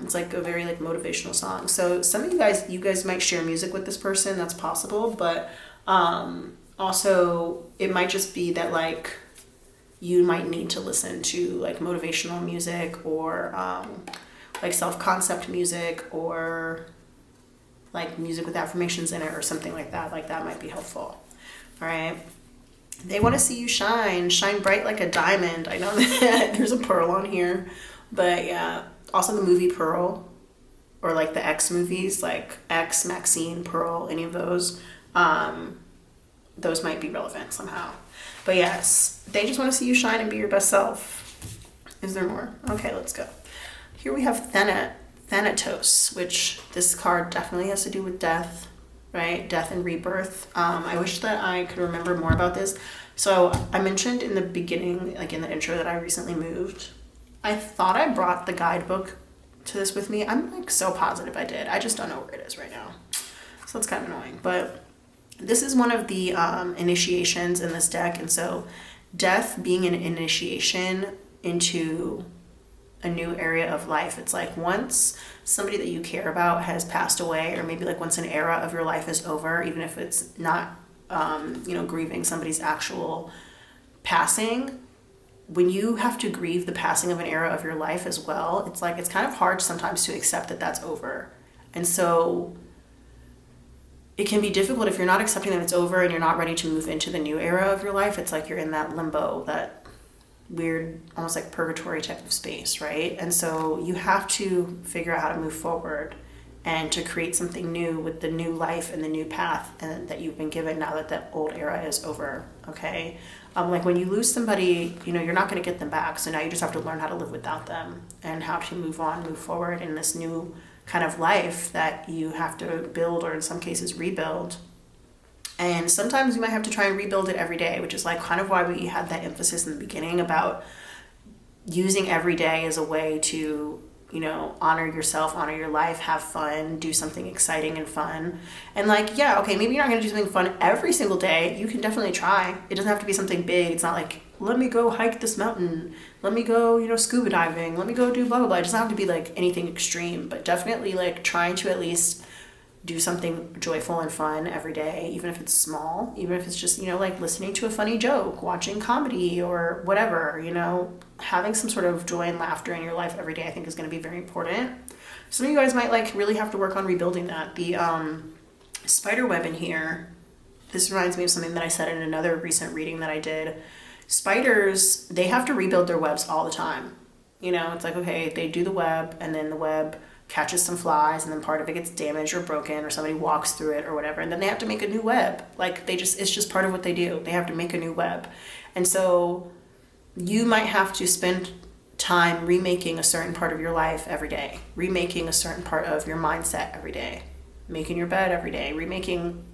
Speaker 1: It's like a very like motivational song. So some of you guys might share music with this person, that's possible, but also it might just be that like you might need to listen to like motivational music or like self-concept music or like music with affirmations in it or something like that. Like that might be helpful. All right. They want to see you shine bright like a diamond. I know that there's a pearl on here, but yeah. Also the movie Pearl, or like the X movies, like X, Maxine, Pearl, any of those might be relevant somehow. But yes, they just want to see you shine and be your best self. Is there more? Okay, let's go. Here we have Thanatos, which this card definitely has to do with death, right? Death and rebirth. I wish that I could remember more about this. So I mentioned in the beginning, like in the intro, that I recently moved. I thought I brought the guidebook to this with me. I'm like so positive I did. I just don't know where it is right now. So it's kind of annoying. But this is one of the initiations in this deck. And so death being an initiation into a new area of life. It's like once somebody that you care about has passed away, or maybe like once an era of your life is over, even if it's not, grieving somebody's actual passing, when you have to grieve the passing of an era of your life as well, it's like, it's kind of hard sometimes to accept that that's over. And so it can be difficult if you're not accepting that it's over and you're not ready to move into the new era of your life. It's like you're in that limbo, that weird, almost like purgatory type of space, right? And so you have to figure out how to move forward and to create something new with the new life and the new path and that you've been given now that that old era is over, okay? Like when you lose somebody, you're not going to get them back. So now you just have to learn how to live without them and how to move forward in this new kind of life that you have to build, or in some cases rebuild. And sometimes you might have to try and rebuild it every day, which is like kind of why we had that emphasis in the beginning about using every day as a way to, honor yourself, honor your life, have fun, do something exciting and fun. And like, yeah, okay, maybe you're not going to do something fun every single day. You can definitely try. It doesn't have to be something big. It's not like, let me go hike this mountain. Let me go, scuba diving. Let me go do blah, blah, blah. It doesn't have to be like anything extreme, but definitely like trying to at least do something joyful and fun every day, even if it's small, even if it's just, like listening to a funny joke, watching comedy or whatever, having some sort of joy and laughter in your life every day, I think is going to be very important. Some of you guys might like really have to work on rebuilding that. The spider web in here, this reminds me of something that I said in another recent reading that I did. Spiders, they have to rebuild their webs all the time. It's like, okay, they do the web and then the web catches some flies and then part of it gets damaged or broken or somebody walks through it or whatever, and then they have to make a new web. Like it's just part of what they do. They have to make a new web. And so you might have to spend time remaking a certain part of your life every day, remaking a certain part of your mindset every day, making your bed every day, making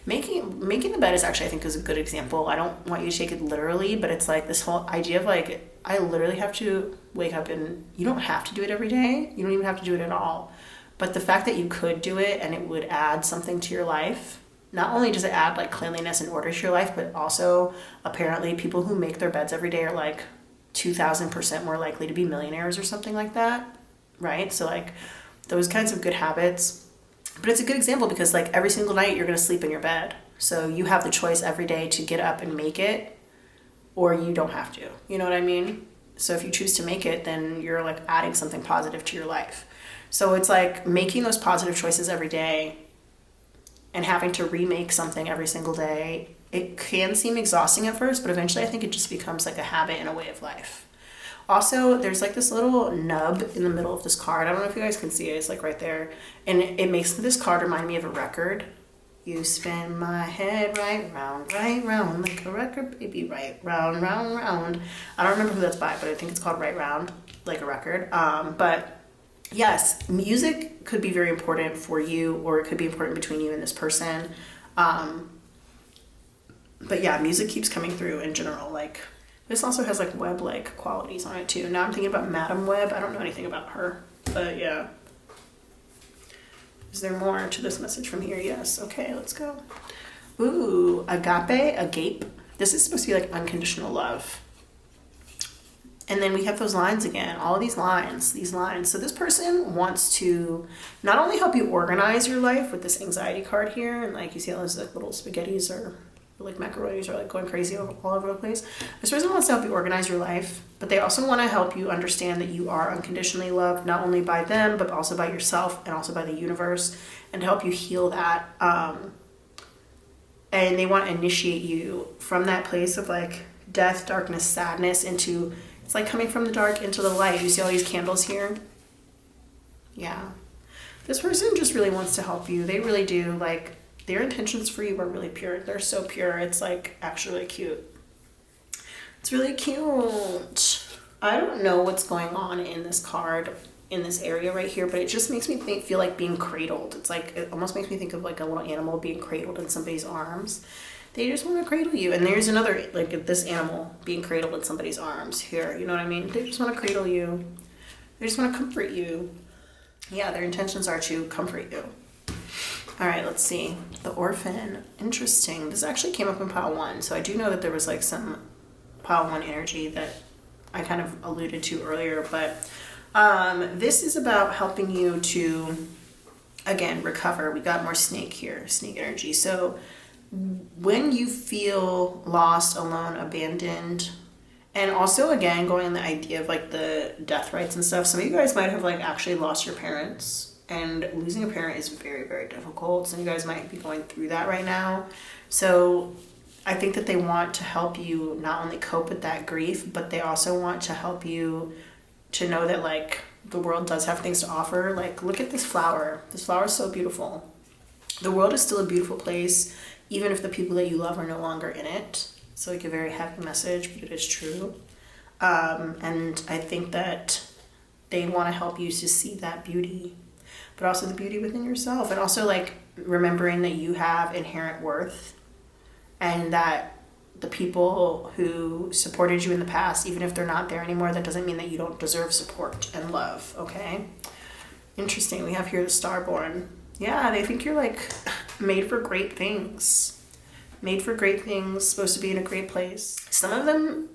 Speaker 1: the bed is actually, I think, is a good example. I don't want you to take it literally, but it's like this whole idea of like, I literally have to wake up, and you don't have to do it every day. You don't even have to do it at all. But the fact that you could do it and it would add something to your life, not only does it add like cleanliness and order to your life, but also apparently people who make their beds every day are like 2,000% more likely to be millionaires or something like that, right? So like those kinds of good habits. But it's a good example because like every single night you're going to sleep in your bed. So you have the choice every day to get up and make it, or you don't have to. You know what I mean? So if you choose to make it, then you're like adding something positive to your life. So it's like making those positive choices every day and having to remake something every single day. It can seem exhausting at first, but eventually I think it just becomes like a habit and a way of life. Also, there's like this little nub in the middle of this card. I don't know if you guys can see it. It's like right there. And it makes this card remind me of a record. You spin my head right round, like a record, baby, right round, round, round. I don't remember who that's by, but I think it's called Right Round, like a record. But yes, music could be very important for you, or it could be important between you and this person. But yeah, music keeps coming through in general. Like, this also has like web-like qualities on it too. Now I'm thinking about Madam Web. I don't know anything about her, but yeah. Is there more to this message from here? Yes. Okay, let's go. Ooh, agape. This is supposed to be like unconditional love. And then we have those lines again, all of these lines. So this person wants to not only help you organize your life with this anxiety card here, and like you see all those like little spaghettis or like macaronis are like going crazy all over the place. This person wants to help you organize your life, but they also want to help you understand that you are unconditionally loved, not only by them, but also by yourself and also by the universe, and to help you heal that. And they want to initiate you from that place of like death, darkness, sadness into, it's like coming from the dark into the light. You see all these candles here? Yeah. This person just really wants to help you. They really do. Like, their intentions for you are really pure. They're so pure. It's like actually really cute. It's really cute. I don't know what's going on in this card, in this area right here, but it just makes me feel like being cradled. It's like, it almost makes me think of like a little animal being cradled in somebody's arms. They just want to cradle you. And there's another, like this animal being cradled in somebody's arms here. You know what I mean? They just want to cradle you. They just want to comfort you. Yeah, their intentions are to comfort you. All right, let's see. The orphan. Interesting. This actually came up in pile 1. So I do know that there was like some pile 1 energy that I kind of alluded to earlier. But this is about helping you to, again, recover. We got more snake here, snake energy. So when you feel lost, alone, abandoned, and also again going on the idea of like the death rites and stuff, some of you guys might have like actually lost your parents, and losing a parent is very, very difficult. Some of you guys might be going through that right now. So I think that they want to help you not only cope with that grief, but they also want to help you to know that like the world does have things to offer. Like, look at this flower. This flower is so beautiful. The world is still a beautiful place, even if the people that you love are no longer in it. It's like a very happy message, but it is true. And I think that they want to help you to see that beauty, but also the beauty within yourself. And also like remembering that you have inherent worth, and that the people who supported you in the past, even if they're not there anymore, that doesn't mean that you don't deserve support and love, okay? Interesting. We have here the Starborn. Yeah, they think you're like made for great things. Made for great things, supposed to be in a great place. Some of them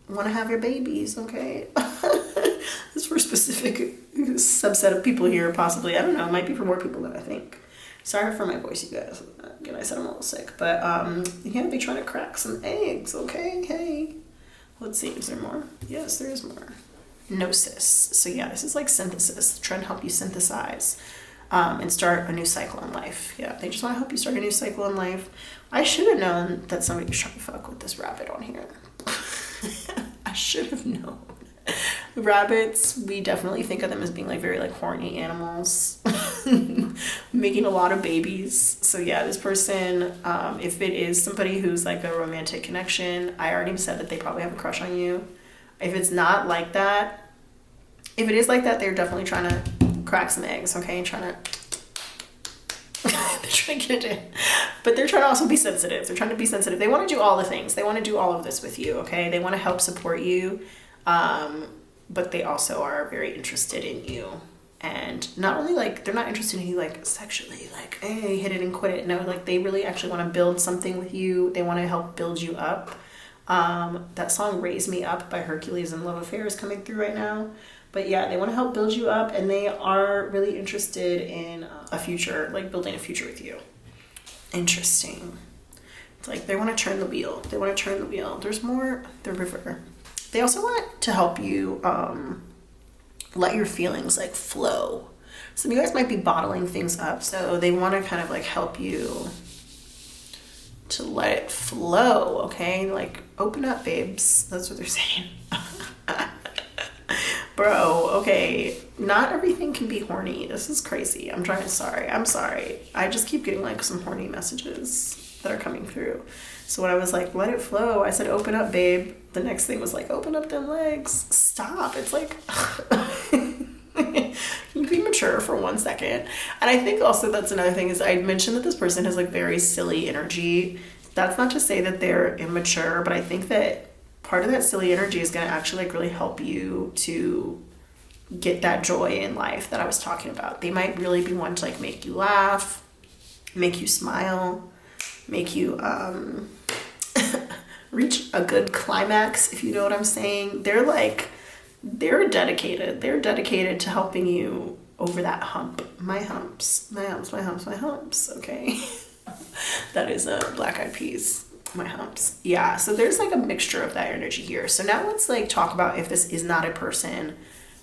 Speaker 1: want to have your babies, okay? This is for a specific subset of people here, possibly. I don't know. It might be for more people than I think. Sorry for my voice, you guys. Again, I said I'm a little sick. But, yeah, they're trying to crack some eggs, okay? Hey. Let's see. Is there more? Yes, there is more. Gnosis. So, yeah, this is like synthesis. Trying to help you synthesize. And start a new cycle in life. Yeah, they just want to help you start a new cycle in life. I should have known that somebody was trying to fuck with this rabbit on here. I should have known. Rabbits, we definitely think of them as being like very like horny animals, making a lot of babies. So yeah, this person, if it is somebody who's like a romantic connection, I already said that they probably have a crush on you. If it's not like that, if it is like that, they're definitely trying to crack some eggs, okay? They're trying to get it in. But they're trying to also be sensitive. They're trying to be sensitive. They want to do all the things. They want to do all of this with you, okay? They want to help support you. But they also are very interested in you. And not only like, they're not interested in you like sexually, like, hey, hit it and quit it. No, like they really actually want to build something with you. They want to help build you up. That song Raise Me Up by Hercules and Love Affair is coming through right now. But yeah, they want to help build you up, and they are really interested in a future, like building a future with you. Interesting. It's like they want to turn the wheel. They want to turn the wheel. There's more, the river. They also want to help you let your feelings like flow. Some of you guys might be bottling things up, so they want to kind of like help you to let it flow, okay? Like, open up, babes. That's what they're saying. Bro, okay, not everything can be horny. This is crazy. I'm sorry. I just keep getting like some horny messages that are coming through. So when I was like, let it flow, I said, open up, babe. The next thing was like, open up them legs. Stop. It's like, immature for 1 second. And I think also that's another thing is I mentioned that this person has like very silly energy. That's not to say that they're immature, but I think that part of that silly energy is going to actually like really help you to get that joy in life that I was talking about. They might really be one to like make you laugh, make you smile, make you reach a good climax, if you know what I'm saying. They're dedicated. They're dedicated to helping you over that hump. My humps, okay? That is a Black Eyed Peas. My humps. Yeah, so there's like a mixture of that energy here. So now let's like talk about if this is not a person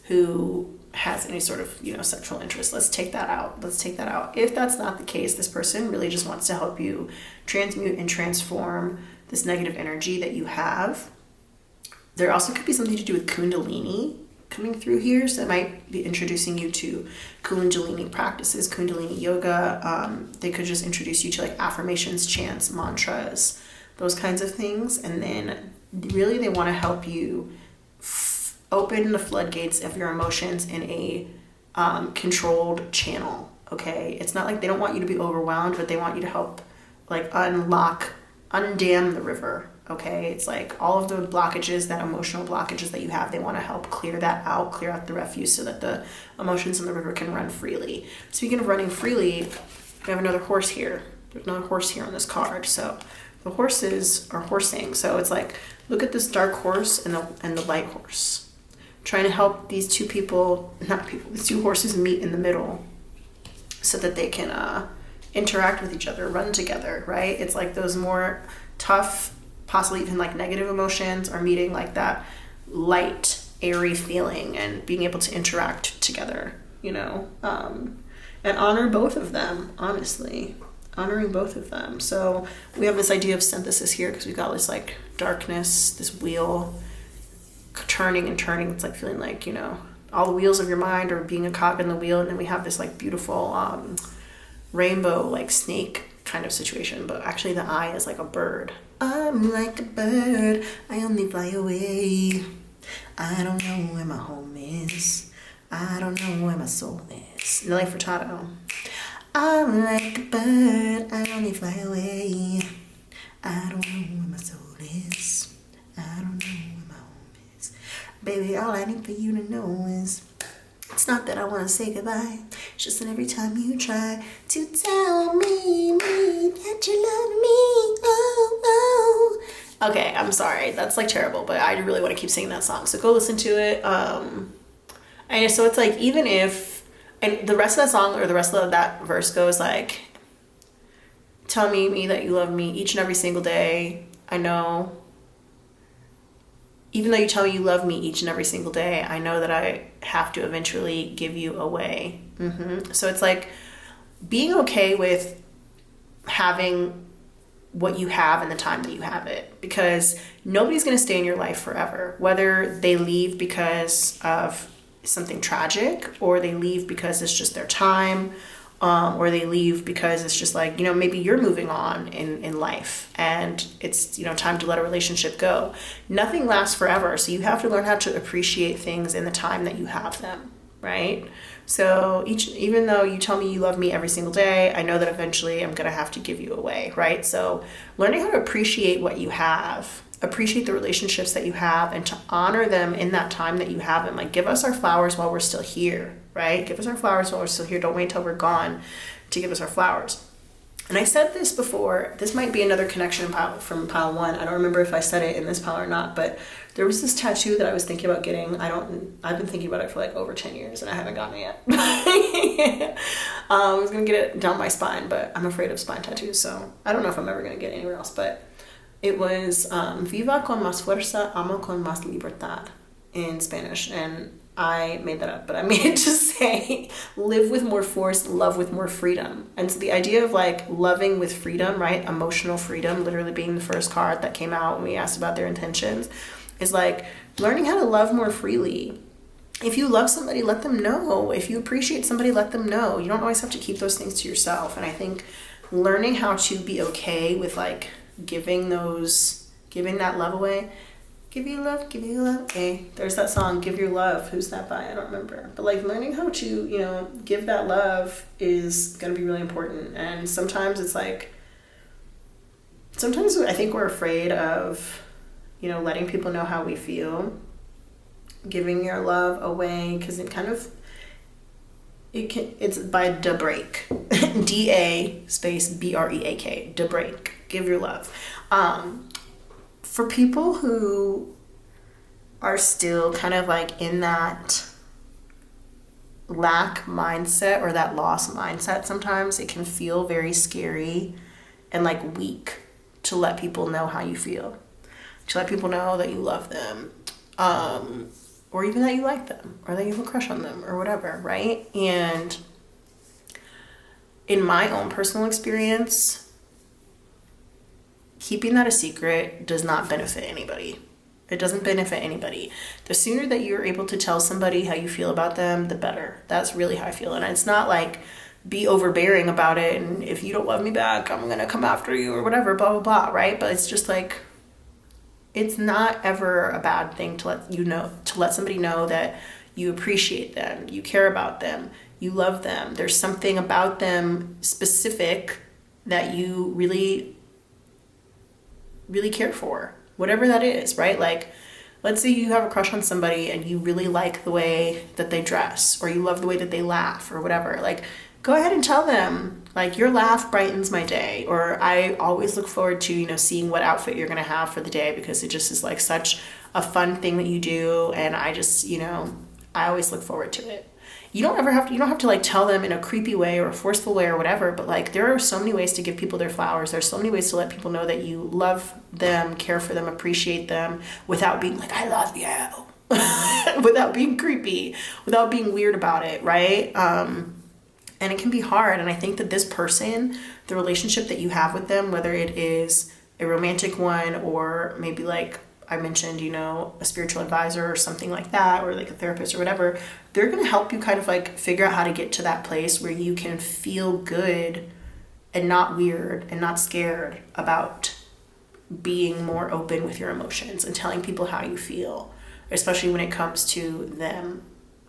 Speaker 1: who has any sort of, sexual interest. Let's take that out. If that's not the case, this person really just wants to help you transmute and transform this negative energy that you have. There also could be something to do with Kundalini coming through here. So it might be introducing you to Kundalini practices, Kundalini yoga. They could just introduce you to like affirmations, chants, mantras, those kinds of things. And then really they want to help you open the floodgates of your emotions in a controlled channel. Okay. It's not like they don't want you to be overwhelmed, but they want you to help like undam the river. Okay. It's like all of the blockages, that emotional blockages that you have, they want to help clear that out, clear out the refuse so that the emotions in the river can run freely. Speaking of running freely, we have another horse here. There's another horse here on this card. So the horses are horsing. So it's like, look at this dark horse and the light horse. Trying to help these these two horses meet in the middle so that they can interact with each other, run together, right? It's like those more tough, possibly even like negative emotions are meeting like that light, airy feeling and being able to interact together, and honor both of them, honestly. Honoring both of them. So we have this idea of synthesis here because we've got this like darkness, this wheel turning and turning. It's like feeling like, all the wheels of your mind are being a cog in the wheel. And then we have this like beautiful rainbow, like snake kind of situation. But actually the eye is like a bird. I'm like a bird. I only fly away. I don't know where my home is. I don't know where my soul is. Nelly Furtado. I'm like a bird. I only fly away. I don't know where my soul is. I don't know where my home is. Baby, all I need for you to know is it's not that I want to say goodbye. It's just that every time you try to tell me that you love me, oh. Okay, I'm sorry. That's like terrible, but I really want to keep singing that song. So go listen to it. And so it's like, even if, and the rest of that song or the rest of that verse goes like, tell me that you love me each and every single day. I know. Even though you tell me you love me each and every single day, I know that I have to eventually give you away. So it's like being okay with having what you have and the time that you have it, because nobody's going to stay in your life forever, whether they leave because of something tragic or they leave because it's just their time, or they leave because it's just like, maybe you're moving on in life and it's, time to let a relationship go. Nothing lasts forever. So you have to learn how to appreciate things in the time that you have them, right? So even though you tell me you love me every single day, I know that eventually I'm going to have to give you away, right? So learning how to appreciate what you have, appreciate the relationships that you have, and to honor them in that time that you have them. Like, give us our flowers while we're still here, right? Give us our flowers while we're still here. Don't wait until we're gone to give us our flowers. And I said this before. This might be another connection from pile 1. I don't remember if I said it in this pile or not, but there was this tattoo that I was thinking about getting. I've been thinking about it for like over 10 years and I haven't gotten it yet. I was going to get it down my spine, but I'm afraid of spine tattoos. So I don't know if I'm ever going to get anywhere else, but it was Viva con más fuerza, amo con más libertad in Spanish. And I made that up, but I made it to say live with more force, love with more freedom. And so the idea of like loving with freedom, right? Emotional freedom, literally being the first card that came out when we asked about their intentions, is like learning how to love more freely. If you love somebody, let them know. If you appreciate somebody, let them know. You don't always have to keep those things to yourself. And I think learning how to be okay with like giving that love away Give you love, give you love. Hey, there's that song, Give Your Love. Who's that by? I don't remember. But like learning how to, give that love is going to be really important. And sometimes it's like, sometimes I think we're afraid of, letting people know how we feel, giving your love away, because it's by Da Break, DA space BREAK, Da Break, give your love. For people who are still kind of like in that lack mindset or that loss mindset, sometimes it can feel very scary and like weak to let people know how you feel, to let people know that you love them, or even that you like them, or that you have a crush on them, or whatever, right? And in my own personal experience, keeping that a secret does not benefit anybody. It doesn't benefit anybody. The sooner that you're able to tell somebody how you feel about them, the better. That's really how I feel. And it's not like be overbearing about it, and if you don't love me back, I'm gonna come after you or whatever, blah, blah, blah, right? But it's just like, it's not ever a bad thing to let somebody know that you appreciate them, you care about them, you love them. There's something about them specific that you really care for, whatever that is, right? Like, let's say you have a crush on somebody and you really like the way that they dress, or you love the way that they laugh, or whatever. Like, go ahead and tell them, like, your laugh brightens my day, or I always look forward to, seeing what outfit you're gonna have for the day, because it just is like such a fun thing that you do, and I just, I always look forward to it. You don't have to like tell them in a creepy way or a forceful way or whatever, but like there are so many ways to give people their flowers. There's so many ways to let people know that you love them, care for them, appreciate them, without being like, I love you, without being creepy, without being weird about it, right? And it can be hard. And I think that this person, the relationship that you have with them, whether it is a romantic one or maybe like I mentioned, a spiritual advisor or something like that, or like a therapist or whatever, they're going to help you kind of like figure out how to get to that place where you can feel good and not weird and not scared about being more open with your emotions and telling people how you feel, especially when it comes to them,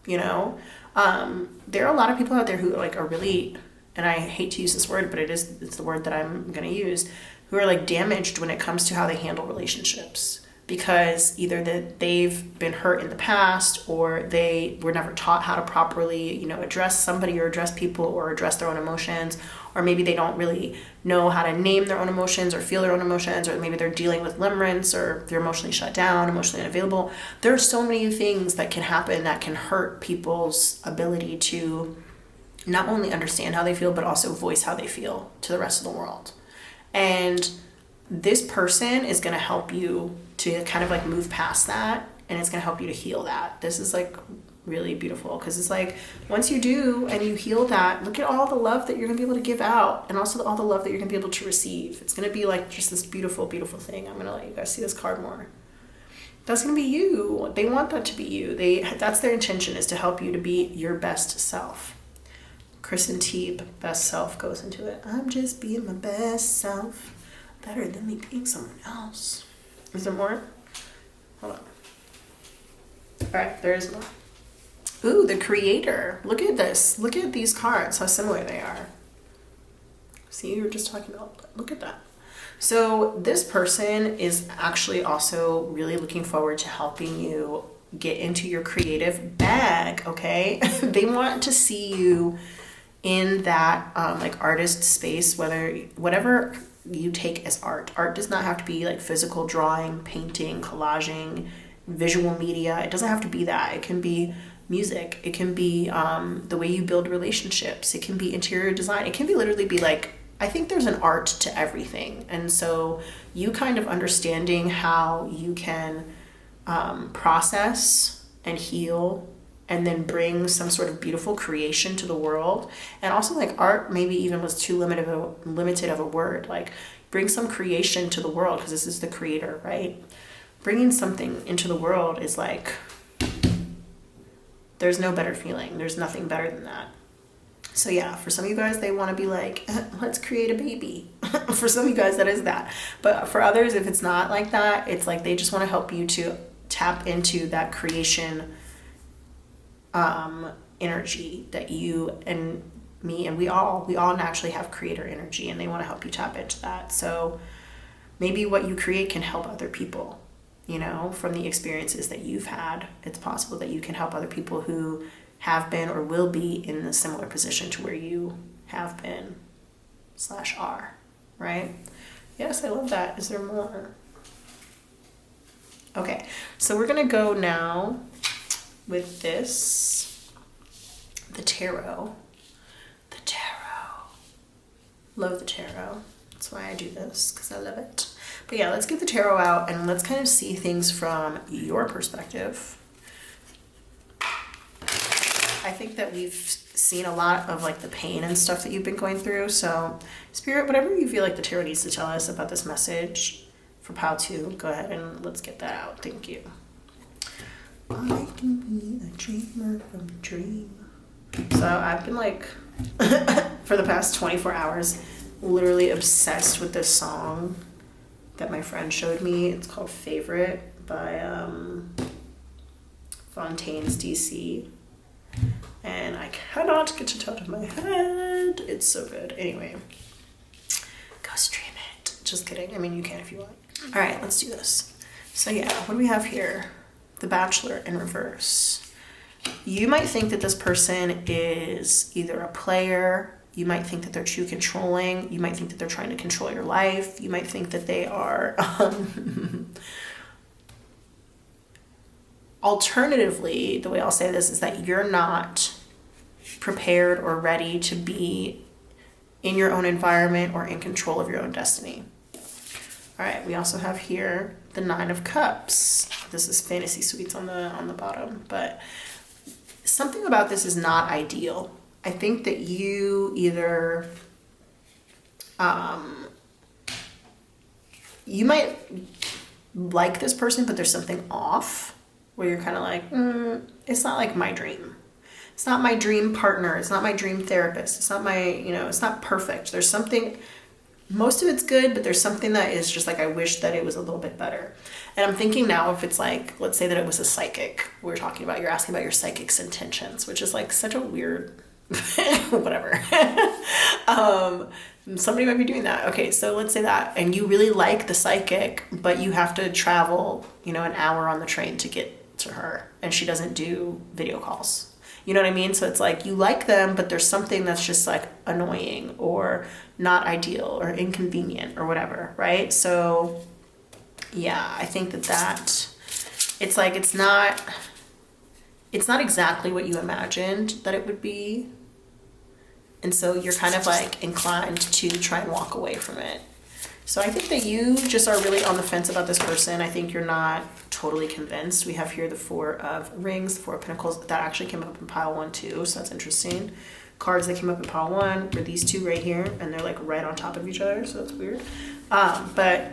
Speaker 1: There are a lot of people out there who like are really, and I hate to use this word, but it's the word that I'm going to use, who are like damaged when it comes to how they handle relationships. Because either that they've been hurt in the past, or they were never taught how to properly, address somebody or address people or address their own emotions, or maybe they don't really know how to name their own emotions or feel their own emotions, or maybe they're dealing with limerence, or they're emotionally shut down, emotionally unavailable. There are so many things that can happen that can hurt people's ability to not only understand how they feel, but also voice how they feel to the rest of the world. And this person is going to help you to kind of like move past that, and it's going to help you to heal that. This is like really beautiful, because it's like once you do and you heal that, look at all the love that you're going to be able to give out, and also all the love that you're going to be able to receive. It's going to be like just this beautiful, beautiful thing. I'm going to let you guys see this card more. That's going to be you. They want that to be you. That's their intention, is to help you to be your best self. Chris and Teeb, best self, goes into it. I'm just being my best self, better than me being someone else. Is there more? Hold on. All right, there is more. Ooh, the Creator. Look at this. Look at these cards, how similar they are. See, you were just talking about, look at that. So this person is actually also really looking forward to helping you get into your creative bag, okay? They want to see you in that like artist space, whatever you take as art. Art does not have to be like physical drawing, painting, collaging, visual media. It doesn't have to be that. It can be music. It can be the way you build relationships. It can be interior design. It can be literally be like, I think there's an art to everything. And so you kind of understanding how you can process and heal and then bring some sort of beautiful creation to the world. And also like art maybe even was too limited of a word. Like bring some creation to the world, because this is the Creator, right? Bringing something into the world is like, there's no better feeling. There's nothing better than that. So yeah, for some of you guys, they want to be like, let's create a baby. For some of you guys, that is that. But for others, if it's not like that, it's like they just want to help you to tap into that creation energy that you and me and we all naturally have creator energy, and they want to help you tap into that. So maybe what you create can help other people, you know, from the experiences that you've had. It's possible that you can help other people who have been or will be in a similar position to where you have been / are, right? Yes, I love that. Is there more? Okay, so we're gonna go now with this, the tarot. The tarot. Love the tarot. That's why I do this, because I love it. But yeah, let's get the tarot out and let's kind of see things from your perspective. I think that we've seen a lot of like the pain and stuff that you've been going through. So Spirit, whatever you feel like the tarot needs to tell us about this message for pile 2, go ahead and let's get that out. Thank you. I can be a dreamer from a dream. So I've been like, for the past 24 hours, literally obsessed with this song that my friend showed me. It's called Favorite by Fontaine's DC. And I cannot get it out of my head. It's so good. Anyway, go stream it. Just kidding. I mean, you can if you want. All right, let's do this. So yeah, what do we have here? The Bachelor in reverse. You might think that this person is either a player. You might think that they're too controlling. You might think that they're trying to control your life. You might think that they are... Alternatively, the way I'll say this is that you're not prepared or ready to be in your own environment or in control of your own destiny. All right, we also have here the 9 of Cups. This is Fantasy Suites on the bottom, but something about this is not ideal. I think that you either you might like this person, but there's something off where you're kind of like, it's not like my dream. It's not my dream partner. It's not my dream therapist. It's not my, you know, it's not perfect. There's something, most of it's good, but there's something that is just like, I wish that it was a little bit better. And I'm thinking now if it's like, let's say that it was a psychic we're talking about, you're asking about your psychic's intentions, which is like such a weird, whatever. Somebody might be doing that. Okay, so let's say that, and you really like the psychic, but you have to travel, you know, an hour on the train to get to her, and she doesn't do video calls. You know what I mean? So it's like you like them, but there's something that's just like annoying or not ideal or inconvenient or whatever, right? So yeah, I think that it's like it's not exactly what you imagined that it would be. And so you're kind of like inclined to try and walk away from it. So I think that you just are really on the fence about this person. I think you're not totally convinced. We have here the 4 of Rings, the 4 of Pentacles. That actually came up in pile 1 too, so that's interesting. Cards that came up in pile 1 were these 2 right here, and they're like right on top of each other, so that's weird. But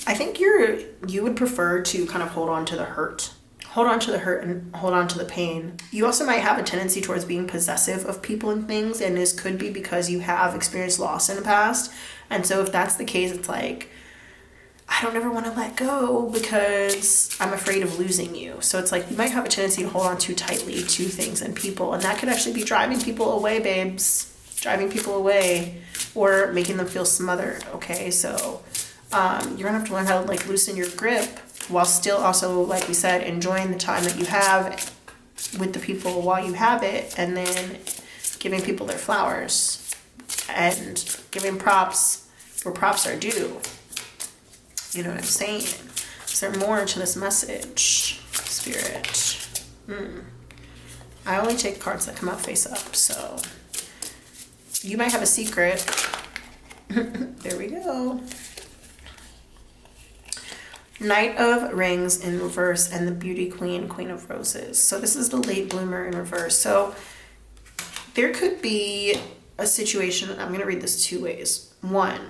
Speaker 1: I think you would prefer to kind of hold on to the hurt. Hold on to the hurt and hold on to the pain. You also might have a tendency towards being possessive of people and things, and this could be because you have experienced loss in the past. And so if that's the case, it's like, I don't ever want to let go because I'm afraid of losing you. So it's like you might have a tendency to hold on too tightly to things and people, and that could actually be driving people away, babes. Driving people away or making them feel smothered, okay? So you're gonna have to learn how to like loosen your grip while still also, like we said, enjoying the time that you have with the people while you have it, and then giving people their flowers and giving props where props are due. You know what I'm saying? Is there more to this message, Spirit? I only take cards that come out face up, so you might have a secret. There we go. Knight of Rings in reverse and the Beauty Queen, Queen of Roses. So this is the late bloomer in reverse. So there could be a situation, I'm going to read this 2 ways. 1,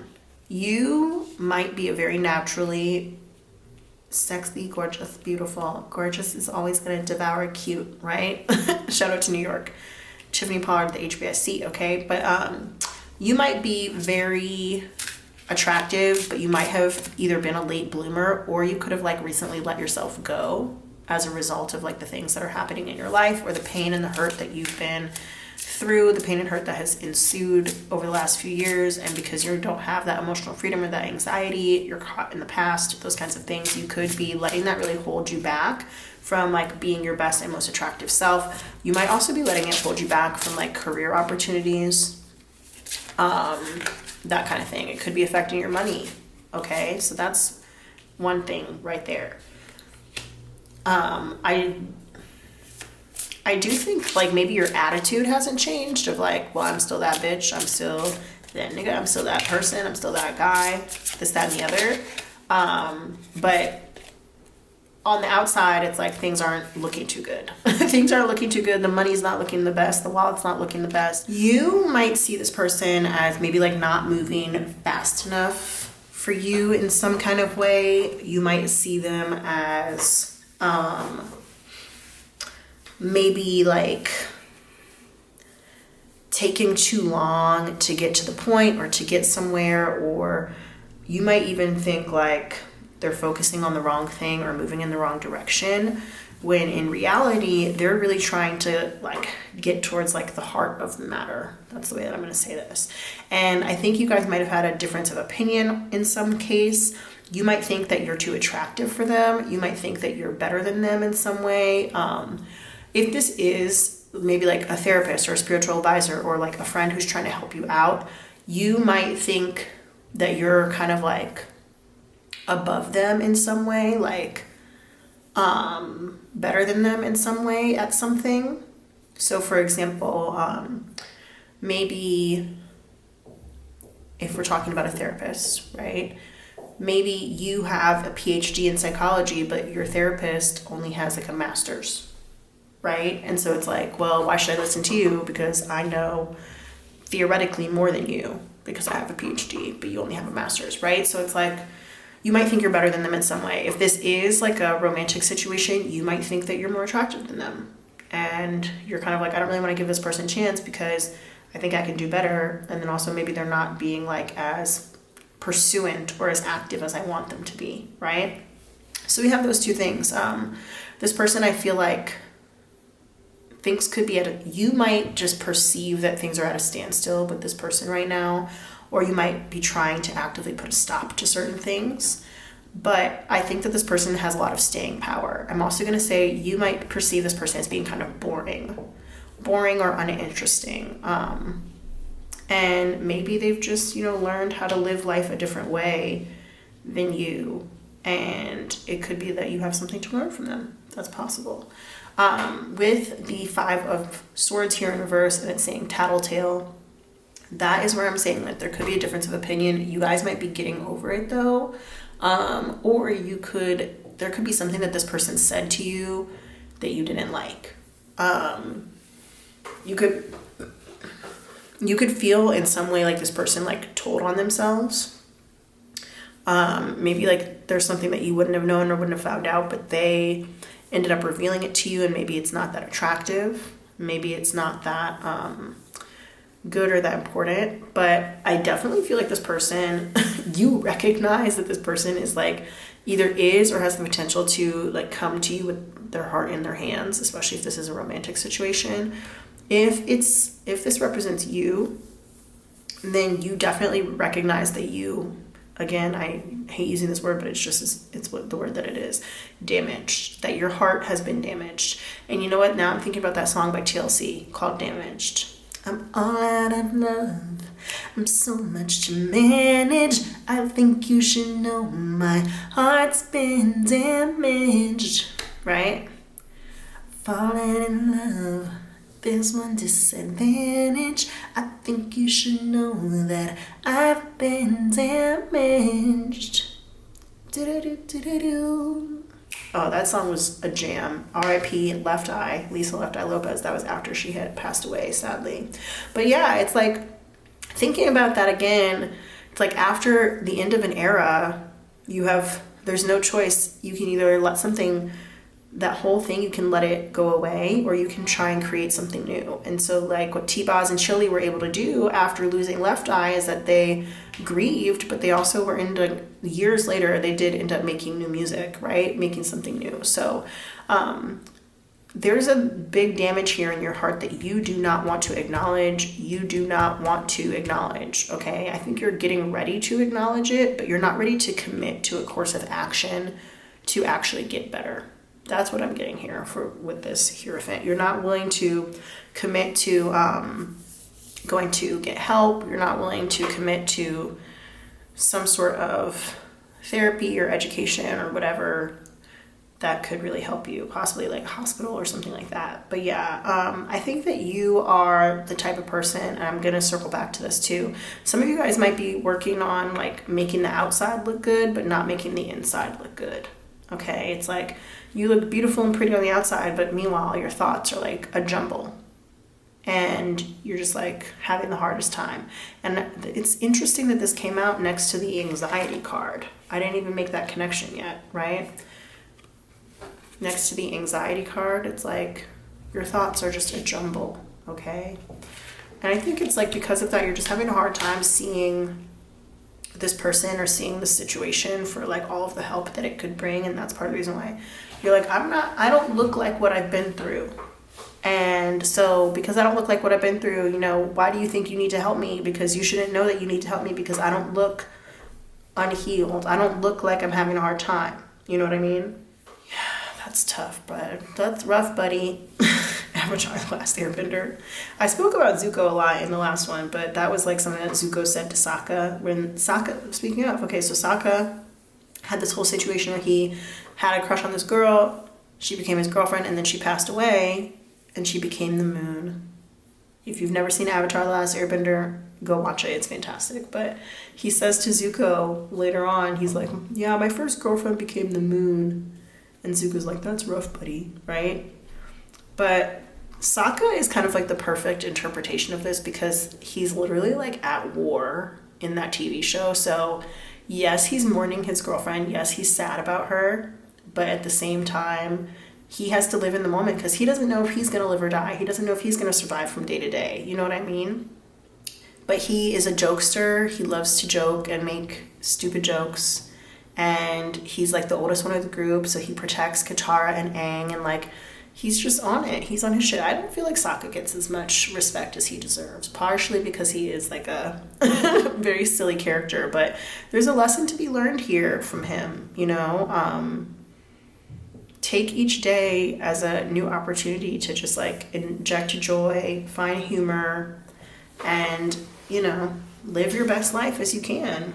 Speaker 1: you might be a very naturally sexy, gorgeous, beautiful. Gorgeous is always going to devour cute, right? Shout out to New York. Tiffany Pollard, the HBSC, okay? But you might be very attractive, but you might have either been a late bloomer, or you could have like recently let yourself go as a result of like the things that are happening in your life, or the pain and the hurt that you've been through, the pain and hurt that has ensued over the last few years. And because you don't have that emotional freedom or that anxiety, you're caught in the past, those kinds of things, you could be letting that really hold you back from like being your best and most attractive self. You might also be letting it hold you back from like career opportunities, that kind of thing. It could be affecting your money. Okay, so that's one thing right there. I do think like maybe your attitude hasn't changed of like, well, I'm still that bitch, I'm still that nigga, I'm still that person, I'm still that guy, this, that, and the other. But on the outside, it's like things aren't looking too good. Things aren't looking too good. The money's not looking the best. The wallet's not looking the best. You might see this person as maybe like not moving fast enough for you in some kind of way. You might see them as maybe like taking too long to get to the point or to get somewhere, or you might even think like they're focusing on the wrong thing or moving in the wrong direction, when in reality they're really trying to like get towards like the heart of the matter. That's the way that I'm going to say this. And I think you guys might have had a difference of opinion in some case. You might think that you're too attractive for them. You might think that you're better than them in some way. If this is maybe like a therapist or a spiritual advisor or like a friend who's trying to help you out, you might think that you're kind of like above them in some way, like better than them in some way at something. So for example, maybe if we're talking about a therapist, right? Maybe you have a PhD in psychology, but your therapist only has like a master's, right? And so it's like, well, why should I listen to you? Because I know theoretically more than you because I have a PhD, but you only have a master's, right? So it's like, you might think you're better than them in some way. If this is like a romantic situation, you might think that you're more attractive than them. And you're kind of like, I don't really want to give this person a chance because I think I can do better. And then also maybe they're not being like as pursuant or as active as I want them to be, right? So we have those two things. This person, I feel like things could be you might just perceive that things are at a standstill with this person right now, or you might be trying to actively put a stop to certain things. But I think that this person has a lot of staying power. I'm also going to say you might perceive this person as being kind of boring or uninteresting. And maybe they've just, learned how to live life a different way than you. And it could be that you have something to learn from them. That's possible. With the 5 of Swords here in reverse, and it's saying tattletale, that is where I'm saying that there could be a difference of opinion. You guys might be getting over it though. Or there could be something that this person said to you that you didn't like. You could feel in some way like this person like told on themselves. Maybe like there's something that you wouldn't have known or wouldn't have found out, but they ended up revealing it to you, and maybe it's not that attractive. Maybe it's not that good or that important. But I definitely feel like this person, you recognize that this person is like either is or has the potential to like come to you with their heart in their hands, especially if this is a romantic situation. If this represents you, then you definitely recognize that you, again, I hate using this word, but it's what the word that it is, damaged, that your heart has been damaged. And you know what? Now I'm thinking about that song by TLC called Damaged. I'm all out of love. I'm so much to manage. I think you should know my heart's been damaged. Right? Falling in love. There's one disadvantage. I think you should know that I've been damaged. Do-do-do-do-do-do. Oh, that song was a jam. R.I.P. Left Eye, Lisa Left Eye Lopez. That was after she had passed away, sadly. But yeah, it's like thinking about that again. It's like after the end of an era, there's no choice. You can either let something that whole thing, you can let it go away, or you can try and create something new. And so like what T-Boz and Chili were able to do after losing Left Eye is that they grieved, but they also were years later, they did end up making new music, right? Making something new. So there's a big damage here in your heart that you do not want to acknowledge. You do not want to acknowledge, okay? I think you're getting ready to acknowledge it, but you're not ready to commit to a course of action to actually get better. That's what I'm getting here with this Hierophant. You're not willing to commit to going to get help. You're not willing to commit to some sort of therapy or education or whatever that could really help you, possibly like a hospital or something like that. But yeah, I think that you are the type of person, and I'm going to circle back to this too. Some of you guys might be working on like making the outside look good, but not making the inside look good. Okay, it's like you look beautiful and pretty on the outside, but meanwhile your thoughts are like a jumble and you're just like having the hardest time. And it's interesting that this came out next to the anxiety card. I didn't even make that connection yet, right? Next to the anxiety card, it's like your thoughts are just a jumble, okay? And I think it's like because of that, you're just having a hard time seeing this person or seeing the situation for like all of the help that it could bring. And that's part of the reason why you're like, I don't look like what I've been through. And so because I don't look like what I've been through, you know, why do you think you need to help me? Because you shouldn't know that you need to help me, because I don't look unhealed. I don't look like I'm having a hard time. You know what I mean? Yeah, that's tough, but that's rough, buddy. Avatar: The Last Airbender. I spoke about Zuko a lot in the last one, but that was like something that Zuko said to Sokka when speaking of, okay, so Sokka had this whole situation where he had a crush on this girl, she became his girlfriend, and then she passed away, and she became the moon. If you've never seen Avatar: The Last Airbender, go watch it, it's fantastic. But he says to Zuko later on, he's like, yeah, my first girlfriend became the moon. And Zuko's like, that's rough, buddy, right? But Sokka is kind of like the perfect interpretation of this, because he's literally like at war in that TV show. So yes, he's mourning his girlfriend. Yes, he's sad about her. But at the same time, he has to live in the moment, because he doesn't know if he's going to live or die. He doesn't know if he's going to survive from day to day. You know what I mean? But he is a jokester. He loves to joke and make stupid jokes. And he's like the oldest one of the group. So he protects Katara and Aang, and like, he's just on it. He's on his shit. I don't feel like Sokka gets as much respect as he deserves, partially because he is like a very silly character, but there's a lesson to be learned here from him, you know? Take each day as a new opportunity to just like inject joy, find humor, and, you know, live your best life as you can.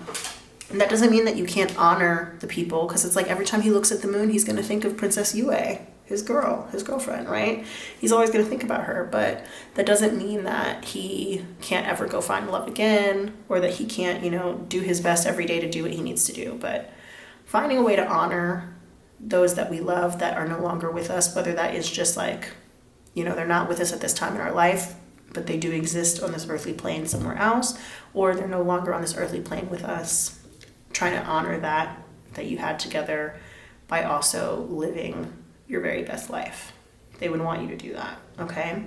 Speaker 1: And that doesn't mean that you can't honor the people, because it's like every time he looks at the moon, he's going to think of Princess Yue, his girlfriend, right? He's always going to think about her, but that doesn't mean that he can't ever go find love again, or that he can't, you know, do his best every day to do what he needs to do. But finding a way to honor those that we love that are no longer with us, whether that is just like, you know, they're not with us at this time in our life, but they do exist on this earthly plane somewhere else, or they're no longer on this earthly plane with us, trying to honor that you had together by also living your very best life. They would want you to do that, okay?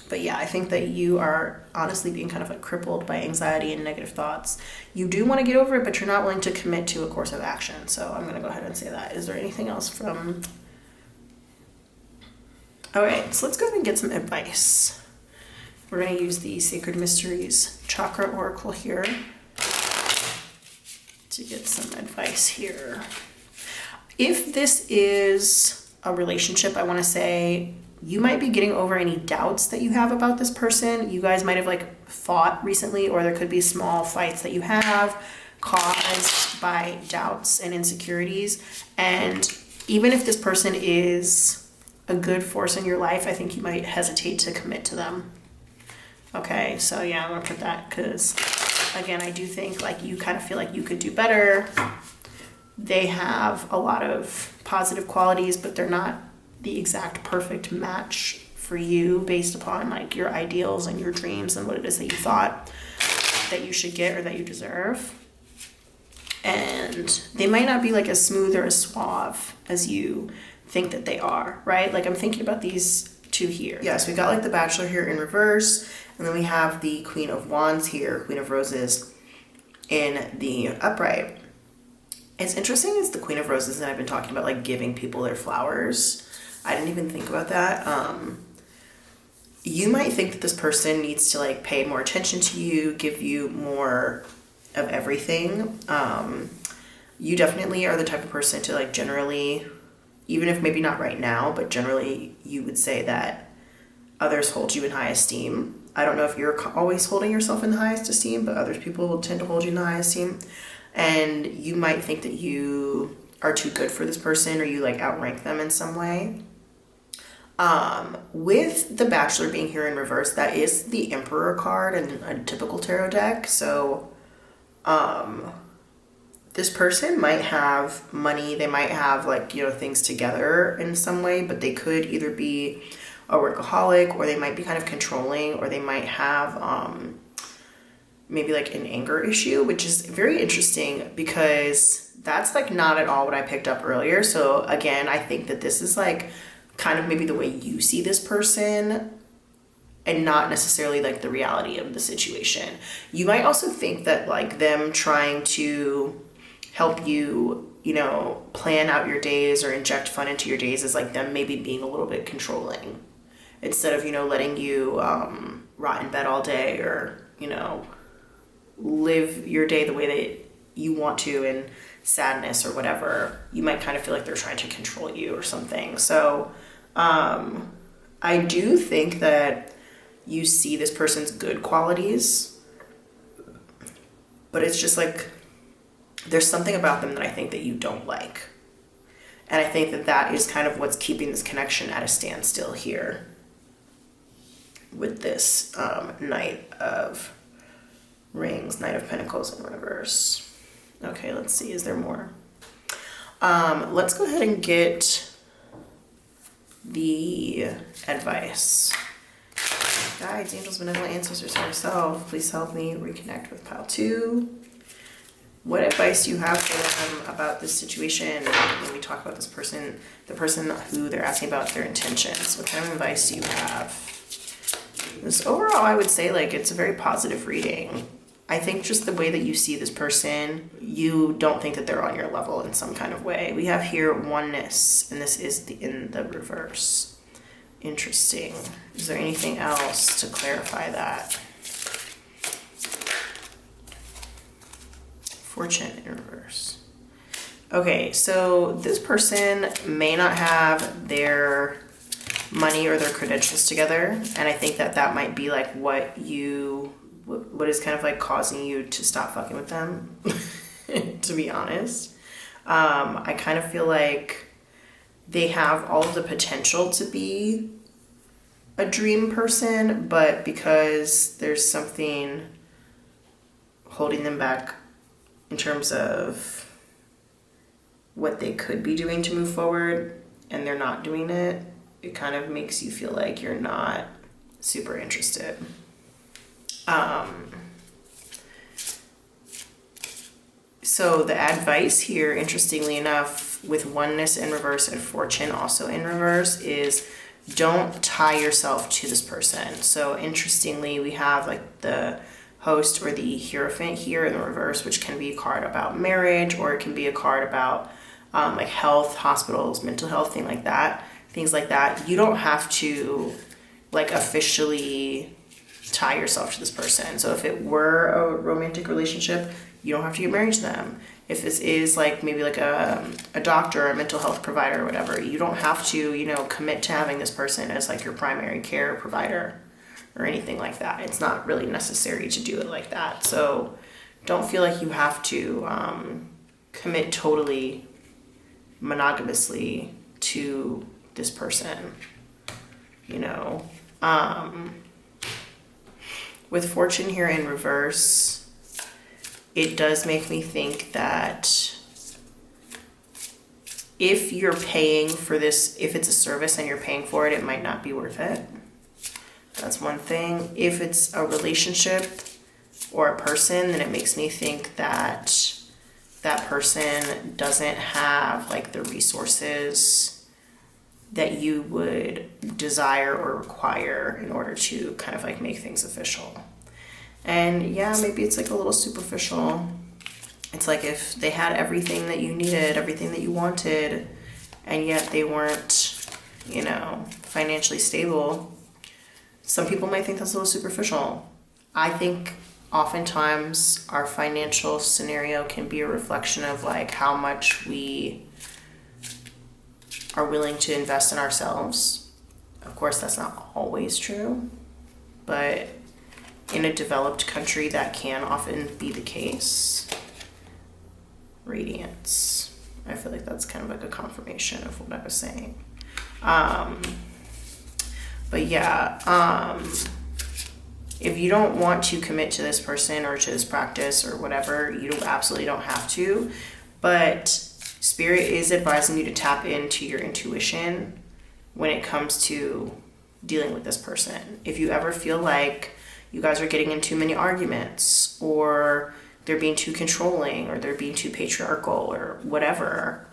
Speaker 1: But yeah, I think that you are honestly being kind of like crippled by anxiety and negative thoughts. You do want to get over it, but you're not willing to commit to a course of action. So I'm going to go ahead and say that. Is there anything else from... All right, so let's go ahead and get some advice. We're going to use the Sacred Mysteries Chakra Oracle here to get some advice here. If this is a relationship, I want to say you might be getting over any doubts that you have about this person. You guys might have like fought recently, or there could be small fights that you have caused by doubts and insecurities. And even if this person is a good force in your life, I think you might hesitate to commit to them. Okay, so yeah, I'm gonna put that because, again, I do think like you kind of feel like you could do better. They have a lot of positive qualities, but they're not the exact perfect match for you based upon like your ideals and your dreams and what it is that you thought that you should get or that you deserve. And they might not be like as smooth or as suave as you think that they are, right? Like I'm thinking about these two here. Yes, we got like the Bachelor here in reverse, and then we have the Queen of Wands here, Queen of Roses in the upright. It's interesting is the Queen of Roses that I've been talking about, like giving people their flowers. I didn't even think about that. You might think that this person needs to like pay more attention to you, give you more of everything. You definitely are the type of person to like generally, even if maybe not right now, but generally you would say that others hold you in high esteem. I don't know if you're always holding yourself in the highest esteem, but others people will tend to hold you in the highest esteem. And you might think that you are too good for this person, or you like outrank them in some way. With the Bachelor being here in reverse, that is the Emperor card in a typical tarot deck. So this person might have money, they might have like, things together in some way, but they could either be a workaholic, or they might be kind of controlling, or they might have maybe like an anger issue, which is very interesting because that's like not at all what I picked up earlier. So again, I think that this is like kind of maybe the way you see this person and not necessarily like the reality of the situation. You might also think that like them trying to help you, plan out your days or inject fun into your days is like them maybe being a little bit controlling instead of, letting you rot in bed all day or, live your day the way that you want to in sadness or whatever. You might kind of feel like they're trying to control you or something. So I do think that you see this person's good qualities, but it's just like there's something about them that I think that you don't like. And I think that that is kind of what's keeping this connection at a standstill here with this Knight of Rings, Knight of Pentacles in reverse. Okay, let's see, is there more? Let's go ahead and get the advice. Guides, angels, benevolent ancestors, higher self, please help me reconnect with pile 2. What advice do you have for them about this situation when we talk about this person, the person who they're asking about their intentions? What kind of advice do you have? This overall, I would say like it's a very positive reading. I think just the way that you see this person, you don't think that they're on your level in some kind of way. We have here oneness, and this is in the reverse. Interesting. Is there anything else to clarify that? Fortune in reverse. Okay, so this person may not have their money or their credentials together, and I think that that might be like what is kind of like causing you to stop fucking with them, to be honest. I kind of feel like they have all of the potential to be a dream person, but because there's something holding them back in terms of what they could be doing to move forward and they're not doing it, it kind of makes you feel like you're not super interested. So the advice here, interestingly enough, with oneness in reverse and fortune also in reverse, is don't tie yourself to this person. So interestingly, we have like the Host or the Hierophant here in the reverse, which can be a card about marriage, or it can be a card about like health, hospitals, mental health, things like that. You don't have to like officially tie yourself to this person. So if it were a romantic relationship, you don't have to get married to them. If this is like maybe like a doctor, a mental health provider or whatever, you don't have to, commit to having this person as like your primary care provider or anything like that. It's not really necessary to do it like that. So don't feel like you have to commit totally monogamously to this person, With fortune here in reverse, it does make me think that if you're paying for this, if it's a service and you're paying for it, it might not be worth it. That's one thing. If it's a relationship or a person, then it makes me think that that person doesn't have like the resources that you would desire or require in order to kind of like make things official. And yeah, maybe it's like a little superficial. It's like if they had everything that you needed, everything that you wanted, and yet they weren't, you know, financially stable. Some people might think that's a little superficial. I think oftentimes our financial scenario can be a reflection of like how much we are willing to invest in ourselves. Of course, that's not always true, but in a developed country, that can often be the case. Radiance. I feel like that's kind of like a confirmation of what I was saying. But yeah, if you don't want to commit to this person or to this practice or whatever, you absolutely don't have to. But Spirit is advising you to tap into your intuition when it comes to dealing with this person. If you ever feel like you guys are getting in too many arguments, or they're being too controlling, or they're being too patriarchal, or whatever,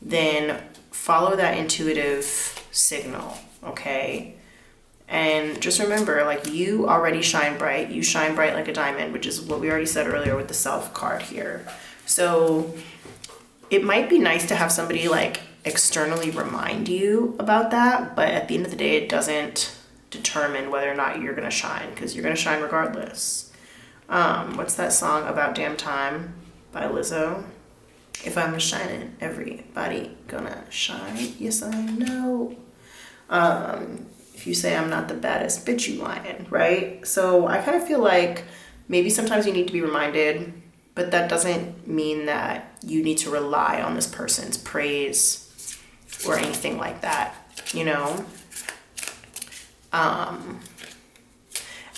Speaker 1: then follow that intuitive signal, okay? And just remember, like, you already shine bright. You shine bright like a diamond, which is what we already said earlier with the self card here. So it might be nice to have somebody like externally remind you about that, but at the end of the day, it doesn't determine whether or not you're gonna shine, because you're gonna shine regardless. What's that song, About Damn Time by Lizzo? If I'm shining, everybody gonna shine. Yes, I know. If you say I'm not the baddest bitch, you lying, right? So I kind of feel like maybe sometimes you need to be reminded, but that doesn't mean that you need to rely on this person's praise or anything like that, you know?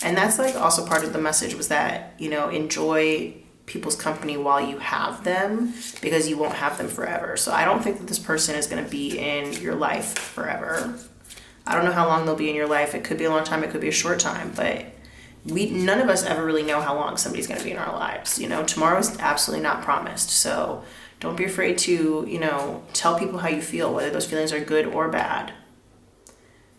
Speaker 1: And that's like also part of the message, was that, you know, enjoy people's company while you have them, because you won't have them forever. So I don't think that this person is going to be in your life forever. I don't know how long they'll be in your life. It could be a long time, it could be a short time, but none of us ever really know how long somebody's going to be in our lives. You know, tomorrow is absolutely not promised. So don't be afraid to, you know, tell people how you feel, whether those feelings are good or bad.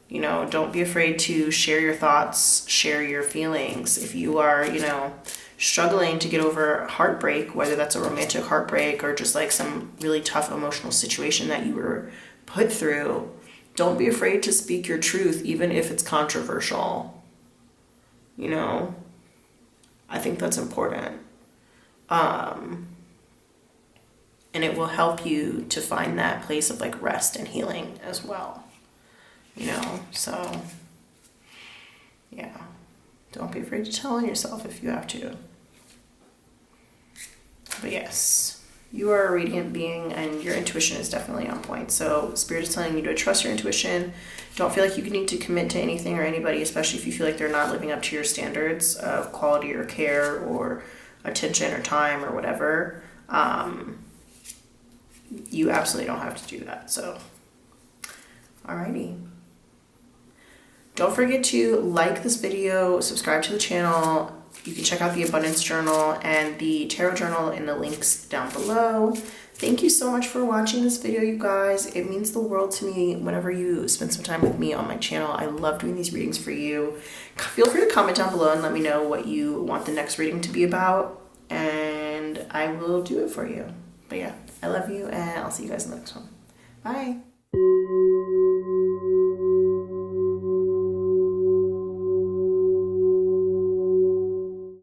Speaker 1: You know, don't be afraid to share your thoughts, share your feelings. If you are, you know, struggling to get over heartbreak, whether that's a romantic heartbreak or just like some really tough emotional situation that you were put through, don't be afraid to speak your truth, even if it's controversial. You know, I think that's important. And it will help you to find that place of like rest and healing as well. You know, so yeah, don't be afraid to tell on yourself if you have to. But yes, you are a radiant being and your intuition is definitely on point. So Spirit is telling you to trust your intuition. Don't feel like you need to commit to anything or anybody, especially if you feel like they're not living up to your standards of quality or care or attention or time or whatever. You absolutely don't have to do that. So, alrighty. Don't forget to like this video, subscribe to the channel. You can check out the Abundance Journal and the Tarot Journal in the links down below. Thank you so much for watching this video, you guys. It means the world to me whenever you spend some time with me on my channel. I love doing these readings for you. Feel free to comment down below and let me know what you want the next reading to be about, and I will do it for you. But yeah, I love you, and I'll see you guys in the next one. Bye.